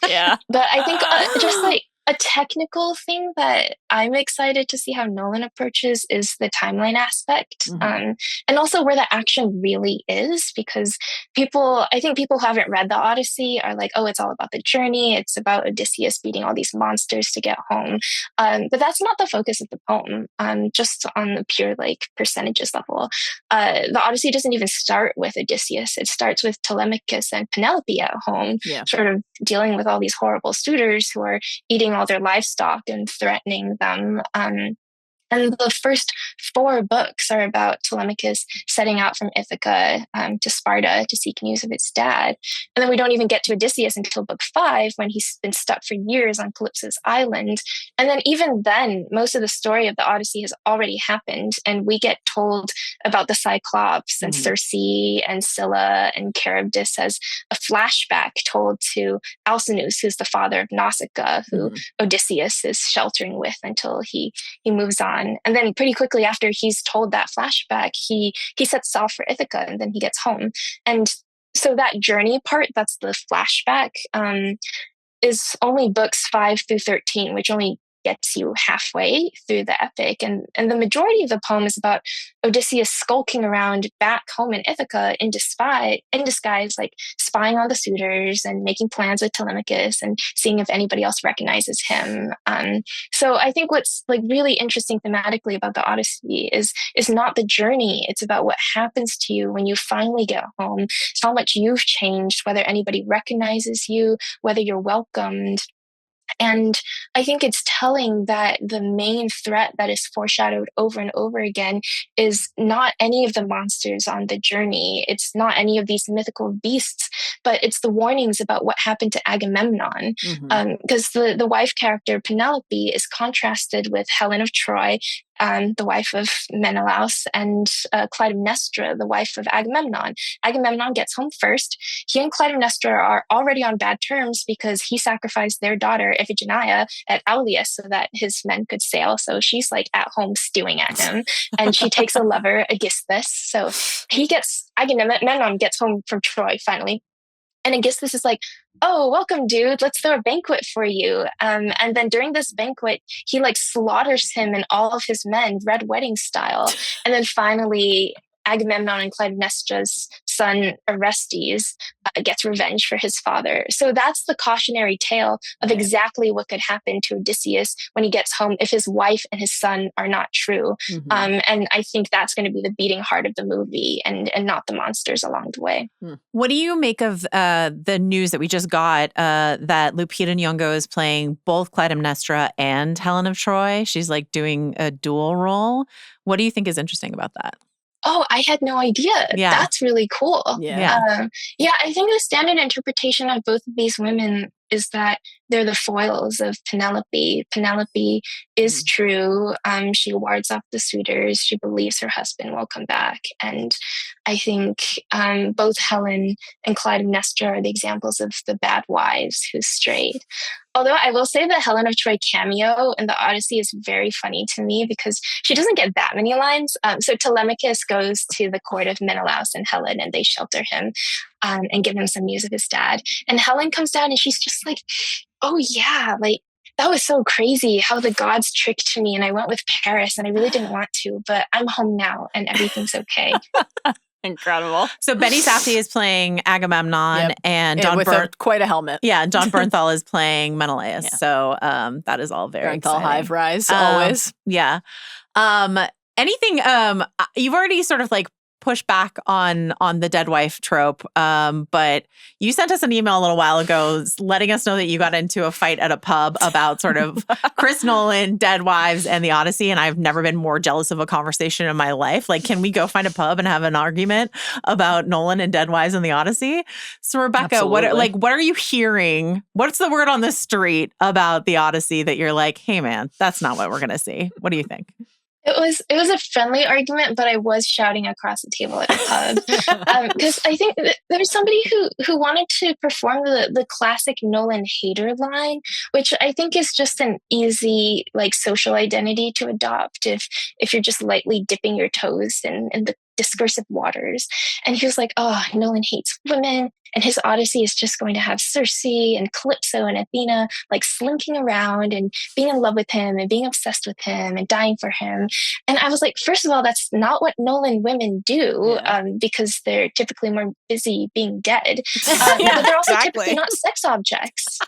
Yeah. But I think just a technical thing that I'm excited to see how Nolan approaches is the timeline aspect. And also where the action really is, because I think people who haven't read the Odyssey are like, oh, it's all about the journey. It's about Odysseus beating all these monsters to get home. But that's not the focus of the poem, just on the pure percentages level. The Odyssey doesn't even start with Odysseus. It starts with Telemachus and Penelope at home, sort of dealing with all these horrible suitors who are eating all their livestock and threatening them. And the first 4 books are about Telemachus setting out from Ithaca to Sparta to seek news of its dad. And then we don't even get to Odysseus until book 5, when he's been stuck for years on Calypso's island. And then even then, most of the story of the Odyssey has already happened. And we get told about the Cyclops and Circe and Scylla and Charybdis as a flashback told to Alcinous, who's the father of Nausicaa, who Odysseus is sheltering with until he moves on on. And then pretty quickly after he's told that flashback, he sets off for Ithaca, and then he gets home. And so that journey part, that's the flashback, is only books 5 through 13, which only gets you halfway through the epic. And the majority of the poem is about Odysseus skulking around back home in Ithaca in disguise, like spying on the suitors and making plans with Telemachus and seeing if anybody else recognizes him. So I think what's like really interesting thematically about the Odyssey is not the journey. It's about what happens to you when you finally get home, how much you've changed, whether anybody recognizes you, whether you're welcomed. And I think it's telling that the main threat that is foreshadowed over and over again is not any of the monsters on the journey. It's not any of these mythical beasts, but it's the warnings about what happened to Agamemnon. Because the wife character, Penelope, is contrasted with Helen of Troy, the wife of Menelaus, and Clytemnestra, the wife of Agamemnon. Agamemnon gets home first. He and Clytemnestra are already on bad terms because he sacrificed their daughter, Iphigenia, at Aulias so that his men could sail. So she's like at home stewing at him. And she takes a lover, Aegisthus. So Agamemnon gets home from Troy finally. And Aegisthus is like, oh, welcome, dude. Let's throw a banquet for you. And then during this banquet, he like slaughters him and all of his men, red wedding style. And then finally, Agamemnon and Clytemnestra's son, Orestes, gets revenge for his father. So that's the cautionary tale of exactly what could happen to Odysseus when he gets home if his wife and his son are not true. And I think that's going to be the beating heart of the movie and not the monsters along the way. What do you make of the news that we just got that Lupita Nyong'o is playing both Clytemnestra and Helen of Troy? She's like doing a dual role. What do you think is interesting about that? Oh, I had no idea. Yeah. That's really cool. Yeah. I think the standard interpretation of both of these women is that they're the foils of Penelope. Penelope is true. She wards off the suitors. She believes her husband will come back. And I think both Helen and Clytemnestra are the examples of the bad wives who strayed. Although I will say the Helen of Troy cameo in the Odyssey is very funny to me because she doesn't get that many lines. So Telemachus goes to the court of Menelaus and Helen, and they shelter him and give him some news of his dad. And Helen comes down and she's just like, oh yeah, like that was so crazy how the gods tricked me and I went with Paris and I really didn't want to, but I'm home now and everything's okay. Incredible. So Benny Safdie is playing Agamemnon, and John quite a helmet. Yeah, and John Bernthal is playing Menelaus. So that is all very Bernthal exciting. Hive Rise, always. Yeah. Anything? You've already sort of like pushed back on the dead wife trope, but you sent us an email a little while ago letting us know that you got into a fight at a pub about sort of Chris Nolan, dead wives, and the Odyssey, and I've never been more jealous of a conversation in my life. Like, can we go find a pub and have an argument about Nolan and dead wives and the Odyssey? So, Rebecca, what are you hearing? What's the word on the street about the Odyssey that you're like, hey man, that's not what we're gonna see? What do you think? It was a friendly argument, but I was shouting across the table at a pub because I think there was somebody who wanted to perform the classic Nolan hater line, which I think is just an easy like social identity to adopt if you're just lightly dipping your toes in the discursive waters. And he was like, oh, Nolan hates women, and his Odyssey is just going to have Circe and Calypso and Athena like slinking around and being in love with him and being obsessed with him and dying for him. And I was like, first of all, that's not what Nolan women do, because they're typically more busy being dead. But they're also typically not sex objects.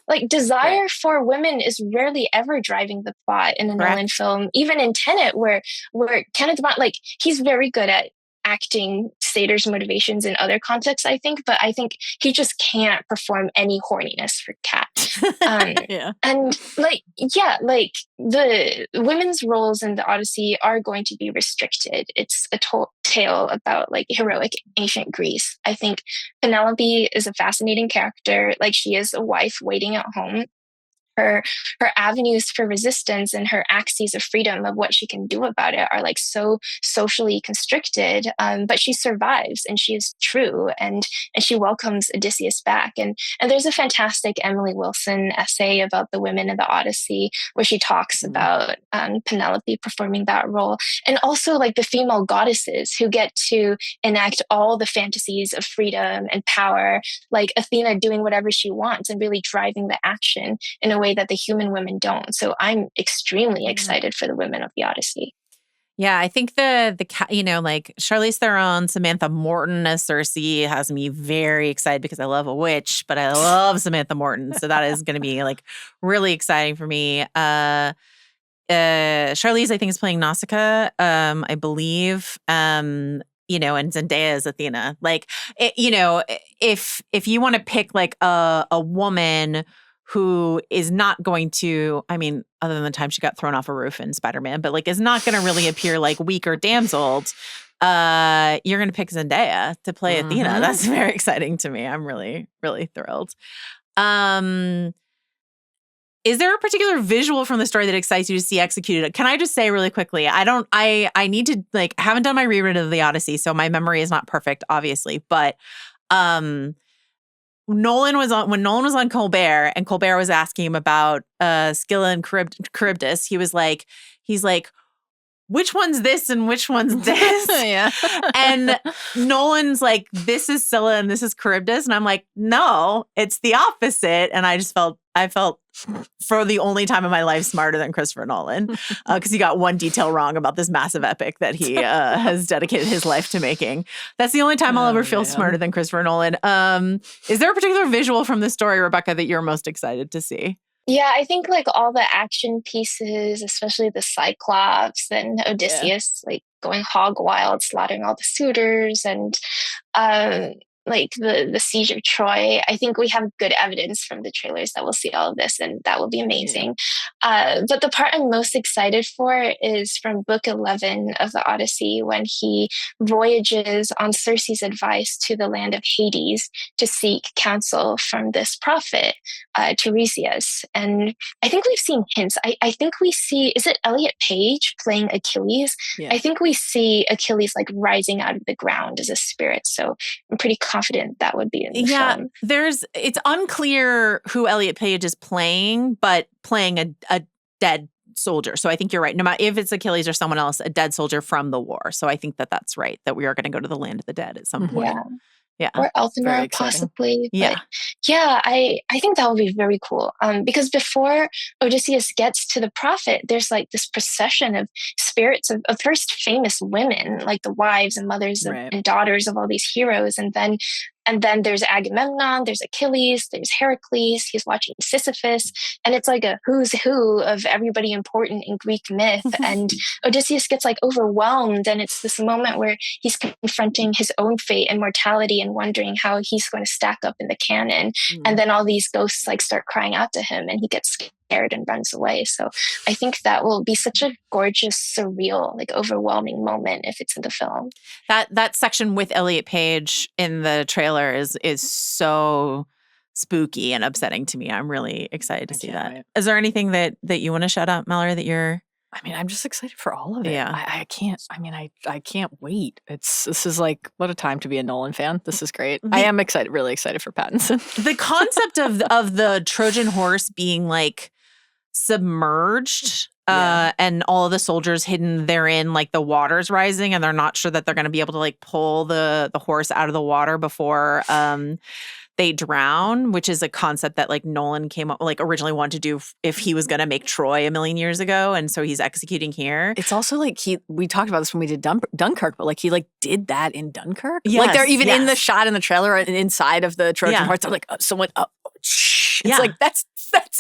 Like desire for women is rarely ever driving the plot in a Nolan film. Even in Tenet, where Kenneth Branagh, like he's very good at acting satyrs' motivations in other contexts, I think, but I think he just can't perform any horniness for Kat. And like the women's roles in the Odyssey are going to be restricted. It's a tale about like heroic ancient Greece. I think Penelope is a fascinating character. Like she is a wife waiting at home. her avenues for resistance and her axes of freedom of what she can do about it are like so socially constricted. But she survives and she is true, and she welcomes Odysseus back. And there's a fantastic Emily Wilson essay about the women in the Odyssey where she talks about Penelope performing that role, and also like the female goddesses who get to enact all the fantasies of freedom and power, like Athena doing whatever she wants and really driving the action in a way that the human women don't. So I'm extremely excited for the women of the Odyssey. Yeah, I think the like Charlize Theron, Samantha Morton as Circe has me very excited because I love a witch, but I love Samantha Morton. So that is going to be like really exciting for me. Charlize, I think, is playing Nausicaa, I believe. And Zendaya is Athena. Like, if you want to pick like a woman who is not going to, I mean, other than the time she got thrown off a roof in Spider-Man, but like is not going to really appear like weak or damseled, you're going to pick Zendaya to play Athena. That's very exciting to me. I'm really, really thrilled. Is there a particular visual from the story that excites you to see executed? Can I just say really quickly, I need to like, haven't done my reread of the Odyssey, so my memory is not perfect, obviously, but when Nolan was on Colbert and Colbert was asking him about Scylla and Charybdis, he's like, which one's this and which one's this? Yeah. And Nolan's like, this is Scylla and this is Charybdis. And I'm like, no, it's the opposite. And I felt for the only time in my life smarter than Christopher Nolan because he got one detail wrong about this massive epic that he has dedicated his life to making. That's the only time I'll ever feel smarter than Christopher Nolan. Is there a particular visual from the story, Rebecca, that you're most excited to see? Yeah, I think like all the action pieces, especially the Cyclops and Odysseus, like going hog wild, slaughtering all the suitors, and like the siege of Troy. I think we have good evidence from the trailers that we'll see all of this, and that will be amazing. But the part I'm most excited for is from Book 11 of the Odyssey, when he voyages on Circe's advice to the land of Hades to seek counsel from this prophet, Tiresias. And I think we've seen hints. I think we see, is it Elliot Page playing Achilles? Yeah. I think we see Achilles like rising out of the ground as a spirit. So I'm pretty confident that would be in the film. It's unclear who Elliot Page is playing, but playing a dead soldier. So I think you're right. No matter if it's Achilles or someone else, a dead soldier from the war. So I think that's right, that we are going to go to the land of the dead at some point. Yeah. Or Elfinor, possibly. But I think that would be very cool. Because before Odysseus gets to the prophet, there's like this procession of spirits of first famous women, like the wives and mothers and daughters of all these heroes. And then there's Agamemnon, there's Achilles, there's Heracles, he's watching Sisyphus, and it's like a who's who of everybody important in Greek myth. And Odysseus gets like overwhelmed, and it's this moment where he's confronting his own fate and mortality and wondering how he's going to stack up in the canon. And then all these ghosts like start crying out to him, and he gets scared and runs away. So I think that will be such a gorgeous, surreal, like overwhelming moment if it's in the film. That section with Elliot Page in the trailer is so spooky and upsetting to me. I'm really excited to see that. Wait. Is there anything that you want to shout out, Mallory, that you're... I mean, I'm just excited for all of it. Yeah. I can't wait. This is like, what a time to be a Nolan fan. This is great. I am excited, really excited for Pattinson. The concept of the Trojan horse being like submerged and all of the soldiers hidden therein, like the water's rising and they're not sure that they're going to be able to like pull the horse out of the water before they drown, which is a concept that like Nolan came up, like originally wanted to do if he was going to make Troy a million years ago. And so he's executing here. It's also like we talked about this when we did Dunkirk, but like he like did that in Dunkirk. Yes, like they're even in the shot in the trailer and inside of the Trojan horse. They're like, it's like, that's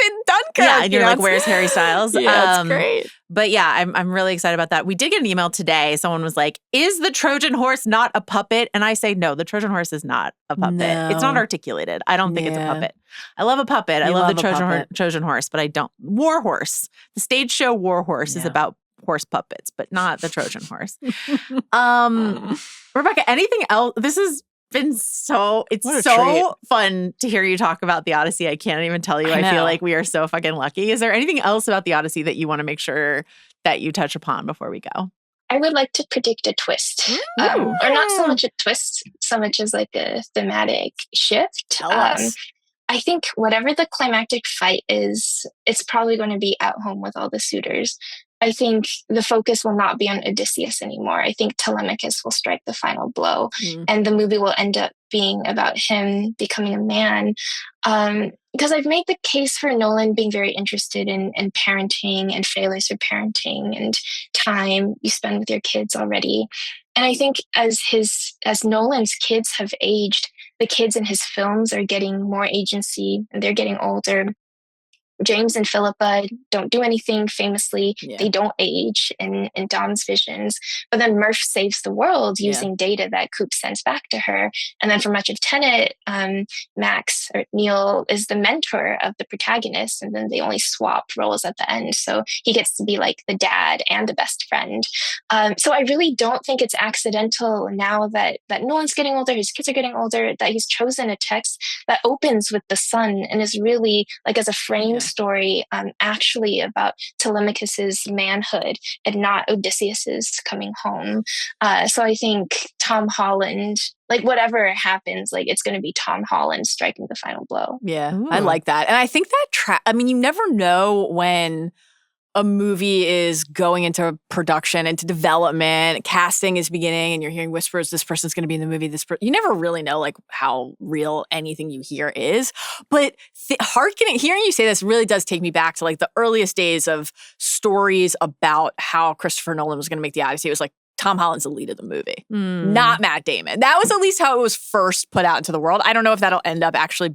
in Dunkirk. Yeah, and you're like, where's Harry Styles? Yeah, it's great. But yeah, I'm really excited about that. We did get an email today. Someone was like, is the Trojan horse not a puppet? And I say, no, the Trojan horse is not a puppet. No. It's not articulated. I don't think it's a puppet. I love a puppet. I love the Trojan horse, but I don't. War Horse. The stage show War Horse is about horse puppets, but not the Trojan horse. Rebecca, anything else? This is been so treat. fun to hear you talk about the Odyssey. I can't even tell you. I feel like we are so fucking lucky. Is there anything else about the Odyssey that you want to make sure that you touch upon before we go? I would like to predict a twist, or not so much a twist, so much as like a thematic shift. Tell us. I think whatever the climactic fight is, it's probably going to be at home with all the suitors. I think the focus will not be on Odysseus anymore. I think Telemachus will strike the final blow, and the movie will end up being about him becoming a man. Because I've made the case for Nolan being very interested in parenting and failures for parenting and time you spend with your kids already. And I think as Nolan's kids have aged, the kids in his films are getting more agency and they're getting older. James and Philippa don't do anything famously. Yeah. They don't age in Dom's visions. But then Murph saves the world using data that Coop sends back to her. And then for much of Tenet, Max or Neil is the mentor of the protagonist. And then they only swap roles at the end. So he gets to be like the dad and the best friend. So I really don't think it's accidental now that Nolan's getting older, his kids are getting older, that he's chosen a text that opens with the sun and is really like as a frame story actually about Telemachus's manhood and not Odysseus's coming home. So I think Tom Holland, like whatever happens, like it's going to be Tom Holland striking the final blow. Yeah, I like that. And I think that, you never know when a movie is going into production, into development, casting is beginning, and you're hearing whispers, this person's going to be in the movie, you never really know like how real anything you hear is. But hearing you say this really does take me back to like the earliest days of stories about how Christopher Nolan was going to make the Odyssey. It was like, Tom Holland's the lead of the movie, not Matt Damon. That was at least how it was first put out into the world. I don't know if that'll end up actually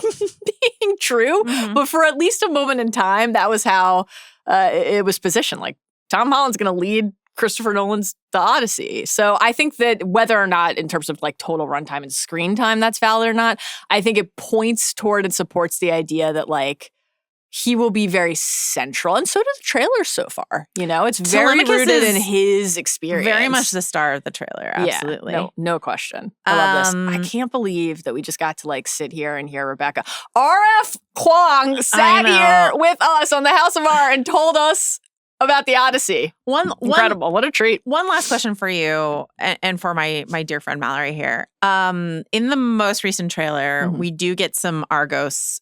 being true, but for at least a moment in time, that was how it was positioned. Like, Tom Holland's going to lead Christopher Nolan's The Odyssey. So I think that whether or not in terms of like total runtime and screen time that's valid or not, I think it points toward and supports the idea that like he will be very central. And so do the trailers so far. You know, it's very rooted in his experience. Very much the star of the trailer. Absolutely. Yeah, no question. I love this. I can't believe that we just got to like sit here and hear Rebecca. R.F. Kuang sat here with us on the House of R and told us about the Odyssey. Incredible. What a treat. One last question for you and for my dear friend Mallory here. In the most recent trailer, we do get some Argos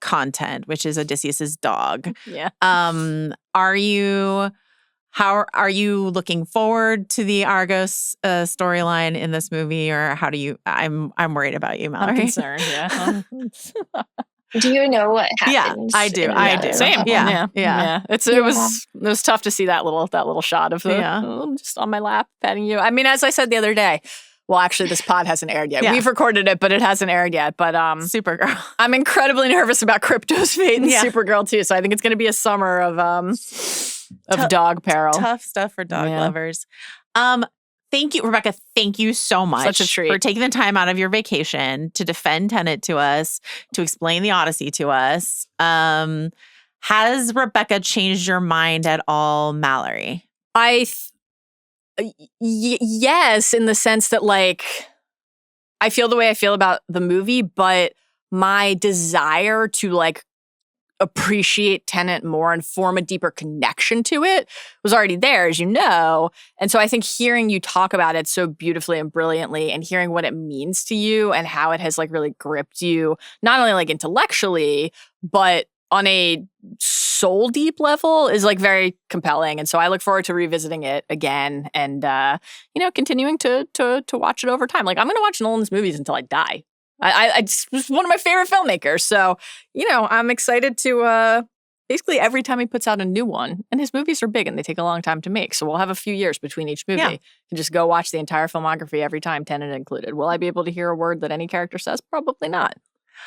content, which is Odysseus's dog. Yeah. Are you looking forward to the Argos storyline in this movie, or how do you? I'm worried about you, Mallory. I'm concerned. Yeah. Do you know what happens? Yeah, I do. Same. Yeah. It was tough to see that little shot of the just on my lap petting you. I mean, as I said the other day, well, actually, this pod hasn't aired yet. Yeah. We've recorded it, but it hasn't aired yet. But Supergirl. I'm incredibly nervous about Crypto's fate and Supergirl too. So I think it's going to be a summer of dog peril. Tough stuff for dog lovers. Thank you, Rebecca. Thank you so much. Such a treat. For taking the time out of your vacation to defend Tenet to us, to explain the Odyssey to us. Has Rebecca changed your mind at all, Mallory? Yes, in the sense that like I feel the way I feel about the movie, but my desire to like appreciate Tenet more and form a deeper connection to it was already there, as you know. And so I think hearing you talk about it so beautifully and brilliantly and hearing what it means to you and how it has like really gripped you, not only like intellectually, but on a soul deep level is like very compelling. And so I look forward to revisiting it again and, continuing to watch it over time. Like I'm going to watch Nolan's movies until I die. I just was one of my favorite filmmakers. So, I'm excited to basically every time he puts out a new one. And his movies are big and they take a long time to make. So we'll have a few years between each movie. You can just go watch the entire filmography every time, Tenet included. Will I be able to hear a word that any character says? Probably not.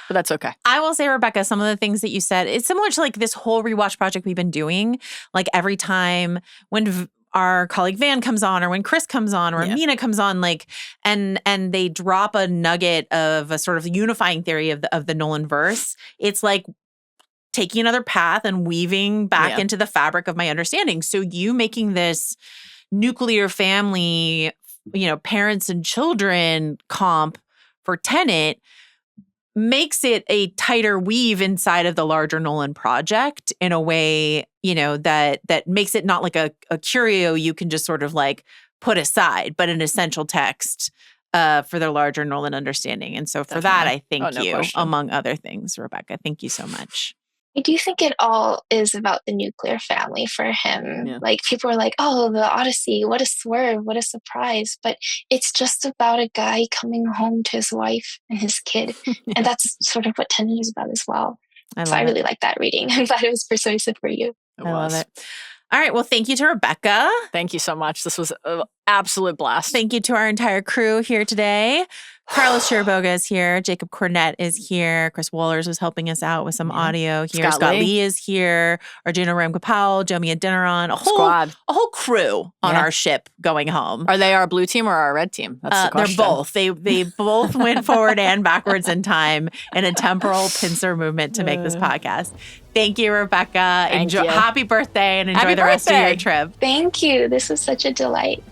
But that's okay. I will say, Rebecca, some of the things that you said, it's similar to like this whole rewatch project we've been doing. Like every time when our colleague Van comes on or when Chris comes on or Amina comes on, like, and they drop a nugget of a sort of unifying theory of the Nolan verse, it's like taking another path and weaving back into the fabric of my understanding. So you making this nuclear family parents and children comp for Tenet makes it a tighter weave inside of the larger Nolan project in a way, that makes it not like a curio you can just sort of like put aside, but an essential text for their larger Nolan understanding. And so for that, I thank you, among other things, Rebecca. Thank you so much. I do think it all is about the nuclear family for him. Yeah. Like people are like, oh, the Odyssey, what a swerve, what a surprise. But it's just about a guy coming home to his wife and his kid. And that's sort of what Tenet is about as well. I really like that reading. I'm glad it was persuasive for you. I love it. All right. Well, thank you to Rebecca. Thank you so much. This was an absolute blast. Thank you to our entire crew here today. Carlos Chiriboga is here. Jacob Cornett is here. Chris Wohlers is helping us out with some audio here. Scott Lee is here. Arjuna Ramgopowell, Jomi Adeniran, a whole crew on our ship going home. Are they our blue team or our red team? That's the question. They're both. They both went forward and backwards in time in a temporal pincer movement to make this podcast. Thank you, Rebecca. Thank you. Happy birthday and enjoy the rest of your trip. Thank you. This was such a delight.